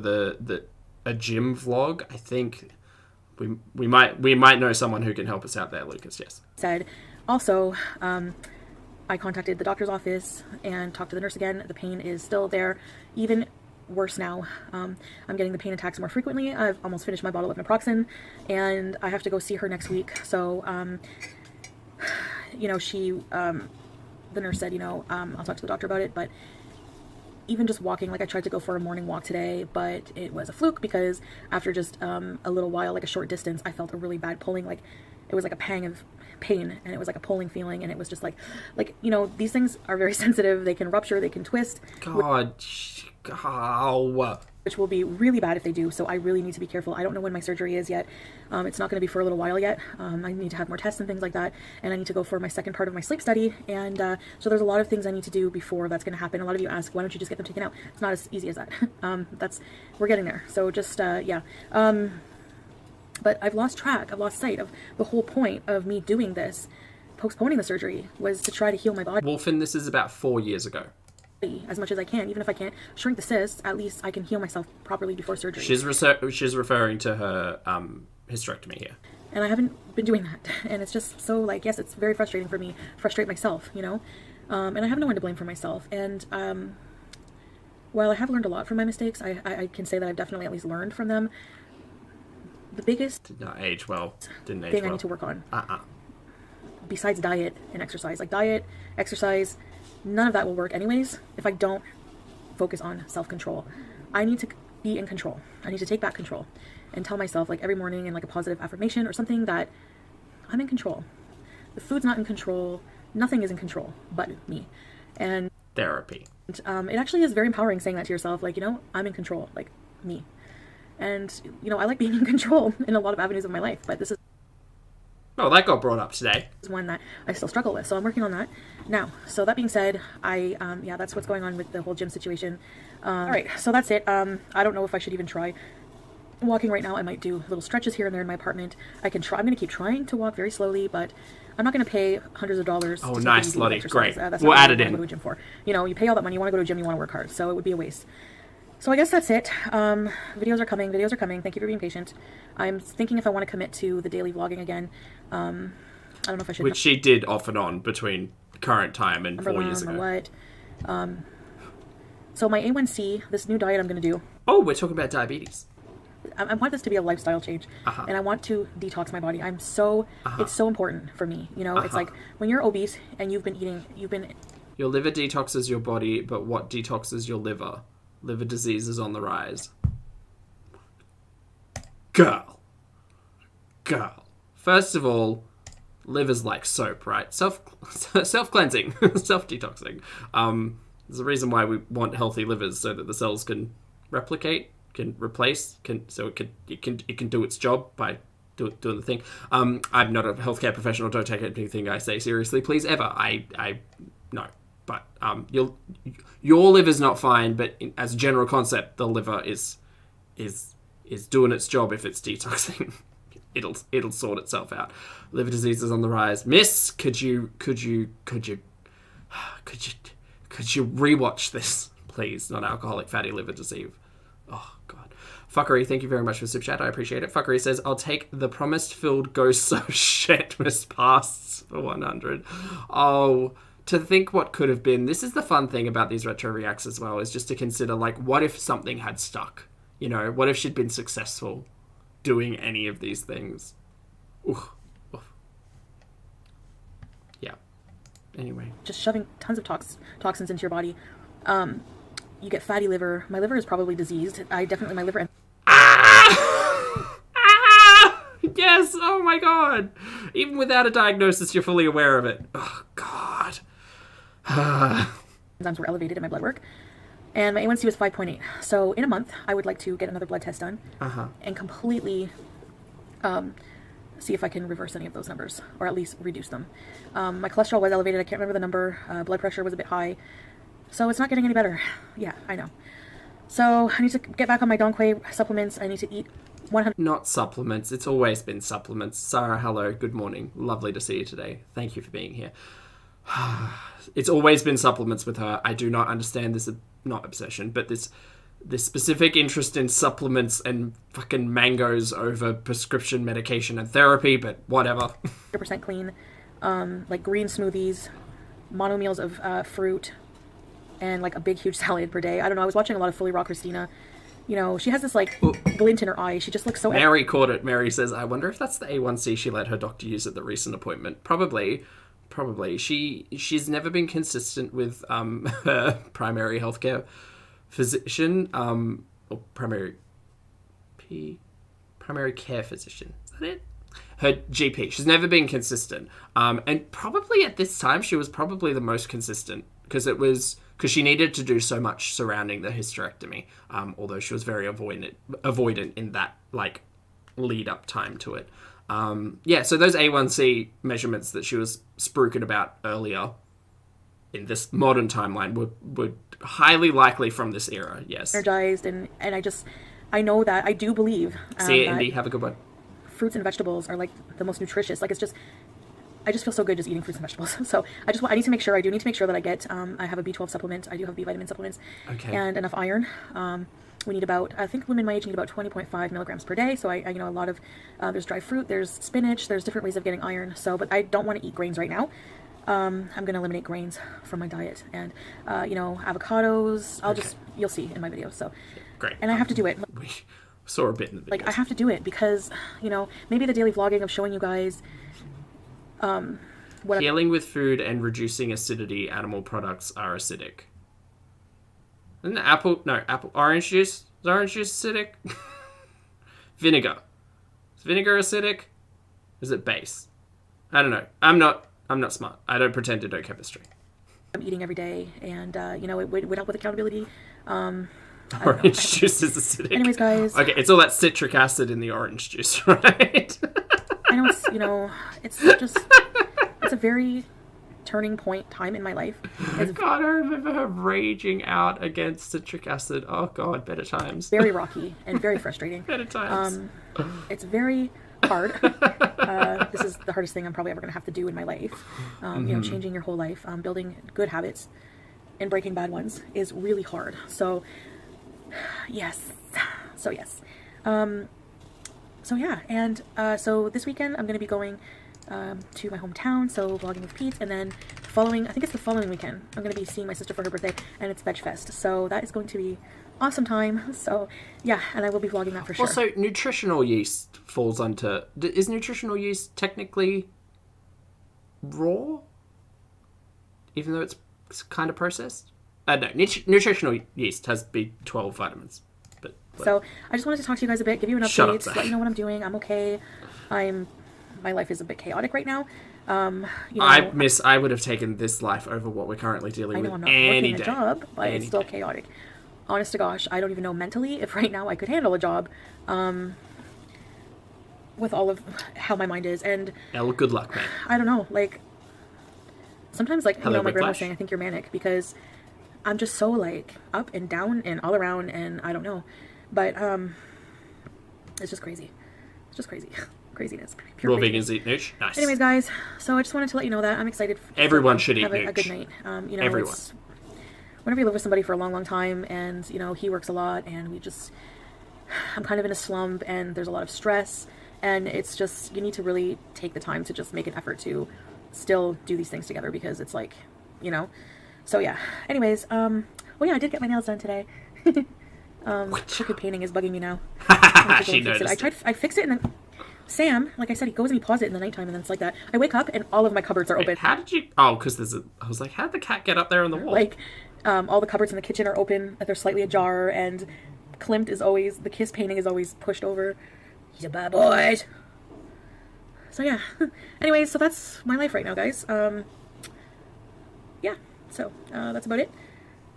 a gym vlog. I think we might know someone who can help us out there, Lucas. Yes. said, also, I contacted the doctor's office and talked to the nurse again. The pain is still there, even worse now. I'm getting the pain attacks more frequently. I've almost finished my bottle of naproxen, and I have to go see her next week. So, you know, the nurse said, you know, I'll talk to the doctor about it, but even just walking, like I tried to go for a morning walk today, but it was a fluke because after just a little while, like a short distance, I felt a really bad pulling, like it was like a pang of pain, and it was like a pulling feeling, and it was just like, you know, these things are very sensitive. They can rupture, they can twist. God. Which will be really bad if they do, so I really need to be careful. I don't know when my surgery is yet. It's not going to be for a little while yet. I need to have more tests and things like that, and I need to go for my second part of my sleep study, and so there's a lot of things I need to do before that's going to happen. A lot of you ask, why don't you just get them taken out? It's not as easy as that. We're getting there, so just, yeah. But I've lost track, I've lost sight of the whole point of me doing this, postponing the surgery, was to try to heal my body. Wolfen, this is about 4 years ago. As much as I can. Even if I can't shrink the cysts, at least I can heal myself properly before surgery. She's referring to her hysterectomy here. And I haven't been doing that. And it's just so, like, yes, it's very frustrating for me. Frustrate myself, you know? And I have no one to blame for myself. And while I have learned a lot from my mistakes, I can say that I've definitely at least learned from them. The biggest Did not age well. Didn't age thing well. I need to work on, besides diet and exercise, like diet, exercise, none of that will work anyways if I don't focus on self-control. I need to be in control. I need to take back control and tell myself, like, every morning in like a positive affirmation or something, that I'm in control. The food's not in control. Nothing is in control but me. And Therapy. it actually is very empowering saying that to yourself, like, you know, I'm in control, like me. And, you know, I like being in control in a lot of avenues of my life, but this is Oh, that got brought up today. one that I still struggle with, so I'm working on that now. So that being said, yeah, that's what's going on with the whole gym situation. All right, so that's it. I don't know if I should even try walking right now. I might do little stretches here and there in my apartment. I can try. I'm going to keep trying to walk very slowly, but I'm not going to pay hundreds of dollars. Oh, to nice, do Lottie. exercise. Great. That's We'll not add what it I in. go to a gym for. You know, you pay all that money, you want to go to a gym, you want to work hard, so it would be a waste. So I guess that's it. Videos are coming. Thank you for being patient. I'm thinking if I want to commit to the daily vlogging again. I don't know if I should. Which she did off and on between current time and 4 years ago. What? So my A1C, this new diet I'm going to do. Oh, we're talking about diabetes. I want this to be a lifestyle change, and I want to detox my body. It's so important for me. You know, it's like when you're obese and you've been eating, Your liver detoxes your body, but what detoxes your liver? Liver disease is on the rise. Girl. First of all, liver's like soap, right? Self-cleansing, self-detoxing. There's a reason why we want healthy livers, so that the cells can replicate, can replace, it can do its job by doing the thing. I'm not a healthcare professional. Don't take anything I say seriously, please, ever. I no. But your liver's not fine, but as a general concept, the liver is doing its job if it's detoxing. It'll sort itself out. Liver disease is on the rise. Miss, could you rewatch this, please? Not alcoholic fatty liver disease. Oh God. Fuckery, thank you very much for super chat. I appreciate it. Fuckery says, I'll take the promised filled ghost so shit Miss Pasts for 100. Oh, to think what could have been. This is the fun thing about these retro reacts as well, is just to consider, like, what if something had stuck? You know, what if she'd been successful doing any of these things? Oof. Yeah. Anyway. just shoving tons of toxins into your body. You get fatty liver. My liver is probably diseased. My liver. Yes, oh my God. Even without a diagnosis, you're fully aware of it. Oh, God. Enzymes were elevated in my blood work. and my A1C was 5.8. So in a month, I would like to get another blood test done and completely see if I can reverse any of those numbers, or at least reduce them. My cholesterol was elevated. I can't remember the number. Blood pressure was a bit high. So it's not getting any better. Yeah, I know. So I need to get back on my Donquay supplements. I need to eat 100... Not supplements. It's always been supplements. Sarah, hello. Good morning. Lovely to see you today. Thank you for being here. It's always been supplements with her. I do not understand this, not obsession, but this specific interest in supplements and fucking mangoes over prescription medication and therapy, but whatever. 100% clean, like green smoothies, mono meals of fruit, and like a big huge salad per day. I don't know, I was watching a lot of Fully Raw Christina. You know, she has this like glint in her eye. She just looks so... Mary caught it. Mary says, I wonder if that's the A1C she let her doctor use at the recent appointment. Probably. She's never been consistent with her primary healthcare physician, or primary care physician. Is that it? Her GP. She's never been consistent. And probably at this time, she was probably the most consistent because she needed to do so much surrounding the hysterectomy. Although she was very avoidant in that like lead up time to it. So those A1C measurements that she was spruiking about earlier in this modern timeline were highly likely from this era, yes. Energized, and I know that, I do believe... See you, Indy. Have a good one. Fruits and vegetables are like the most nutritious. Like I just feel so good just eating fruits and vegetables. So I need to make sure that I get, I have a B12 supplement, I do have B vitamin supplements, and enough iron. We need about, I think women my age need about 20.5 milligrams per day. So I a lot of, there's dried fruit, there's spinach, there's different ways of getting iron. So, but I don't want to eat grains right now. I'm going to eliminate grains from my diet, and, avocados, you'll see in my videos. So, great. And I have to do it. We saw a bit in the videos. Like, I have to do it because, maybe the daily vlogging of showing you guys, healing with food and reducing acidity, animal products are acidic. Isn't orange juice? Is orange juice acidic? Vinegar. Is vinegar acidic? Is it base? I don't know. I'm not smart. I don't pretend to know chemistry. I'm eating every day, and, it would help with accountability. Orange juice is acidic. Anyways, guys. Okay, it's all that citric acid in the orange juice, right? I know it's it's a very turning point time in my life. God, I remember her raging out against citric acid. Oh God, better times. Very rocky and very frustrating. Better times. It's very hard. This is the hardest thing I'm probably ever going to have to do in my life. Changing your whole life, building good habits and breaking bad ones is really hard. So, yes. So this weekend I'm going to be going to my hometown, so vlogging with Pete, and then I think it's the following weekend, I'm going to be seeing my sister for her birthday, and it's Veg Fest, so that is going to be awesome time. So yeah, and I will be vlogging that for sure. Also, nutritional yeast falls under... Is nutritional yeast technically raw? Even though it's kind of processed? No, nutritional yeast has B12 vitamins. So I just wanted to talk to you guys a bit, give you an update, let you know what I'm doing. I'm okay. My life is a bit chaotic right now. I would have taken this life over what we're currently dealing with. I'm not working a job, but it's still chaotic. Honest to gosh, I don't even know mentally if right now I could handle a job with all of how my mind is. And good luck, man. I don't know, like sometimes my grandma was Whiplash. saying I think you're manic because I'm just so like up and down and all around, and I don't know. But it's just crazy. It's just crazy. Craziness. Pure Raw craziness. vegans eat nooch. Nice. Anyways, guys, so I just wanted to let you know that I'm excited. Everyone should eat have a nooch. good night. Everyone. Whenever you live with somebody for a long, long time, and he works a lot, and I'm kind of in a slump, and there's a lot of stress, and it's just you need to really take the time to just make an effort to still do these things together, because it's like, So yeah. Anyways, I did get my nails done today. Crooked painting is bugging me now. She noticed. I fixed it, and then Sam, like I said, he goes and he paws it in the nighttime, and then it's like that. I wake up and all of my cupboards are open. How did you? Oh, because I was like, how did the cat get up there on the wall? Like, all the cupboards in the kitchen are open, that they're slightly ajar, and the Kiss painting is always pushed over. He's a bad boy. So yeah. Anyways, so that's my life right now, guys. Yeah. So that's about it.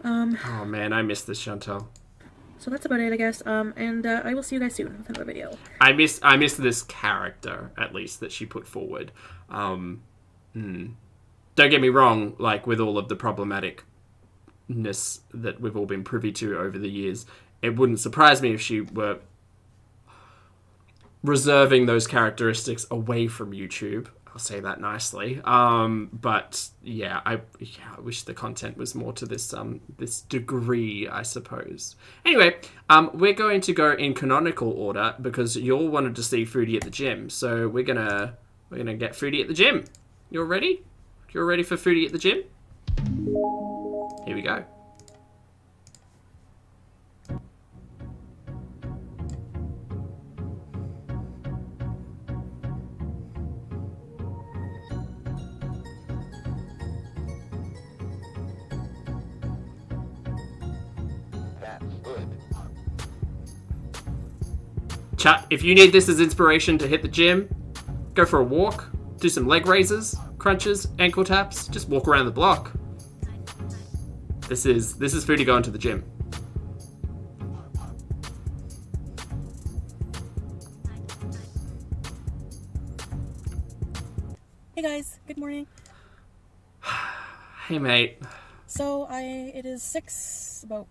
Oh man, I miss this, Chantal. So that's about it, I guess. And I will see you guys soon with another video. I miss this character, at least, that she put forward. Don't get me wrong, like, with all of the problematicness that we've all been privy to over the years, it wouldn't surprise me if she were reserving those characteristics away from YouTube. I'll say that nicely. But yeah, I wish the content was more to this this degree, I suppose. Anyway, we're going to go in canonical order because you all wanted to see Foodie at the gym, so we're gonna get Foodie at the gym. You're ready? You're ready for Foodie at the gym? Here we go. Chat, if you need this as inspiration to hit the gym, go for a walk, do some leg raises, crunches, ankle taps, just walk around the block. This is Foodie going to the gym. Hey guys, good morning. Hey mate. So it is about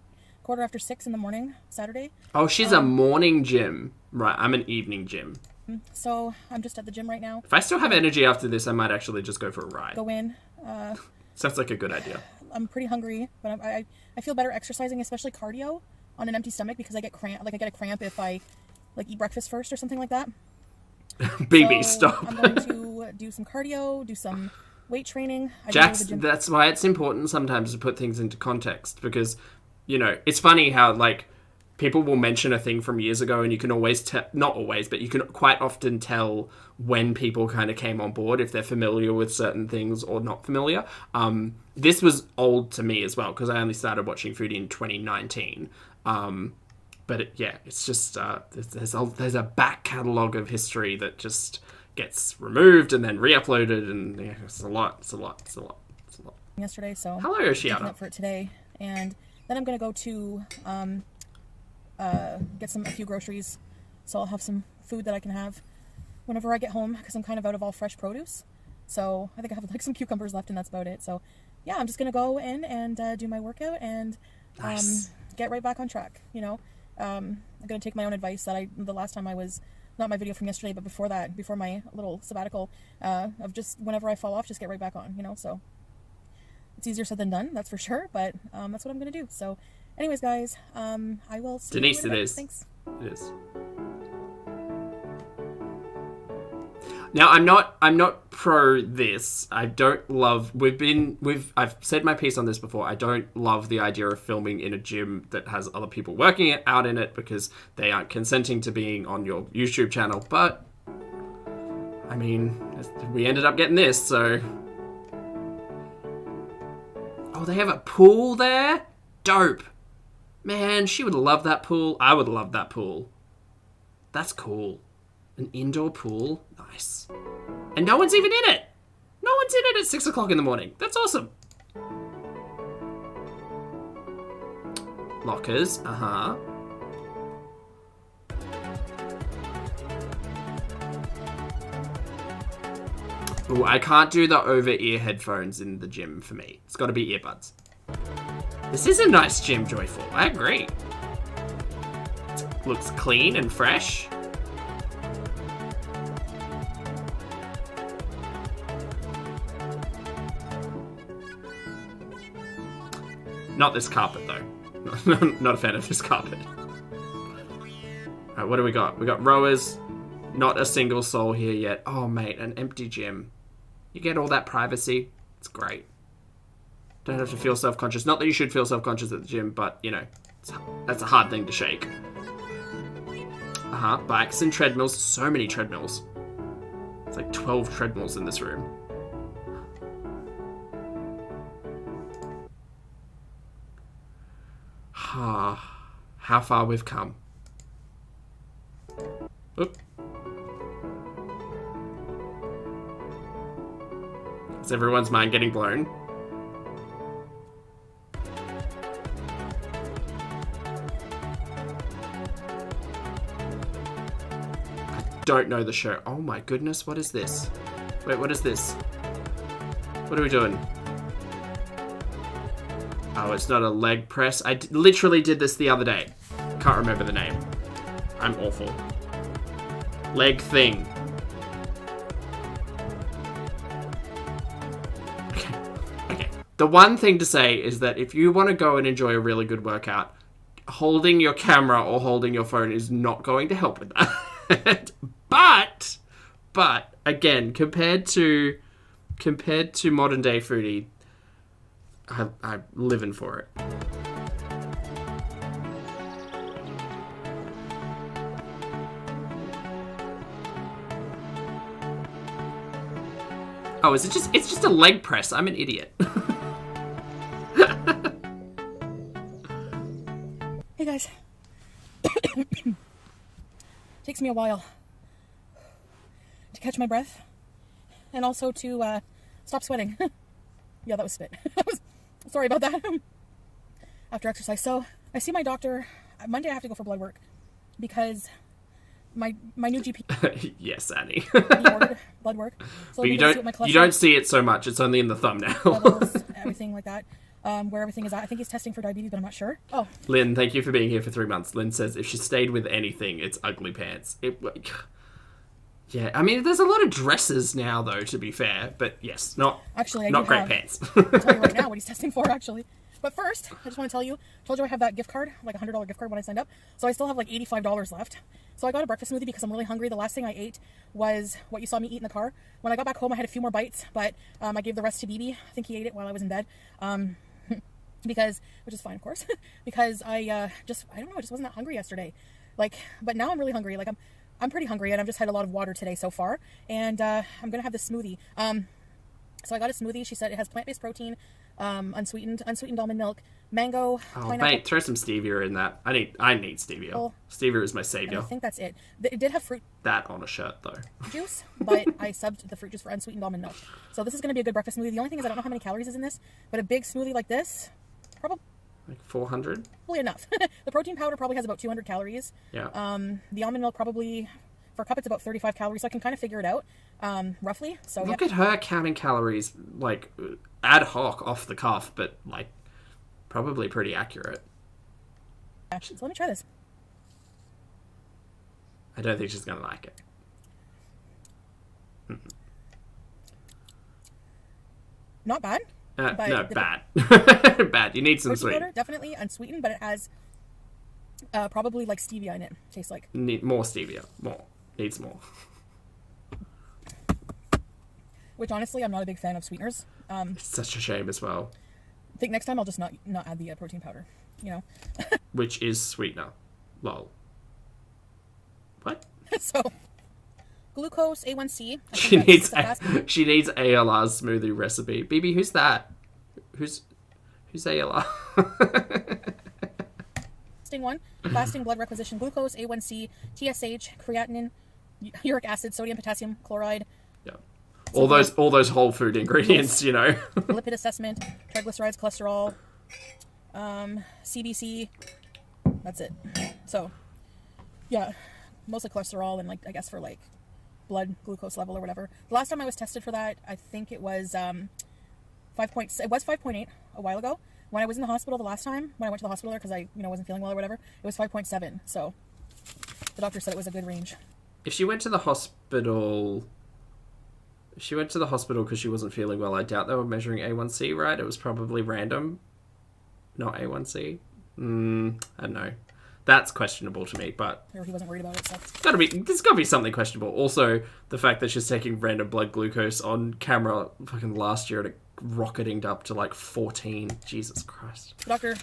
6:15 in the morning, Saturday. Oh, she's a morning gym. Right, I'm an evening gym. So I'm just at the gym right now. If I still have energy after this, I might actually just go for a ride. Go in. Sounds like a good idea. I'm pretty hungry, but I feel better exercising, especially cardio, on an empty stomach because I get a cramp if I eat breakfast first or something like that. BB, so stop. I'm going to do some cardio, do some weight training. Jax, that's why it's important sometimes to put things into context because, it's funny how, people will mention a thing from years ago and you can always not always, but you can quite often tell when people kind of came on board, if they're familiar with certain things or not familiar. This was old to me as well because I only started watching Foodie in 2019. But it's just, there's a back catalogue of history that just gets removed and then re-uploaded and it's a lot. Yesterday, so hello, making Oshiana. up for it today, and then I'm gonna go to get a few groceries, so I'll have some food that I can have whenever I get home because I'm kind of out of all fresh produce. So I think I have some cucumbers left and that's about it. So yeah, I'm just gonna go in and do my workout and Nice. Get right back on track. I'm gonna take my own advice that the last time I was, not my video from yesterday, but before my little sabbatical, of just whenever I fall off, just get right back on. So it's easier said than done, that's for sure. But that's what I'm gonna do. So. Anyways, guys, I will see Denise, you later. it is. Thanks. It is. Now, I'm not pro this. I don't love. I've said my piece on this before. I don't love the idea of filming in a gym that has other people working out in it because they aren't consenting to being on your YouTube channel. But I mean, we ended up getting this, so. Oh, they have a pool there? Dope. Man, she would love that pool. I would love that pool. That's cool. An indoor pool. Nice. And no one's even in it. No one's in it at 6 o'clock in the morning. That's awesome. Lockers. Uh-huh. Ooh, I can't do the over-ear headphones in the gym for me. It's got to be earbuds. This is a nice gym, Joyful. I agree. Looks clean and fresh. Not this carpet, though. Not a fan of this carpet. Alright, what do we got? We got rowers. Not a single soul here yet. Oh, mate, an empty gym. You get all that privacy. It's great. Don't have to feel self-conscious. Not that you should feel self-conscious at the gym, but, that's a hard thing to shake. Uh-huh. Bikes and treadmills. So many treadmills. It's like 12 treadmills in this room. How far we've come. Oop. Is everyone's mind getting blown? don't know the show. Oh my goodness, what is this? Wait, what is this? What are we doing? Oh, it's not a leg press. I literally did this the other day. Can't remember the name. I'm awful. Leg thing. Okay. The one thing to say is that if you want to go and enjoy a really good workout, holding your camera or holding your phone is not going to help with that. But again, compared to modern day Foodie, I'm living for it. Oh, it's just a leg press. I'm an idiot. Hey guys. Takes me a while to catch my breath and also to stop sweating. Yeah, that was spit. Sorry about that. After exercise. So I see my doctor Monday. I have to go for blood work because my new GP Yes, Annie. he ordered blood work. So But you don't see it so much. It's only in the thumbnail. levels, everything like that. Where everything is at. I think he's testing for diabetes, but I'm not sure. Oh. Lynn, thank you for being here for 3 months. Lynn says if she stayed with anything, it's ugly pants. Yeah, I mean, there's a lot of dresses now, though, to be fair. But yes, not great pants. I'll tell you right now what he's testing for, actually. But first, I just want to tell you, I told you I have that gift card, like a $100 gift card when I signed up. So I still have like $85 left. So I got a breakfast smoothie because I'm really hungry. The last thing I ate was what you saw me eat in the car. When I got back home, I had a few more bites, but I gave the rest to BB. I think he ate it while I was in bed. Because, which is fine, of course, because I don't know, I just wasn't that hungry yesterday. Like, but now I'm really hungry. Like, I'm pretty hungry, and I've just had a lot of water today so far. And I'm going to have this smoothie. So I got a smoothie. She said it has plant-based protein, unsweetened almond milk, mango, pineapple. Mate, throw some stevia in that. I need stevia. Oh. Stevia is my savior. I think that's it. It did have fruit That on a shirt, though. juice, but I subbed the fruit juice for unsweetened almond milk. So this is going to be a good breakfast smoothie. The only thing is I don't know how many calories is in this, but a big smoothie like this, probably Like 400? enough. The protein powder probably has about 200 calories. Yeah. The almond milk probably, for a cup, it's about 35 calories, so I can kind of figure it out, roughly. So Look yeah. at her counting calories, like, ad hoc, off the cuff, but, like, probably pretty accurate. So let me try this. I don't think she's going to like it. Not bad. No, but bad. Bad. You need some protein sweet. powder, definitely unsweetened, but it has probably like stevia in it. Tastes like. Need more stevia. More. Needs more. Which honestly, I'm not a big fan of sweeteners. It's such a shame as well. I think next time I'll just not add the protein powder. You know. Which is sweetener. Lol. What? So, glucose, A1C. She needs ALR's smoothie recipe. BB, who's that? Who's ALR? Fasting one, fasting blood requisition, glucose, A1C, TSH, creatinine, uric acid, sodium, potassium, chloride. Yeah. All those whole food ingredients, you know. Lipid assessment, triglycerides, cholesterol, CBC. That's it. So, yeah, mostly cholesterol and like I guess for like blood glucose level or whatever. The last time I was tested for that, I think it was 5.8 a while ago. When I was in the hospital the last time, when I went to the hospital because I wasn't feeling well or whatever, it was 5.7. So the doctor said it was a good range. If she went to the hospital because she wasn't feeling well, I doubt they were measuring A1C, right? It was probably random, not A1C. I don't know. That's questionable to me, but Or he wasn't worried about it. So. there's got to be something questionable. Also, the fact that she's taking random blood glucose on camera fucking last year and it rocketing up to like 14. Jesus Christ. The doctor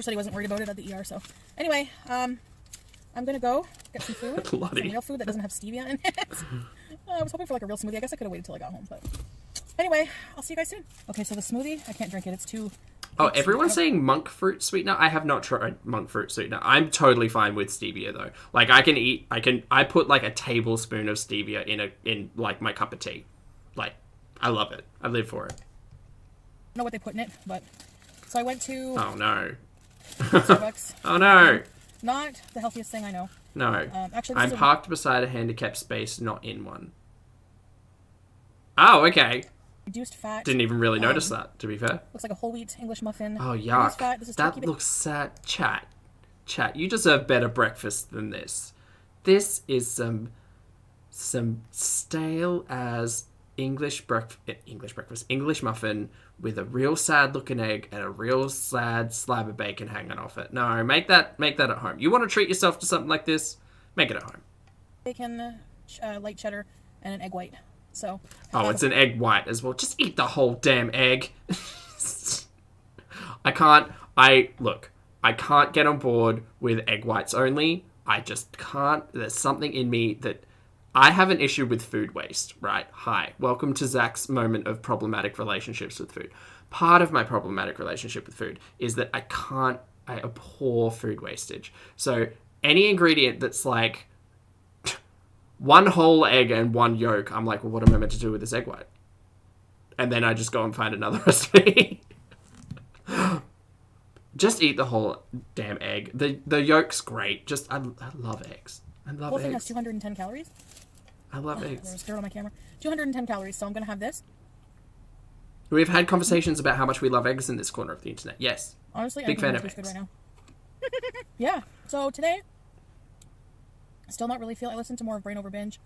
said he wasn't worried about it at the ER. So anyway, I'm gonna go get some food, some real food that doesn't have stevia in it. I was hoping for like a real smoothie. I guess I could have waited till I got home, but anyway, I'll see you guys soon. Okay, so the smoothie, I can't drink it. It's too. Oh, everyone's saying monk fruit sweetener. I have not tried monk fruit sweetener. I'm totally fine with stevia though. Like I put like a tablespoon of stevia in like my cup of tea. Like I love it. I live for it. I don't know what they put in it, but so I went to Oh no. Starbucks. Oh no. Not the healthiest thing I know. No. Actually, I'm parked beside a handicapped space, not in one. Oh, okay. reduced fat. Didn't even really notice that, to be fair. Looks like a whole wheat English muffin. Oh, Reduced yuck. fat. This is That turkey looks sad. Chat, you deserve better breakfast than this. This is some stale as English muffin with a real sad looking egg and a real sad slab of bacon hanging off it. No, make that at home. You want to treat yourself to something like this? Make it at home. Bacon, light cheddar, and an egg white. So. Oh, it's an egg white as well. Just eat the whole damn egg. I can't get on board with egg whites only. I just can't. There's something in me that I have an issue with food waste, right? Hi. Welcome to Zach's moment of problematic relationships with food. Part of my problematic relationship with food is that I abhor food wastage. So any ingredient that's like one whole egg and one yolk, I'm like, well, what am I meant to do with this egg white? And then I just go and find another recipe. Just eat the whole damn egg. The yolk's great. I love eggs. I love eggs. The whole thing has 210 calories. I love eggs. There's dirt on my camera. 210 calories, so I'm going to have this. We've had conversations about how much we love eggs in this corner of the internet. Yes. Honestly, big fan of eggs. Good right now. Yeah, so today, still not really feeling... I listened to more of Brain Over Binge.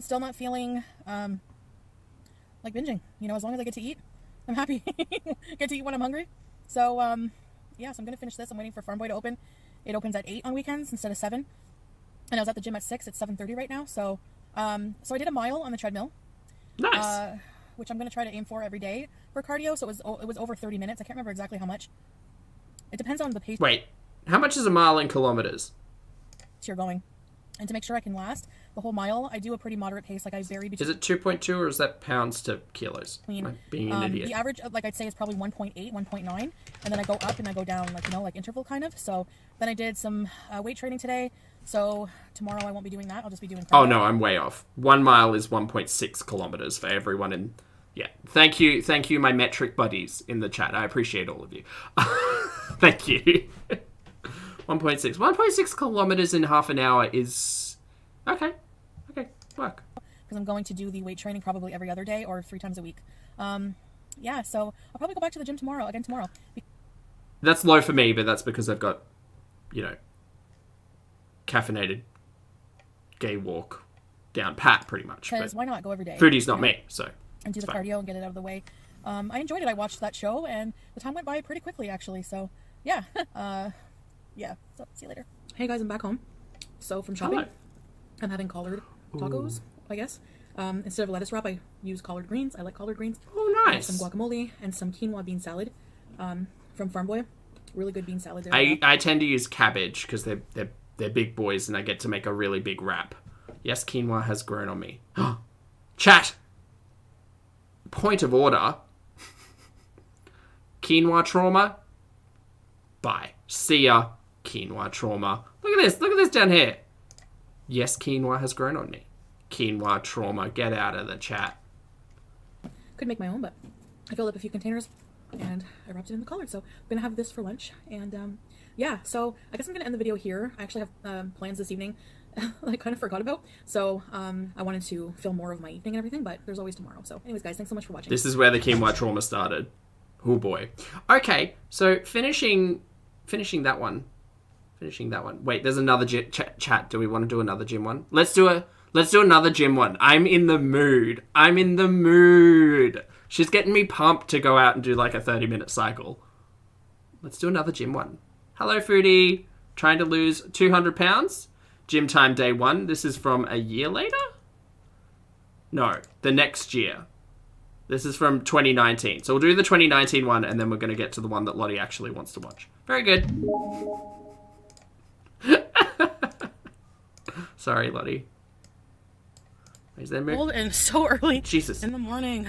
Still not feeling like binging. You know, as long as I get to eat, I'm happy. Get to eat when I'm hungry. So, yeah, so I'm going to finish this. I'm waiting for Farm Boy to open. It opens at 8 on weekends instead of 7. And I was at the gym at 6. It's 7:30 right now. So I did a mile on the treadmill. Nice. Which I'm going to try to aim for every day for cardio. So it was over 30 minutes. I can't remember exactly how much. It depends on the pace. Wait, how much is a mile in kilometers? You're going. And to make sure I can last the whole mile, I do a pretty moderate pace. Like I vary between... Is it 2.2 or is that pounds to kilos? Am I being an idiot? The average, like I'd say, is probably 1.8, 1.9. And then I go up and I go down, like interval kind of. So then I did some weight training today. So tomorrow I won't be doing that. I'll just be doing cardio. Oh, no, I'm way off. 1 mile is 1.6 kilometers for everyone in... Yeah. Thank you, my metric buddies in the chat. I appreciate all of you. Thank you. 1.6 kilometers in half an hour is... Okay, work. Because I'm going to do the weight training probably every other day or 3 times a week. Yeah, so I'll probably go back to the gym tomorrow. That's low for me, but that's because I've got, caffeinated gay walk down pat, pretty much. Because why not go every day? Foodie's not me, so... And do the cardio and get it out of the way. I enjoyed it. I watched that show, and the time went by pretty quickly, actually. So, yeah. Yeah. So, see you later. Hey, guys, I'm back home. So, from shopping, I'm having collard tacos, I guess. Instead of lettuce wrap, I use collard greens. I like collard greens. Oh, nice. Some guacamole and some quinoa bean salad from Farm Boy. Really good bean salad there. I tend to use cabbage because they're big boys, and I get to make a really big wrap. Yes, quinoa has grown on me. Chat! Point of order. Quinoa trauma. Bye. See ya. Quinoa trauma. Look at this down here. Yes, quinoa has grown on me. Quinoa trauma. Get out of the chat. Could make my own, but I filled up a few containers and I wrapped it in the collard. So I'm gonna have this for lunch. And yeah, so I guess I'm gonna end the video here. I actually have plans this evening I kind of forgot about. So I wanted to film more of my evening and everything, but there's always tomorrow. So anyways, guys, thanks so much for watching. This is where the quinoa trauma started. Oh boy. Okay, so finishing that one. Wait, there's another chat. Do we want to do another gym one? Let's do another gym one. I'm in the mood. She's getting me pumped to go out and do like a 30-minute cycle. Let's do another gym one. Hello, Foodie. Trying to lose 200 pounds? Gym time day 1. This is from a year later? No, the next year. This is from 2019. So we'll do the 2019 one, and then we're going to get to the one that Lottie actually wants to watch. Very good. Sorry, Lottie. Is there cold and so early. Jesus. In the morning.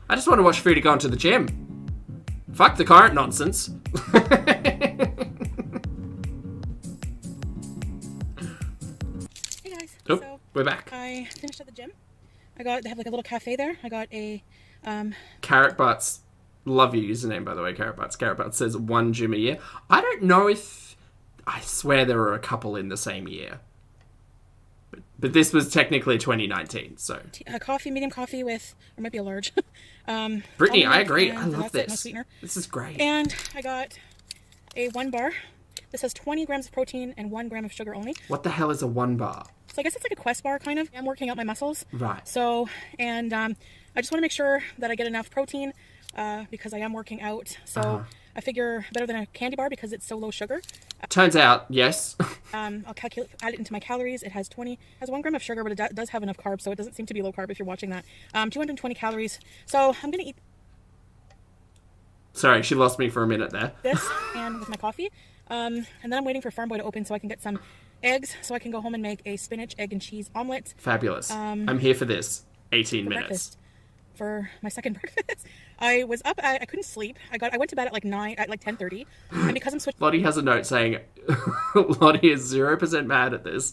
I just want to watch Foodie go into the gym. Fuck the current nonsense. Hey guys. Oh, so we're back. I finished at the gym. They have like a little cafe there. I got a Carrot Butts. Love your username, by the way, Carrot Butts. Carrot Butts says 1 gym a year. I don't know if... I swear there are a couple in the same year. But this was technically 2019, so. Coffee, medium coffee with, or might be a large. Brittany, almond I agree. milk, I and love that's it, no this. sweetener. This is great. And I got a 1 bar. This has 20 grams of protein and 1 gram of sugar only. What the hell is a 1 bar? So I guess it's like a Quest bar, kind of. I'm working out my muscles. Right. So, and I just want to make sure that I get enough protein because I am working out. So I figure better than a candy bar because it's so low sugar. Turns out, yes. I'll add it into my calories. It has 1 gram of sugar, but it does have enough carbs, so it doesn't seem to be low carb if you're watching that. 220 calories. So I'm going to eat Sorry, she lost me for a minute there. this and with my coffee. And then I'm waiting for Farm Boy to open so I can get some eggs so I can go home and make a spinach, egg, and cheese omelet. Fabulous. I'm here for this. 18 minutes. Breakfast. For my second breakfast. I was up, I couldn't sleep. I went to bed at like 10:30. And because I'm switching Lottie has a note saying, Lottie is 0% mad at this,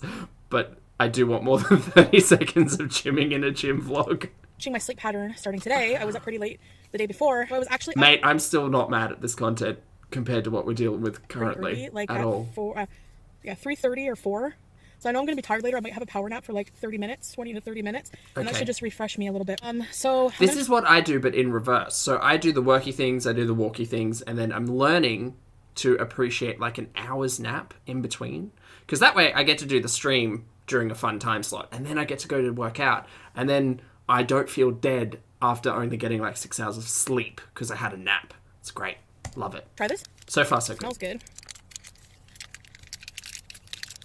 but I do want more than 30 seconds of gymming in a gym vlog. my sleep pattern starting today, I was up pretty late the day before. I was actually up Mate, I'm still not mad at this content compared to what we're dealing with currently early, like at at all. 3:30 or 4. So I know I'm going to be tired later. I might have a power nap for like 30 minutes, 20 to 30 minutes. And that Okay. should just refresh me a little bit. So This is what I do, but in reverse. So I do the worky things, I do the walky things, and then I'm learning to appreciate like an hour's nap in between. Because that way I get to do the stream during a fun time slot, and then I get to go to work out. And then I don't feel dead after only getting like 6 hours of sleep because I had a nap. It's great. Love it. try this. So far, so good. Smells good.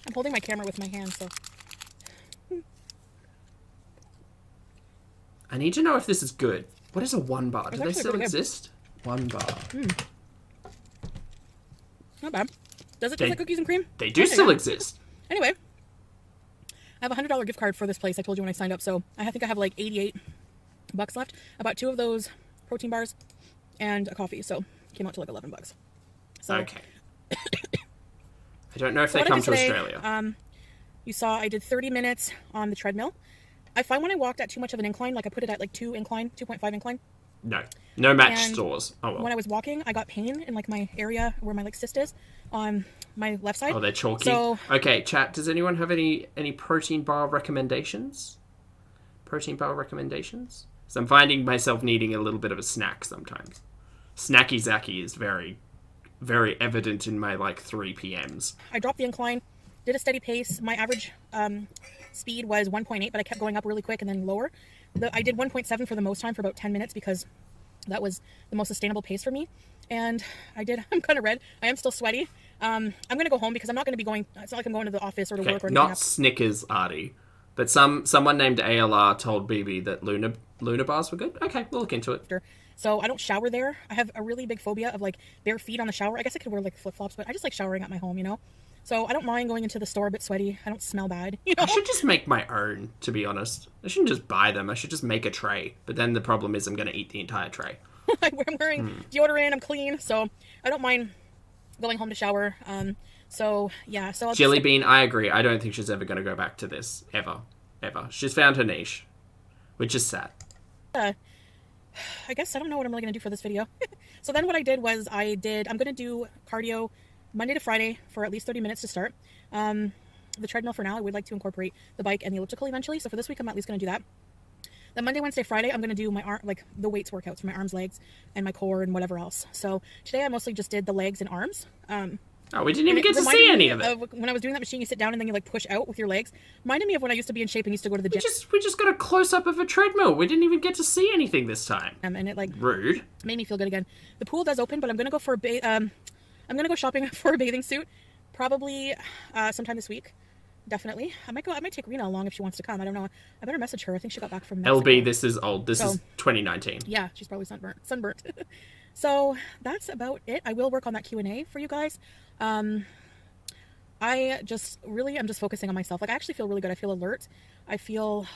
I'm holding my camera with my hand, so I need to know if this is good. What is a 1 bar? Do they actually still pretty good. exist? 1 bar. not bad. Does it taste like cookies and cream? They do Okay, still yeah. exist. Anyway, I have a $100 gift card for this place. I told you when I signed up, so I think I have like $88 left. I bought 2 of those protein bars and a coffee, so it came out to like $11. So Okay. I don't know if they what I come did to today, Australia. You saw I did 30 minutes on the treadmill. I find when I walked at too much of an incline, like I put it at like 2.5 incline. No. No match and stores. Oh, well. When I was walking, I got pain in like my area where my like cyst is on my left side. Oh, they're chalky. So Okay, chat, does anyone have any protein bar recommendations? Protein bar recommendations? So I'm finding myself needing a little bit of a snack sometimes. Snacky Zacky is very, very evident in my like 3 PMs. I dropped the incline, did a steady pace. My average speed was 1.8, but I kept going up really quick and then lower. I did 1.7 for the most time for about 10 minutes because that was the most sustainable pace for me. And I'm kind of red. I am still sweaty. I'm going to go home because I'm not going to be going, it's not like I'm going to the office or to Okay, work or anything. not Snickers, Artie. But someone named ALR told BB that Luna bars were good. Okay, we'll look into it. So I don't shower there. I have a really big phobia of like bare feet on the shower. I guess I could wear like flip-flops, but I just like showering at my home, you know? So I don't mind going into the store a bit sweaty. I don't smell bad, you know? I should just make my own, to be honest. I shouldn't just buy them. I should just make a tray. But then the problem is I'm going to eat the entire tray. I'm wearing deodorant, I'm clean, so I don't mind going home to shower. So yeah, so I'll Jelly Bean, I agree. I don't think she's ever going to go back to this. Ever. She's found her niche. Which is sad. I guess I don't know what I'm really going to do for this video. So then what I did was I'm going to do cardio Monday to Friday for at least 30 minutes to start. The treadmill for now, I would like to incorporate the bike and the elliptical eventually. So for this week, I'm at least going to do that. Then Monday, Wednesday, Friday, I'm going to do my arm, like the weights workouts for my arms, legs, and my core and whatever else. So today I mostly just did the legs and arms. Oh, we didn't even get to Reminded see me any of it. When I was doing that machine, you sit down and then you like push out with your legs. Reminded me of when I used to be in shape and used to go to the gym. We just got a close-up of a treadmill. We didn't even get to see anything this time. And it like Rude. made me feel good again. The pool does open, but I'm gonna go for I'm gonna go shopping for a bathing suit, probably sometime this week. Definitely. I might take Rena along if she wants to come. I don't know. I better message her. I think she got back from Mexico. LB, this is old. This is 2019. Yeah, she's probably sunburnt. So that's about it. I will work on that Q&A for you guys. I'm just focusing on myself. Like I actually feel really good. I feel alert. I feel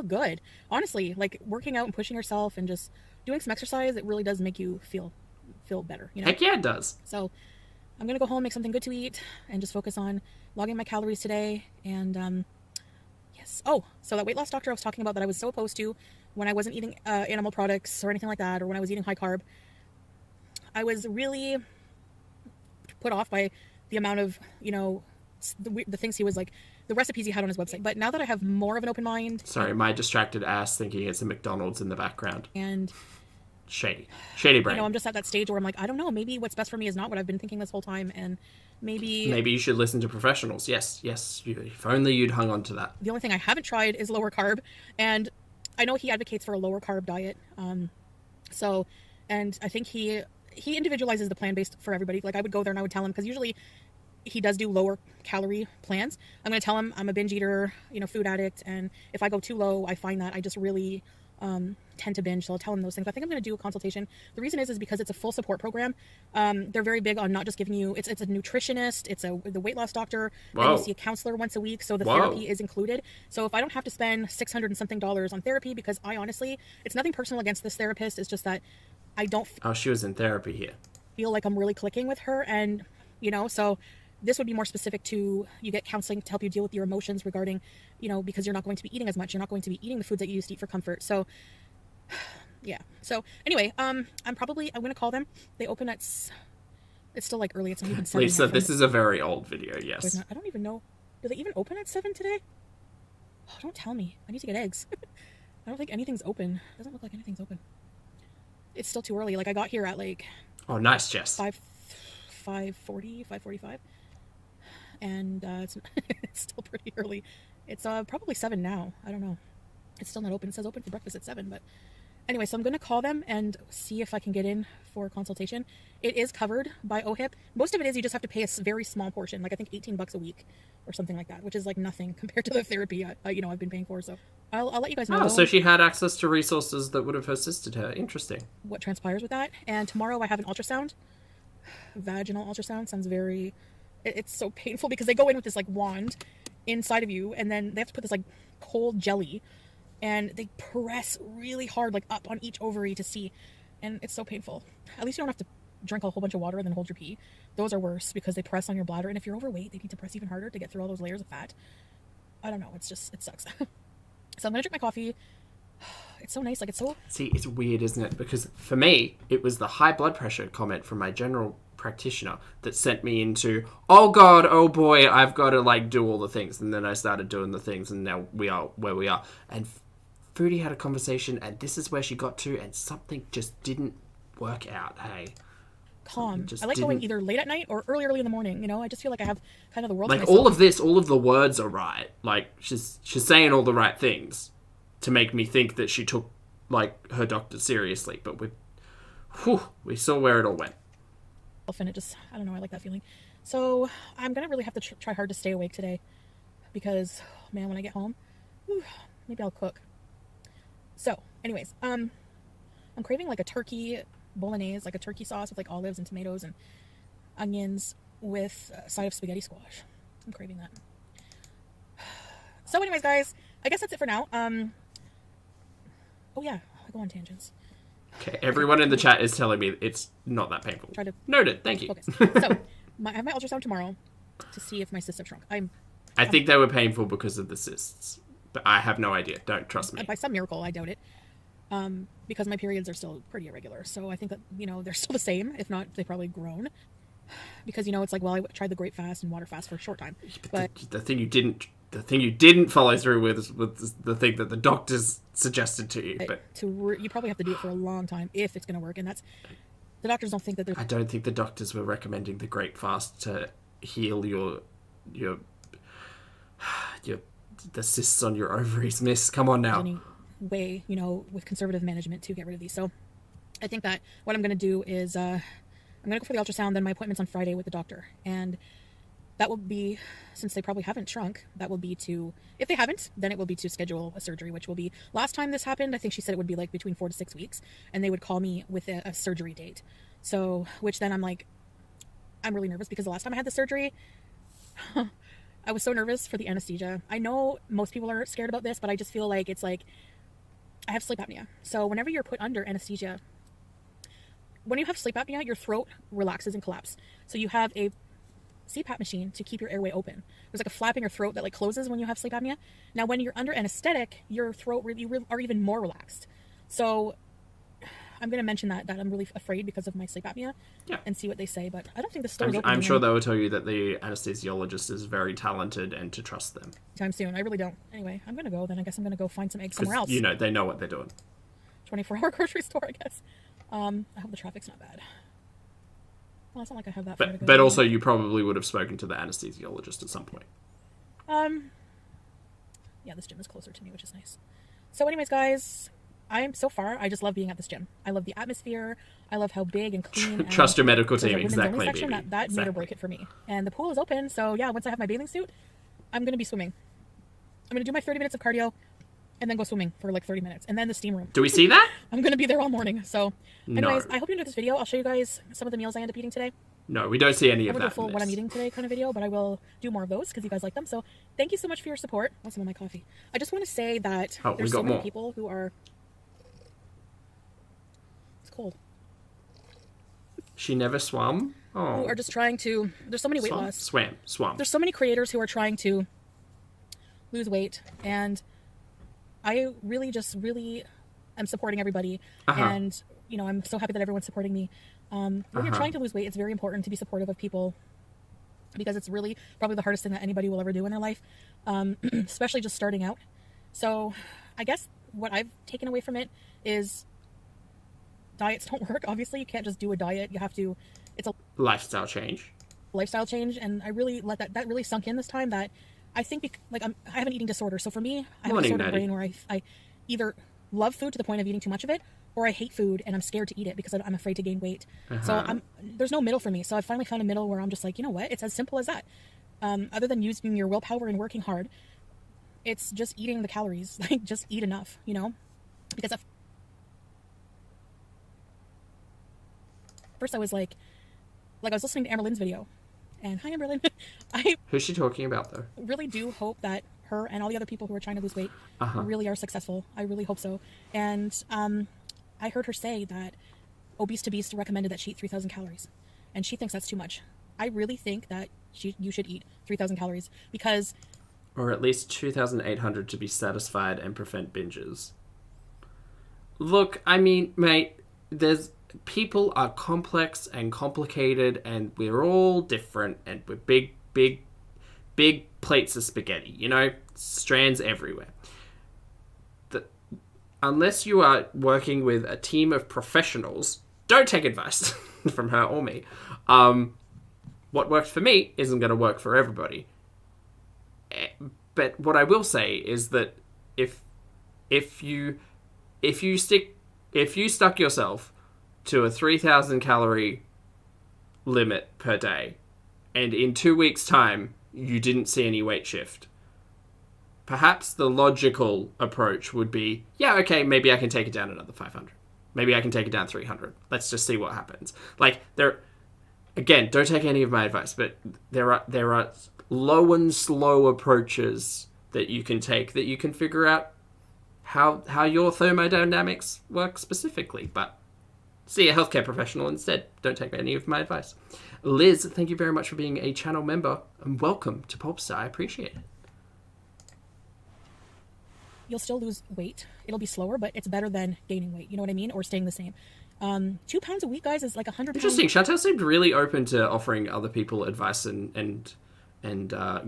good. Honestly, like working out and pushing yourself and just doing some exercise, it really does make you feel better, you know? Heck yeah, it does. So I'm going to go home, make something good to eat, and just focus on logging my calories today. And yes. Oh, so that weight loss doctor I was talking about that I was so opposed to when I wasn't eating animal products or anything like that, or when I was eating high carb, I was really put off by the amount of, you know, the things he was like the recipes he had on his website. But now that I have more of an open mind, Sorry, my distracted ass thinking it's a McDonald's in the background. and Shady brain. I'm just at that stage where I'm like, I don't know, maybe what's best for me is not what I've been thinking this whole time, and maybe you should listen to professionals. Yes, if only you'd hung on to that. the only thing I haven't tried is lower carb, and I know he advocates for a lower carb diet. And I think he individualizes the plan based for everybody. Like, I would go there and I would tell him, because usually he does do lower calorie plans. I'm going to tell him I'm a binge eater, food addict, and if I go too low, I find that I just really tend to binge. So I'll tell him those things. I think I'm going to do a consultation. The reason is because it's a full support program. They're very big on not just giving you, it's a nutritionist, it's the weight loss doctor, and you see a counselor once a week. So the therapy is included. So if I don't have to spend $600 and something on therapy, because I honestly, it's nothing personal against this therapist. It's just that I don't she was in therapy here. feel like I'm really clicking with her. And, so this would be more specific to, you get counseling to help you deal with your emotions regarding, because you're not going to be eating as much. You're not going to be eating the foods that you used to eat for comfort. So yeah. So anyway, I'm going to call them. They open at, it's still like early. It's not even 7 Lisa, yet. this is a very old video. Yes. I don't even know. Do they even open at 7 today? Oh, don't tell me. I need to get eggs. I don't think anything's open. It doesn't look like anything's open. It's still too early. Like, I got here at like Oh, nice, Jess. 5:45, and it's it's still pretty early. It's probably 7 now. I don't know. It's still not open. It says open for breakfast at 7, but anyway, so I'm going to call them and see if I can get in for a consultation. It is covered by OHIP. Most of it is you just have to pay a very small portion, like I think $18 a week or something like that, which is like nothing compared to the therapy I've been paying for. So I'll let you guys know. Oh, so she had access to resources that would have assisted her. Interesting. What transpires with that. And tomorrow I have an ultrasound. Vaginal ultrasound sounds very... It's so painful because they go in with this like wand inside of you, and then they have to put this like cold jelly, and they press really hard like up on each ovary to see, and it's so painful. At least you don't have to drink a whole bunch of water and then hold your pee. Those are worse because they press on your bladder, and if you're overweight, they need to press even harder to get through all those layers of fat. I don't know. It sucks. So I'm gonna drink my coffee. It's so nice. Like, it's so... See, it's weird, isn't it? Because for me, it was the high blood pressure comment from my general practitioner that sent me into, oh God, oh boy, I've got to like do all the things. And then I started doing the things, and now we are where we are. And Foodie had a conversation, and this is where she got to, and something just didn't work out. Hey, calm. I like going either late at night or early in the morning. I just feel like I have kind of the world like to myself. all of the words are right. Like, she's saying all the right things to make me think that she took like her doctor seriously, but we saw where it all went. And it just, I don't know, I like that feeling. So I'm gonna really have to try hard to stay awake today, because man, when I get home, maybe I'll cook. So anyways, I'm craving like a turkey bolognese, like a turkey sauce with like olives and tomatoes and onions with a side of spaghetti squash. I'm craving that. So anyways, guys, I guess that's it for now. Oh yeah, I go on tangents. Okay, everyone in the chat is telling me it's not that painful. Noted, thank you. Focus. So, I have my ultrasound tomorrow to see if my cysts have shrunk. I think they were painful because of the cysts, but I have no idea. Don't trust me. By some miracle, I doubt it. Because my periods are still pretty irregular. So I think that, they're still the same. If not, they've probably grown. Because, it's like, well, I tried the great fast and water fast for a short time. But the thing you didn't follow through with was the thing that the doctors suggested to you. But you probably have to do it for a long time if it's going to work. And that's, the doctors don't think that I don't think the doctors were recommending the great fast to heal the cysts on your ovaries, miss. Come on now. Any way, with conservative management to get rid of these. So I think that what I'm going to do is I'm going to go for the ultrasound, then my appointment's on Friday with the doctor. And that will be, since they probably haven't shrunk, that will be to, if they haven't, then it will be to schedule a surgery, which will be, last time this happened, I think she said it would be like between 4 to 6 weeks, and they would call me with a surgery date. So, which then I'm like, I'm really nervous because the last time I had the surgery, I was so nervous for the anesthesia. I know most people are scared about this, but I just feel like it's like, I have sleep apnea. So whenever you're put under anesthesia, when you have sleep apnea, your throat relaxes and collapses. So you have a CPAP machine to keep your airway open. There's like a flap in your throat that like closes when you have sleep apnea. Now, when you're under anesthetic, your throat you are even more relaxed. So I'm going to mention that I'm really afraid because of my sleep apnea and see what they say. But I don't think the store's open. I'm sure they will tell you that the anesthesiologist is very talented and to trust them. Time soon. I really don't. Anyway, I'm going to go then. I guess I'm going to go find some eggs somewhere else. You know, they know what they're doing. 24-hour grocery store, I guess. I hope the traffic's not bad. Well, it's not like I have that far to go. But also, you probably would have spoken to the anesthesiologist at some point. Yeah, this gym is closer to me, which is nice. So anyways, guys, I just love being at this gym. I love the atmosphere. I love how big and clean. And trust your medical team, exactly. section, that exactly. made or break it for me. And the pool is open, so yeah, once I have my bathing suit, I'm going to be swimming. I'm going to do my 30 minutes of cardio and then go swimming for like 30 minutes. And then the steam room. Do we see that? I'm going to be there all morning. So anyways, No. I hope you enjoyed this video. I'll show you guys some of the meals I end up eating today. No, we don't see any of I that. will do a full what I'm eating today kind of video, but I will do more of those because you guys like them. So thank you so much for your support. Want some of my coffee. I just want to say that there's so many people who are... It's cold. She never swam? Oh. Who are just trying to... There's so many weight loss. Swam. There's so many creators who are trying to lose weight, and I really am supporting everybody. And, you know, I'm so happy that everyone's supporting me. When you're trying to lose weight, it's very important to be supportive of people because it's really probably the hardest thing that anybody will ever do in their life, especially just starting out. So I guess what I've taken away from it is diets don't work. Obviously, you can't just do a diet. You have to, it's a lifestyle change. And I really let that really sunk in this time that I think I have an eating disorder. So for me, I have a disordered brain where I either love food to the point of eating too much of it, or I hate food and I'm scared to eat it because I'm afraid to gain weight. So there's no middle for me. So I finally found a middle where I'm just like, you know what? It's as simple as that. Other than using your willpower and working hard, it's just eating the calories. Like, just eat enough, you know? Because at first I was like I was listening to Amberlynn's video. And hi, Amberlynn. Who's she talking about, though? Really do hope that her and all the other people who are trying to lose weight really are successful. I really hope so. And I heard her say that Obese to Beast recommended that she eat 3,000 calories. And she thinks that's too much. I really think that you should eat 3,000 calories because... Or at least 2,800 to be satisfied and prevent binges. Look, I mean, mate, people are complex and complicated and we're all different and we're big plates of spaghetti, you know? Strands everywhere. Unless you are working with a team of professionals, don't take advice from her or me. What worked for me isn't going to work for everybody. But what I will say is that if you stuck yourself to a 3,000 calorie limit per day, and in 2 weeks' time you didn't see any weight shift, perhaps the logical approach would be, yeah, okay, maybe I can take it down another 500. Maybe I can take it down 300. Let's just see what happens. Like, again, don't take any of my advice, but there are low and slow approaches that you can take that you can figure out how your thermodynamics work specifically. But see a healthcare professional instead. Don't take any of my advice. Liz, thank you very much for being a channel member, and welcome to Pulpy. I appreciate it. You'll still lose weight. It'll be slower, but it's better than gaining weight. You know what I mean? Or staying the same. 2 pounds a week, guys, is like 100 pounds. Interesting. Chantel seemed really open to offering other people advice and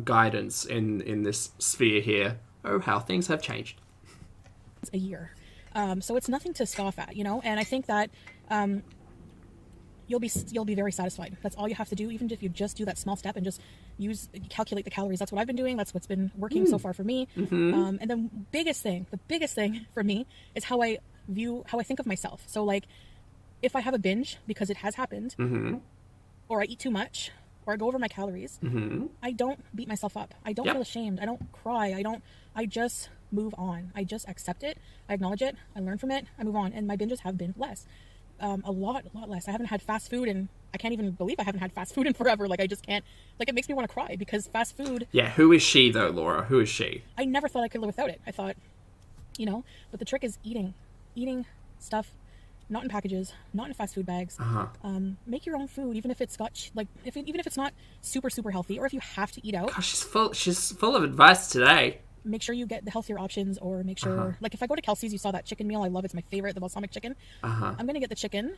guidance in this sphere here. Oh, how things have changed. A year. So it's nothing to scoff at, you know? And I think that you'll be very satisfied. That's all you have to do, even if you just do that small step and just calculate the calories. That's what I've been doing. That's what's been working so far for me. And the biggest thing for me is how I think of myself. So like, if I have a binge, because it has happened, or I eat too much, or I go over my calories, I don't beat myself up. I don't feel ashamed. I don't cry. I just move on. I just accept it. I acknowledge it. I learn from it. I move on. And my binges have been less. A lot less. I haven't had fast food, and I can't even believe I haven't had fast food in forever. Like, I just can't. Like, it makes me want to cry because fast food. Yeah, who is she though, Laura? Who is she? I never thought I could live without it. I thought, you know, but the trick is eating stuff, not in packages, not in fast food bags. Make your own food, even if it's got even if it's not super healthy, or if you have to eat out. Gosh, she's full of advice today. make sure you get the healthier options, or make sure, like if I go to Kelsey's, you saw that chicken meal I love, it's my favorite, the balsamic chicken. I'm gonna get the chicken,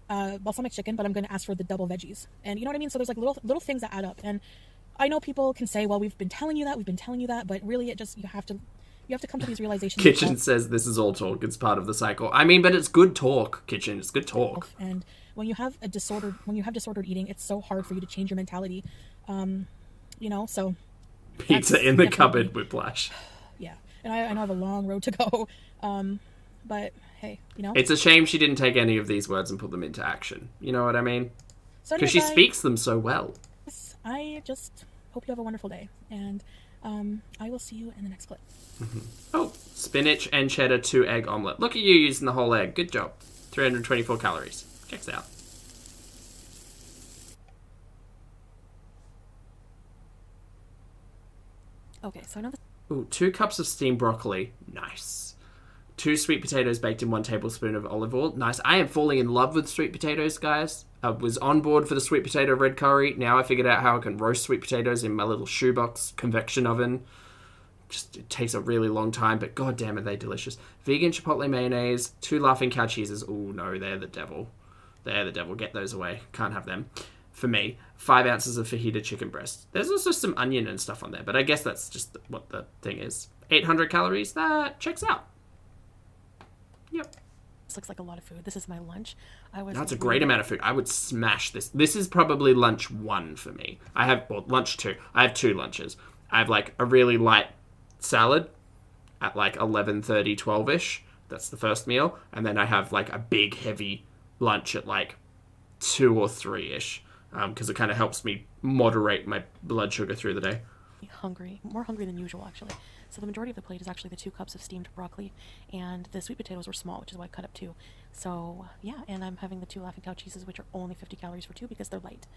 balsamic chicken, but I'm gonna ask for the double veggies, and you know what I mean. So there's like little things that add up, and I know people can say, well, we've been telling you that, but really it just, you have to come to these realizations. Kitchen says this is all talk, it's part of the cycle. I mean, but it's good talk, Kitchen, it's good talk. And when you have disordered eating, it's so hard for you to change your mentality, you know. So pizza in the cupboard, whiplash. Yeah, and I know I have a long road to go, but hey, you know, it's a shame she didn't take any of these words and put them into action, you know what I mean? Because she speaks them so well. I just hope you have a wonderful day, and I will see you in the next clip. Oh, spinach and cheddar 2 egg omelette. Look at you using the whole egg. Good job. 324 calories. Checks out. Okay, so I know this. Ooh, 2 cups of steamed broccoli. Nice. 2 sweet potatoes baked in 1 tablespoon of olive oil. Nice. I am falling in love with sweet potatoes, guys. I was on board for the sweet potato red curry. Now I figured out how I can roast sweet potatoes in my little shoebox convection oven. Just, it takes a really long time, but god damn it, they're delicious. Vegan chipotle mayonnaise, 2 laughing cow cheeses. Ooh, no, they're the devil. They're the devil. Get those away. Can't have them. For me, 5 ounces of fajita chicken breast. There's also some onion and stuff on there, but I guess that's just what the thing is. 800 calories. That checks out. Yep. This looks like a lot of food. This is my lunch. That's a great amount of food. I would smash this. This is probably lunch 1 for me. Lunch 2. I have 2 lunches. I have like a really light salad at like 11:30, 12ish. That's the first meal. And then I have like a big heavy lunch at like 2 or 3ish. Because it kind of helps me moderate my blood sugar through the day. More hungry than usual, actually. So the majority of the plate is actually the 2 cups of steamed broccoli, and the sweet potatoes were small, which is why I cut up 2. So yeah, and I'm having the 2 laughing cow cheeses, which are only 50 calories for 2 because they're light.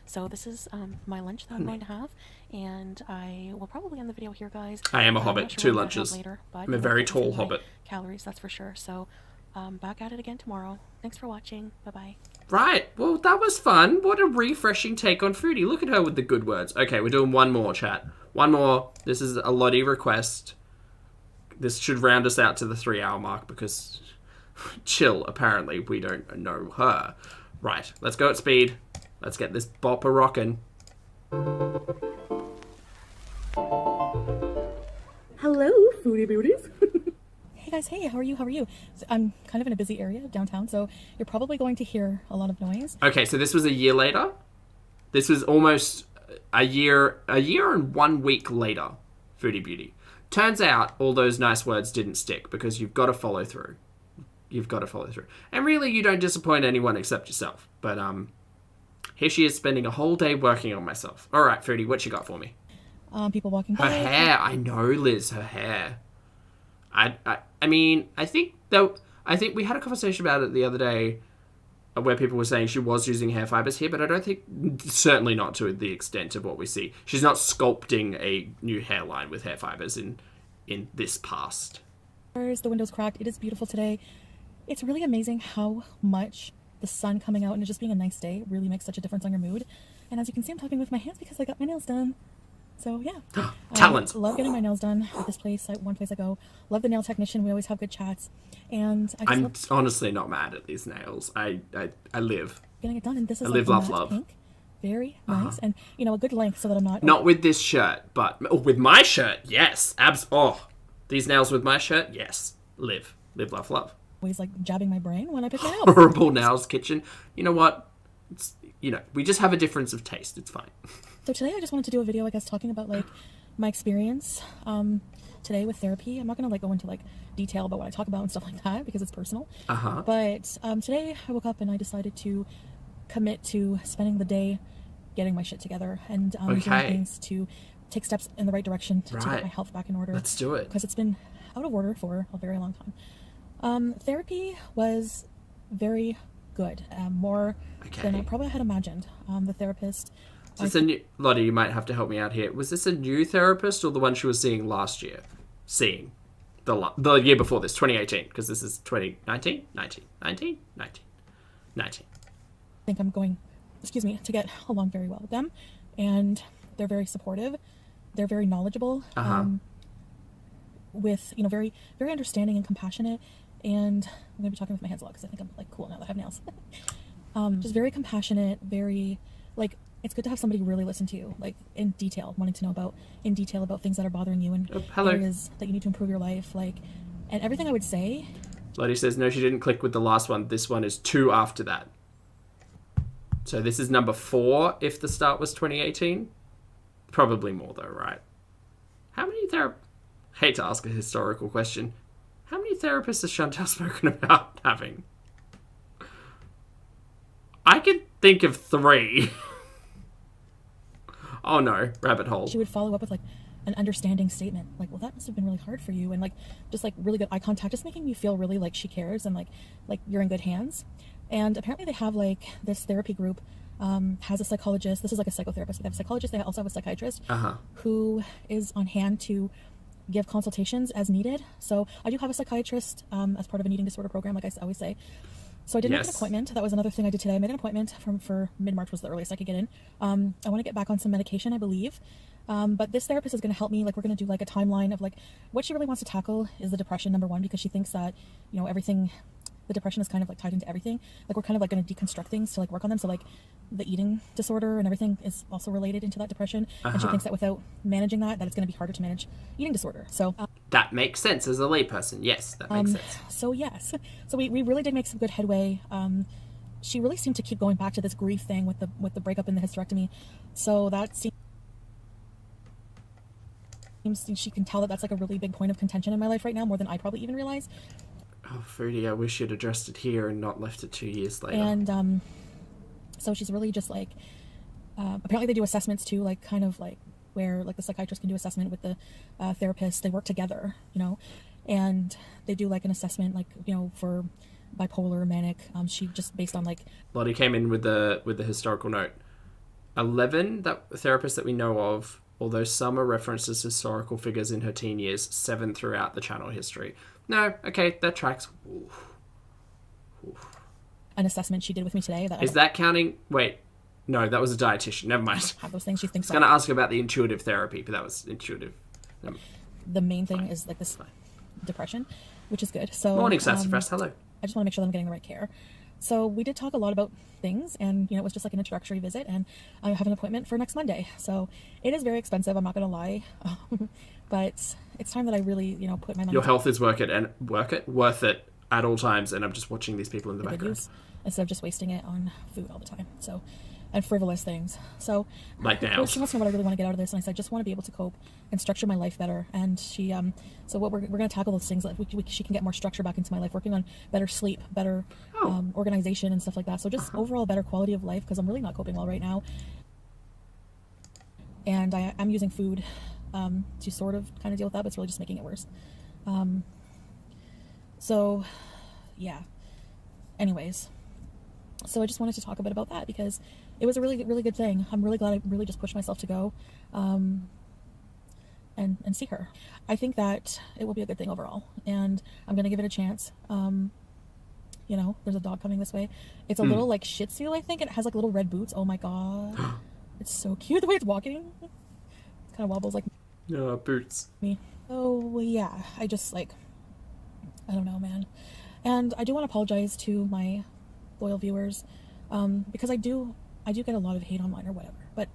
So this is my lunch that I'm going to have, and I will probably end the video here, guys. I am a I'm hobbit. not sure 2 what lunches. later, but I'm a very tall hobbit. Calories, that's for sure. So back at it again tomorrow. Thanks for watching. Bye-bye. Right. Well, that was fun. What a refreshing take on Foodie. Look at her with the good words. Okay, we're doing one more, chat. One more. This is a Lottie request. This should round us out to the 3-hour mark because chill, apparently we don't know her. Right. Let's go at speed. Let's get this bopper rockin'. Hello, Foodie Beauties. Hey guys, hey, how are you? So I'm kind of in a busy area downtown, so you're probably going to hear a lot of noise. Okay, so this was a year later. This was almost a year and 1 week later, Foodie Beauty. Turns out all those nice words didn't stick because you've got to follow through. And really, you don't disappoint anyone except yourself. But here she is spending a whole day working on myself. All right, Foodie, what you got for me? People walking by. Her hair. I know, Liz, her hair. I mean, I think we had a conversation about it the other day where people were saying she was using hair fibers here, but I don't think, certainly not to the extent of what we see. She's not sculpting a new hairline with hair fibers in this past. The window's cracked. It is beautiful today. It's really amazing how much the sun coming out and it just being a nice day really makes such a difference on your mood. And as you can see, I'm talking with my hands because I got my nails done. So yeah. Talent. Love getting my nails done at this place, one place I go. Love the nail technician. We always have good chats. And I'm honestly not mad at these nails. I live. Getting it done, and this is live, like love. Pink. Very nice, and you know, a good length so that I'm not. Not with this shirt, but with my shirt, yes. These nails with my shirt, yes. Live, love. Always like jabbing my brain when I pick my nails. Horrible nails, Kitchen. You know what? We just have a difference of taste. It's fine. So today I just wanted to do a video, I guess, talking about like my experience today with therapy. I'm not gonna go into detail about what I talk about and stuff like that because it's personal. But today I woke up and I decided to commit to spending the day getting my shit together and doing things to take steps in the right direction to get my health back in order. Let's do it. Because it's been out of order for a very long time. Therapy was very good, more than I probably had imagined. The therapist. Is this Lottie, you might have to help me out here. Was this a new therapist or the one she was seeing last year? The year before this, 2018, because this is 2019? 19. I think I'm going, to get along very well with them. And they're very supportive. They're very knowledgeable. with, you know, very, very understanding and compassionate. And I'm gonna be talking with my hands a lot because I think I'm like cool now that I have nails. Just very compassionate, very like, it's good to have somebody really listen to you, like in detail, wanting to know about in detail about things that are bothering you and areas that you need to improve your life, like, and everything I would say. Lottie says no, she didn't click with the last one. This one is 2 after that. So this is number 4 if the start was 2018. Probably more though, right? How many hate to ask a historical question. How many therapists has Chantal spoken about having? I could think of 3. Oh no, rabbit hole. She would follow up with like an understanding statement, like, well, that must have been really hard for you, and like just like really good eye contact, just making me feel really like she cares and like you're in good hands. And apparently they have like this therapy group has a psychologist. This is like a psychotherapist. They have a psychologist. They also have a psychiatrist who is on hand to give consultations as needed. So I do have a psychiatrist as part of an eating disorder program, like I always say. So I did make an appointment. That was another thing I did today. I made an appointment for mid-March was the earliest I could get in. I want to get back on some medication, I believe. But this therapist is going to help me. Like, we're going to do like a timeline of like what she really wants to tackle is the depression, number 1, because she thinks that, you know, everything, the depression is kind of like tied into everything. Like, we're kind of like going to deconstruct things to like work on them. So like the eating disorder and everything is also related into that depression. And she thinks that without managing that it's going to be harder to manage eating disorder. So that makes sense as a layperson. Yes, that makes sense. So yes, so we really did make some good headway. She really seemed to keep going back to this grief thing with the breakup and the hysterectomy. So that seems she can tell that that's like a really big point of contention in my life right now, more than I probably even realize. Oh, Foodie, I wish you'd addressed it here and not left it 2 years later. And so she's really just like, apparently they do assessments too, like kind of like where like the psychiatrist can do assessment with the therapist. They work together, you know, and they do like an assessment, like, you know, for bipolar, manic. She just based on like. Lottie came in with the historical note. 11 therapists that we know of, although some are referenced as historical figures in her teen years, 7 throughout the channel history. No, okay, that tracks. Oof. An assessment she did with me today. Is that counting? Wait, no, that was a dietitian. Never mind. Have those things she thinks. I was going to ask about the intuitive therapy, but that was intuitive. The main thing is like this depression, which is good. So morning, Sassafras. Hello. I just want to make sure that I'm getting the right care. So we did talk a lot about things, and you know, it was just like an introductory visit, and I have an appointment for next Monday. So it is very expensive, I'm not going to lie, but it's time that I really, you know, put my money. Your health is worth it at all times, and I'm just watching these people in the background instead of just wasting it on food all the time. So, and frivolous things. So like nails. She wants to know what I really want to get out of this, and I said, I just want to be able to cope and structure my life better. And she, so what we're going to tackle those things that she can get more structure back into my life, working on better sleep, better organization and stuff like that. So just overall better quality of life, because I'm really not coping well right now. And I'm using food to sort of kind of deal with that, but it's really just making it worse. So yeah, anyways, so I just wanted to talk a bit about that because it was a really, really good thing. I'm really glad I really just pushed myself to go and see her. I think that it will be a good thing overall, and I'm going to give it a chance. You know, there's a dog coming this way. It's a little like Shih Tzu, I think, and it has like little red boots. Oh my god. It's so cute the way it's walking. It kind of wobbles like boots. Me. Oh yeah, I just like, I don't know, man. And I do want to apologize to my loyal viewers because I do get a lot of hate online or whatever, but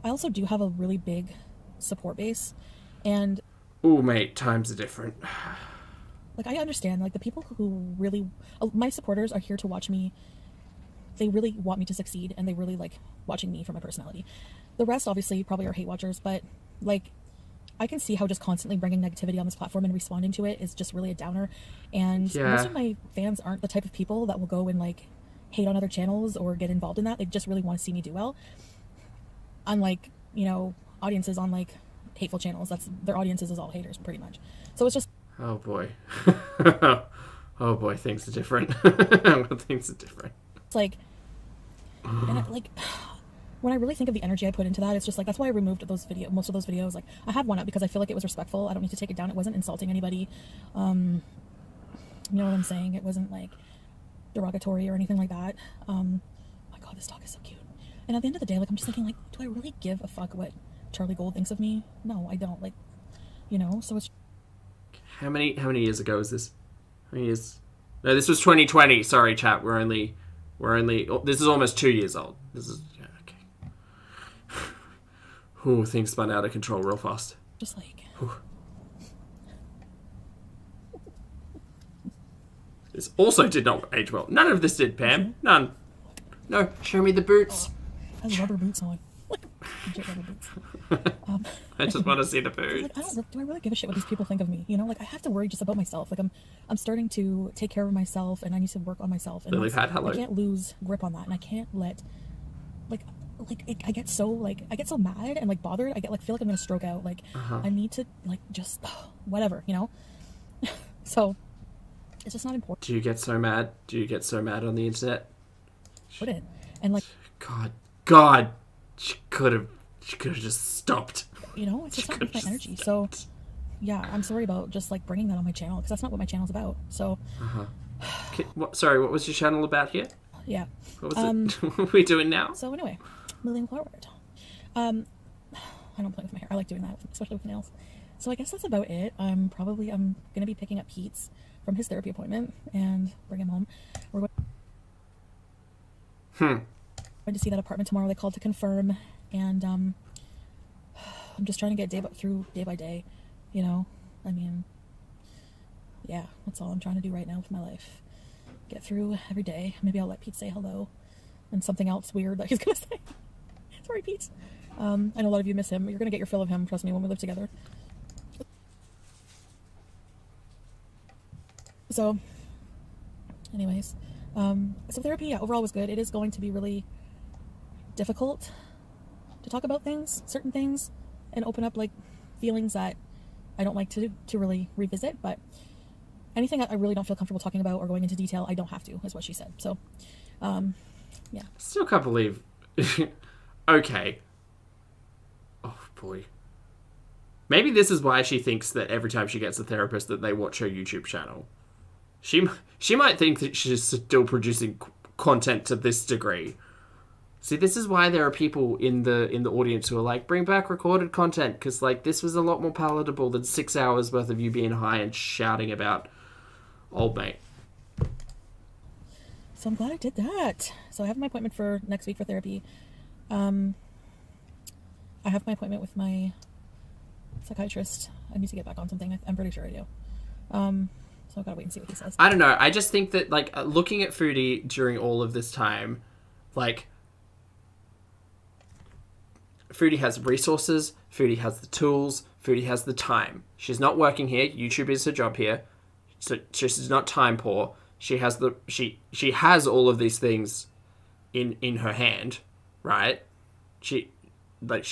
I also do have a really big support base. And oh mate, times are different. Like, I understand, like, the people who really, my supporters are here to watch me. They really want me to succeed, and they really like watching me for my personality. The rest obviously probably are hate watchers, but like, I can see how just constantly bringing negativity on this platform and responding to it is just really a downer. And most of my fans aren't the type of people that will go and like hate on other channels or get involved in that. They just really want to see me do well. Unlike, you know, audiences on like hateful channels, that's their audiences is all haters pretty much. So it's just, oh boy. Oh boy, things are different. Things are different. It's like, and like, when I really think of the energy I put into that, it's just like, that's why I removed most of those videos. Like, I have one up because I feel like it was respectful. I don't need to take it down. It wasn't insulting anybody. You know what I'm saying? It wasn't like derogatory or anything like that. Oh my god, this dog is so cute. And at the end of the day, like, I'm just thinking, like, do I really give a fuck what Charlie Gold thinks of me? No, I don't. Like, you know, so it's How many years ago was this? How many years? No, this was 2020. Sorry, chat. We're only. This is almost 2 years old. This is okay. Ooh, things spun out of control real fast. Just like. Ooh. This also did not age well. None of this did, Pam. None. No, show me the boots. I have rubber boots on. Legit rubber boots. I just want to see the boots. Like, do I really give a shit what these people think of me? You know, like I have to worry just about myself. Like I'm starting to take care of myself, and I need to work on myself. And Lilypad, hello. I can't lose grip on that, and I can't let I get so mad and like bothered. I get like feel like I'm gonna stroke out. Like I need to like just whatever, you know. So it's just not important. Do you get so mad? Do you get so mad on the internet? Put it and like God, she could have just stopped. You know, it's just not worth my energy. So yeah, I'm sorry about just like bringing that on my channel because that's not what my channel's about. So Sorry, what was your channel about here? Yeah. What was it? What are we doing now? So anyway, moving forward. I don't play with my hair. I like doing that, especially with nails. So I guess that's about it. I'm gonna be picking up Pete's from his therapy appointment and bring him home. We're going to see that apartment tomorrow. They called to confirm, and I'm just trying to get through day by day. You know, I mean, yeah, that's all I'm trying to do right now with my life. Get through every day. Maybe I'll let Pete say hello and something else weird that he's gonna say. Sorry, Pete. I know a lot of you miss him. You're gonna get your fill of him, trust me, when we live together. So anyways, so therapy, yeah, overall was good. It is going to be really difficult to talk about certain things, and open up like feelings that I don't like to really revisit, but anything that I really don't feel comfortable talking about or going into detail, I don't have to, is what she said. So, yeah. Still can't believe. Okay. Oh boy. Maybe this is why she thinks that every time she gets a therapist that they watch her YouTube channel. She might think that she's still producing content to this degree. See, this is why there are people in the audience who are like, bring back recorded content, because like this was a lot more palatable than 6 hours worth of you being high and shouting about old mate. So I'm glad I did that. So I have my appointment for next week for therapy. I have my appointment with my psychiatrist. I need to get back on something. I'm pretty sure I do. So I've got to wait and see what he says. I don't know. I just think that like looking at Foodie during all of this time, like Foodie has resources, Foodie has the tools, Foodie has the time. She's not working here. YouTube is her job here. So she's not time poor. She has she has all of these things in her hand, right? She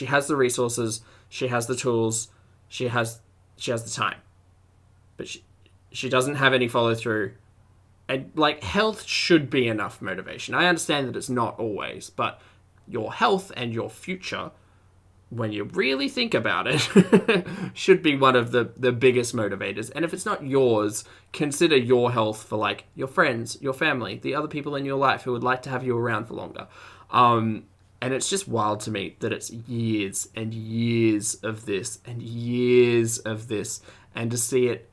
has the resources, she has the tools, she has the time. But she doesn't have any follow through. And like health should be enough motivation. I understand that it's not always, but your health and your future, when you really think about it, should be one of the biggest motivators. And if it's not yours, consider your health for like your friends, your family, the other people in your life who would like to have you around for longer. And it's just wild to me that it's years and years of this and years of this, and to see it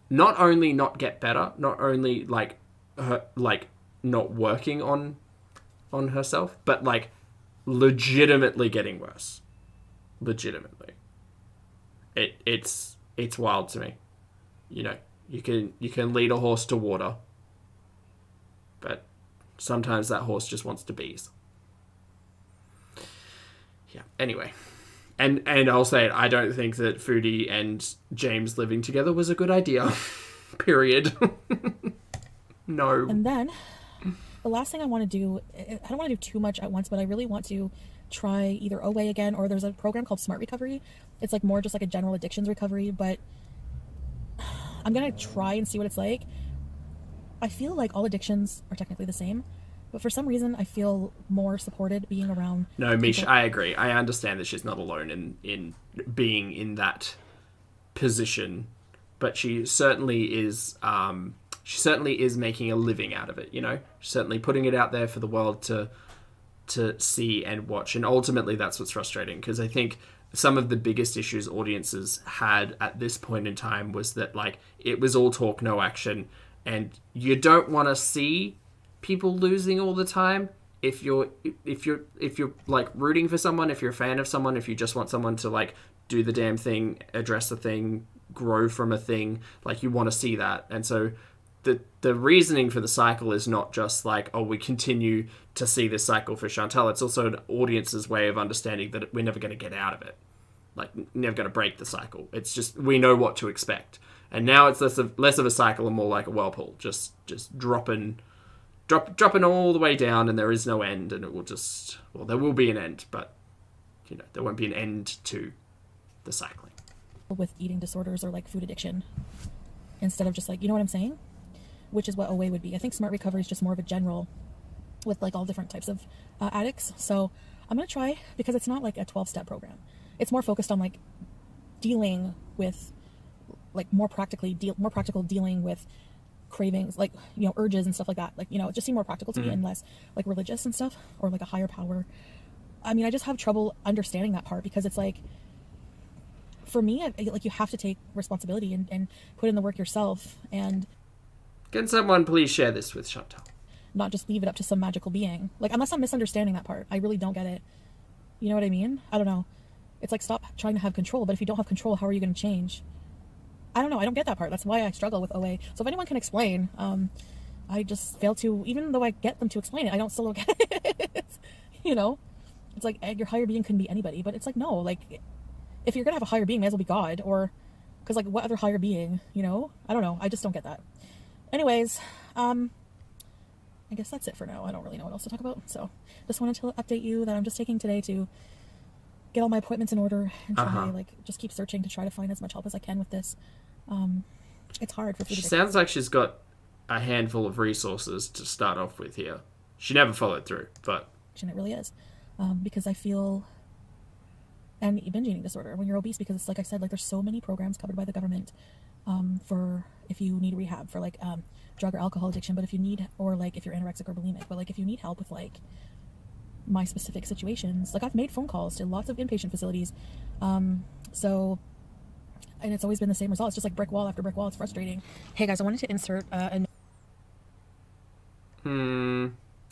not only not get better, not only like her like not working on herself, but like legitimately getting worse. Legitimately, it's wild to me. You know, you can lead a horse to water, but sometimes that horse just wants to bees. Yeah. Anyway, and I'll say it. I don't think that Foodie and James living together was a good idea. Period. No. And then the last thing I want to do, I don't want to do too much at once, but I really want to try either OA again, or there's a program called Smart Recovery. It's like more just like a general addictions recovery, but I'm gonna try and see what it's like. I feel like all addictions are technically the same, but for some reason I feel more supported being around. No, Mish, I agree. I understand that she's not alone in being in that position, but she certainly is. She certainly is making a living out of it. You know, she's certainly putting it out there for the world to see and watch, and ultimately that's what's frustrating, because I think some of the biggest issues audiences had at this point in time was that, like, it was all talk, no action, and you don't want to see people losing all the time. If you're like rooting for someone, if you're a fan of someone, if you just want someone to like do the damn thing, address the thing, grow from a thing, like, you want to see that. And so the reasoning for the cycle is not just like, oh, we continue to see this cycle for Chantal. It's also an audience's way of understanding that we're never going to get out of it. Like, never going to break the cycle. It's just, we know what to expect. And now it's less of a cycle and more like a whirlpool. Just dropping all the way down, and there is no end, and it will just, well, there will be an end, but, you know, there won't be an end to the cycling. With eating disorders or like food addiction, instead of just like, you know what I'm saying? Which is what OA would be. I think Smart Recovery is just more of a general with like all different types of addicts. So I'm going to try, because it's not like a 12-step program. It's more focused on like dealing with like more practical dealing with cravings, like, you know, urges and stuff like that. Like, you know, it just seemed more practical to me and less like religious and stuff, or like a higher power. I mean, I just have trouble understanding that part, because it's like, for me, like, you have to take responsibility and put in the work yourself, and Can someone please share this with Chantal? not just leave it up to some magical being. Like, unless I'm misunderstanding that part, I really don't get it. You know what I mean? I don't know. It's like, stop trying to have control, but if you don't have control, how are you going to change? I don't know. I don't get that part. That's why I struggle with OA. So if anyone can explain, I just fail to, even though I get them to explain it, I don't still get it. You know? It's like, your higher being can be anybody, but it's like, no, like, if you're going to have a higher being, may as well be God, or, because, like, what other higher being, you know? I don't know. I just don't get that. Anyways, I guess that's it for now. I don't really know what else to talk about. So just wanted to update you that I'm just taking today to get all my appointments in order and try, like, just keep searching to try to find as much help as I can with this. It's hard for food She addiction. sounds like she's got a handful of resources to start off with here. She never followed through, but It really is. Because I feel, and binge eating disorder when you're obese, because it's like I said, like, there's so many programs covered by the government for if you need rehab for like drug or alcohol addiction, but if you need, or like if you're anorexic or bulimic, but like if you need help with like my specific situations, like, I've made phone calls to lots of inpatient facilities, so, and it's always been the same result. It's just like brick wall after brick wall. It's frustrating. Hey guys, I wanted to insert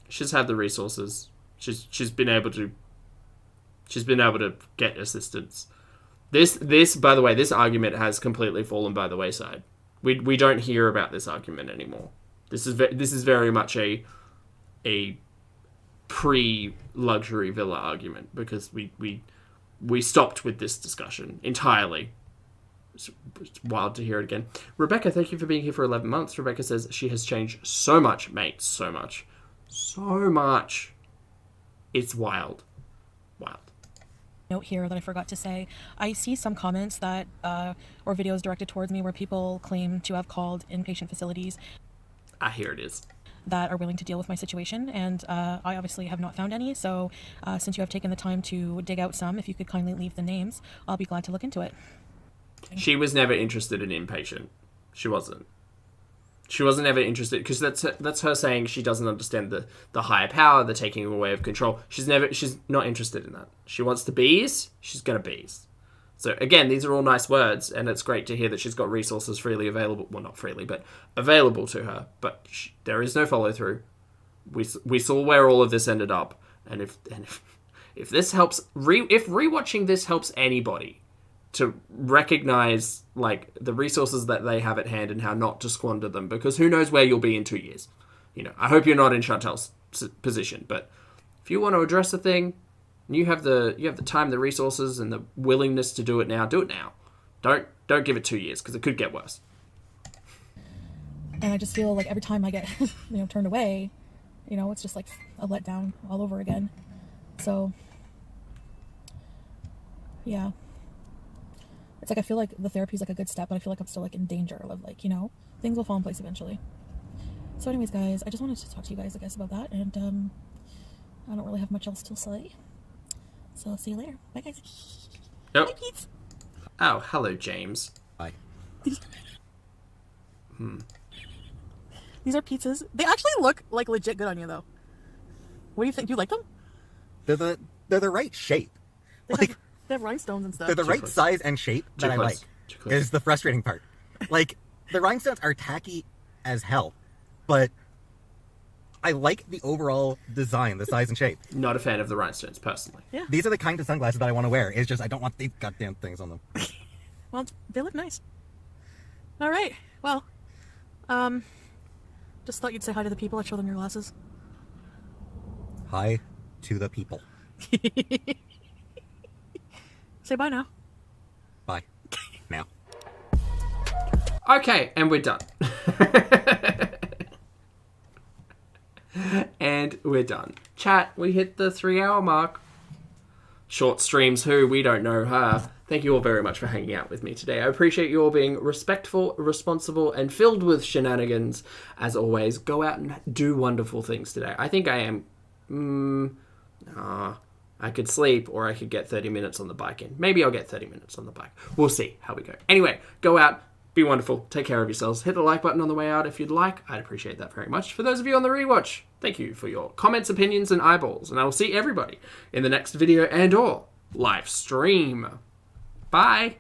she's had the resources. She's been able to get assistance. This by the way, this argument has completely fallen by the wayside. We don't hear about this argument anymore. This is very much a pre-luxury villa argument, because we stopped with this discussion entirely. It's wild to hear it again. Rebecca, thank you for being here for 11 months. Rebecca says she has changed so much, mate. So much. It's wild. note here that I forgot to say. I see some comments that or videos directed towards me where people claim to have called inpatient facilities. Here it is. That are willing to deal with my situation, and I obviously have not found any, so since you have taken the time to dig out some, if you could kindly leave the names, I'll be glad to look into it. She was never interested in inpatient. She wasn't ever interested, because that's her saying she doesn't understand the higher power, the taking away of control. She's not interested in that. She wants to bees, she's gonna bees. So again, these are all nice words, and it's great to hear that she's got resources freely available. Well, not freely, but available to her. But there is no follow through. We saw where all of this ended up, and if this helps, if rewatching this helps anybody to recognize like the resources that they have at hand and how not to squander them, because who knows where you'll be in 2 years. You know, I hope you're not in Chantal's position, but if you want to address a thing, and you have the time, the resources, and the willingness to do it now. Do it now. Don't give it 2 years, because it could get worse. And I just feel like every time I get turned away, it's just like a letdown all over again. So yeah, it's like I feel like the therapy is like a good step, but I feel like I'm still like in danger of like things will fall in place eventually. So anyways, guys, I just wanted to talk to you guys, I guess, about that, and I don't really have much else to say. So see you later. Bye, guys. Yep. Bye, Pete. Oh, hello, James. Bye. These are pizzas. They actually look like legit good on you, though. What do you think? Do you like them? They're the right shape. They Like, have They have rhinestones and stuff. They're the right close. size and shape that I close. like. Too close. Is the frustrating part. Like, the rhinestones are tacky as hell, but I like the overall design, the size and shape. Not a fan of the rhinestones, personally. Yeah. These are the kind of sunglasses that I want to wear. It's just I don't want these goddamn things on them. Well, they look nice. All right. Well, just thought you'd say hi to the people. I showed them your glasses. Hi to the people. Say bye now. Bye. Now. Okay, and we're done. And we're done. Chat, we hit the 3-hour mark. Short streams who, we don't know her. Thank you all very much for hanging out with me today. I appreciate you all being respectful, responsible, and filled with shenanigans. As always, go out and do wonderful things today. I think I am... I could sleep, or I could get 30 minutes on the bike in. Maybe I'll get 30 minutes on the bike. We'll see how we go. Anyway, go out, be wonderful, take care of yourselves. Hit the like button on the way out if you'd like. I'd appreciate that very much. For those of you on the rewatch, thank you for your comments, opinions, and eyeballs. And I will see everybody in the next video and or live stream. Bye!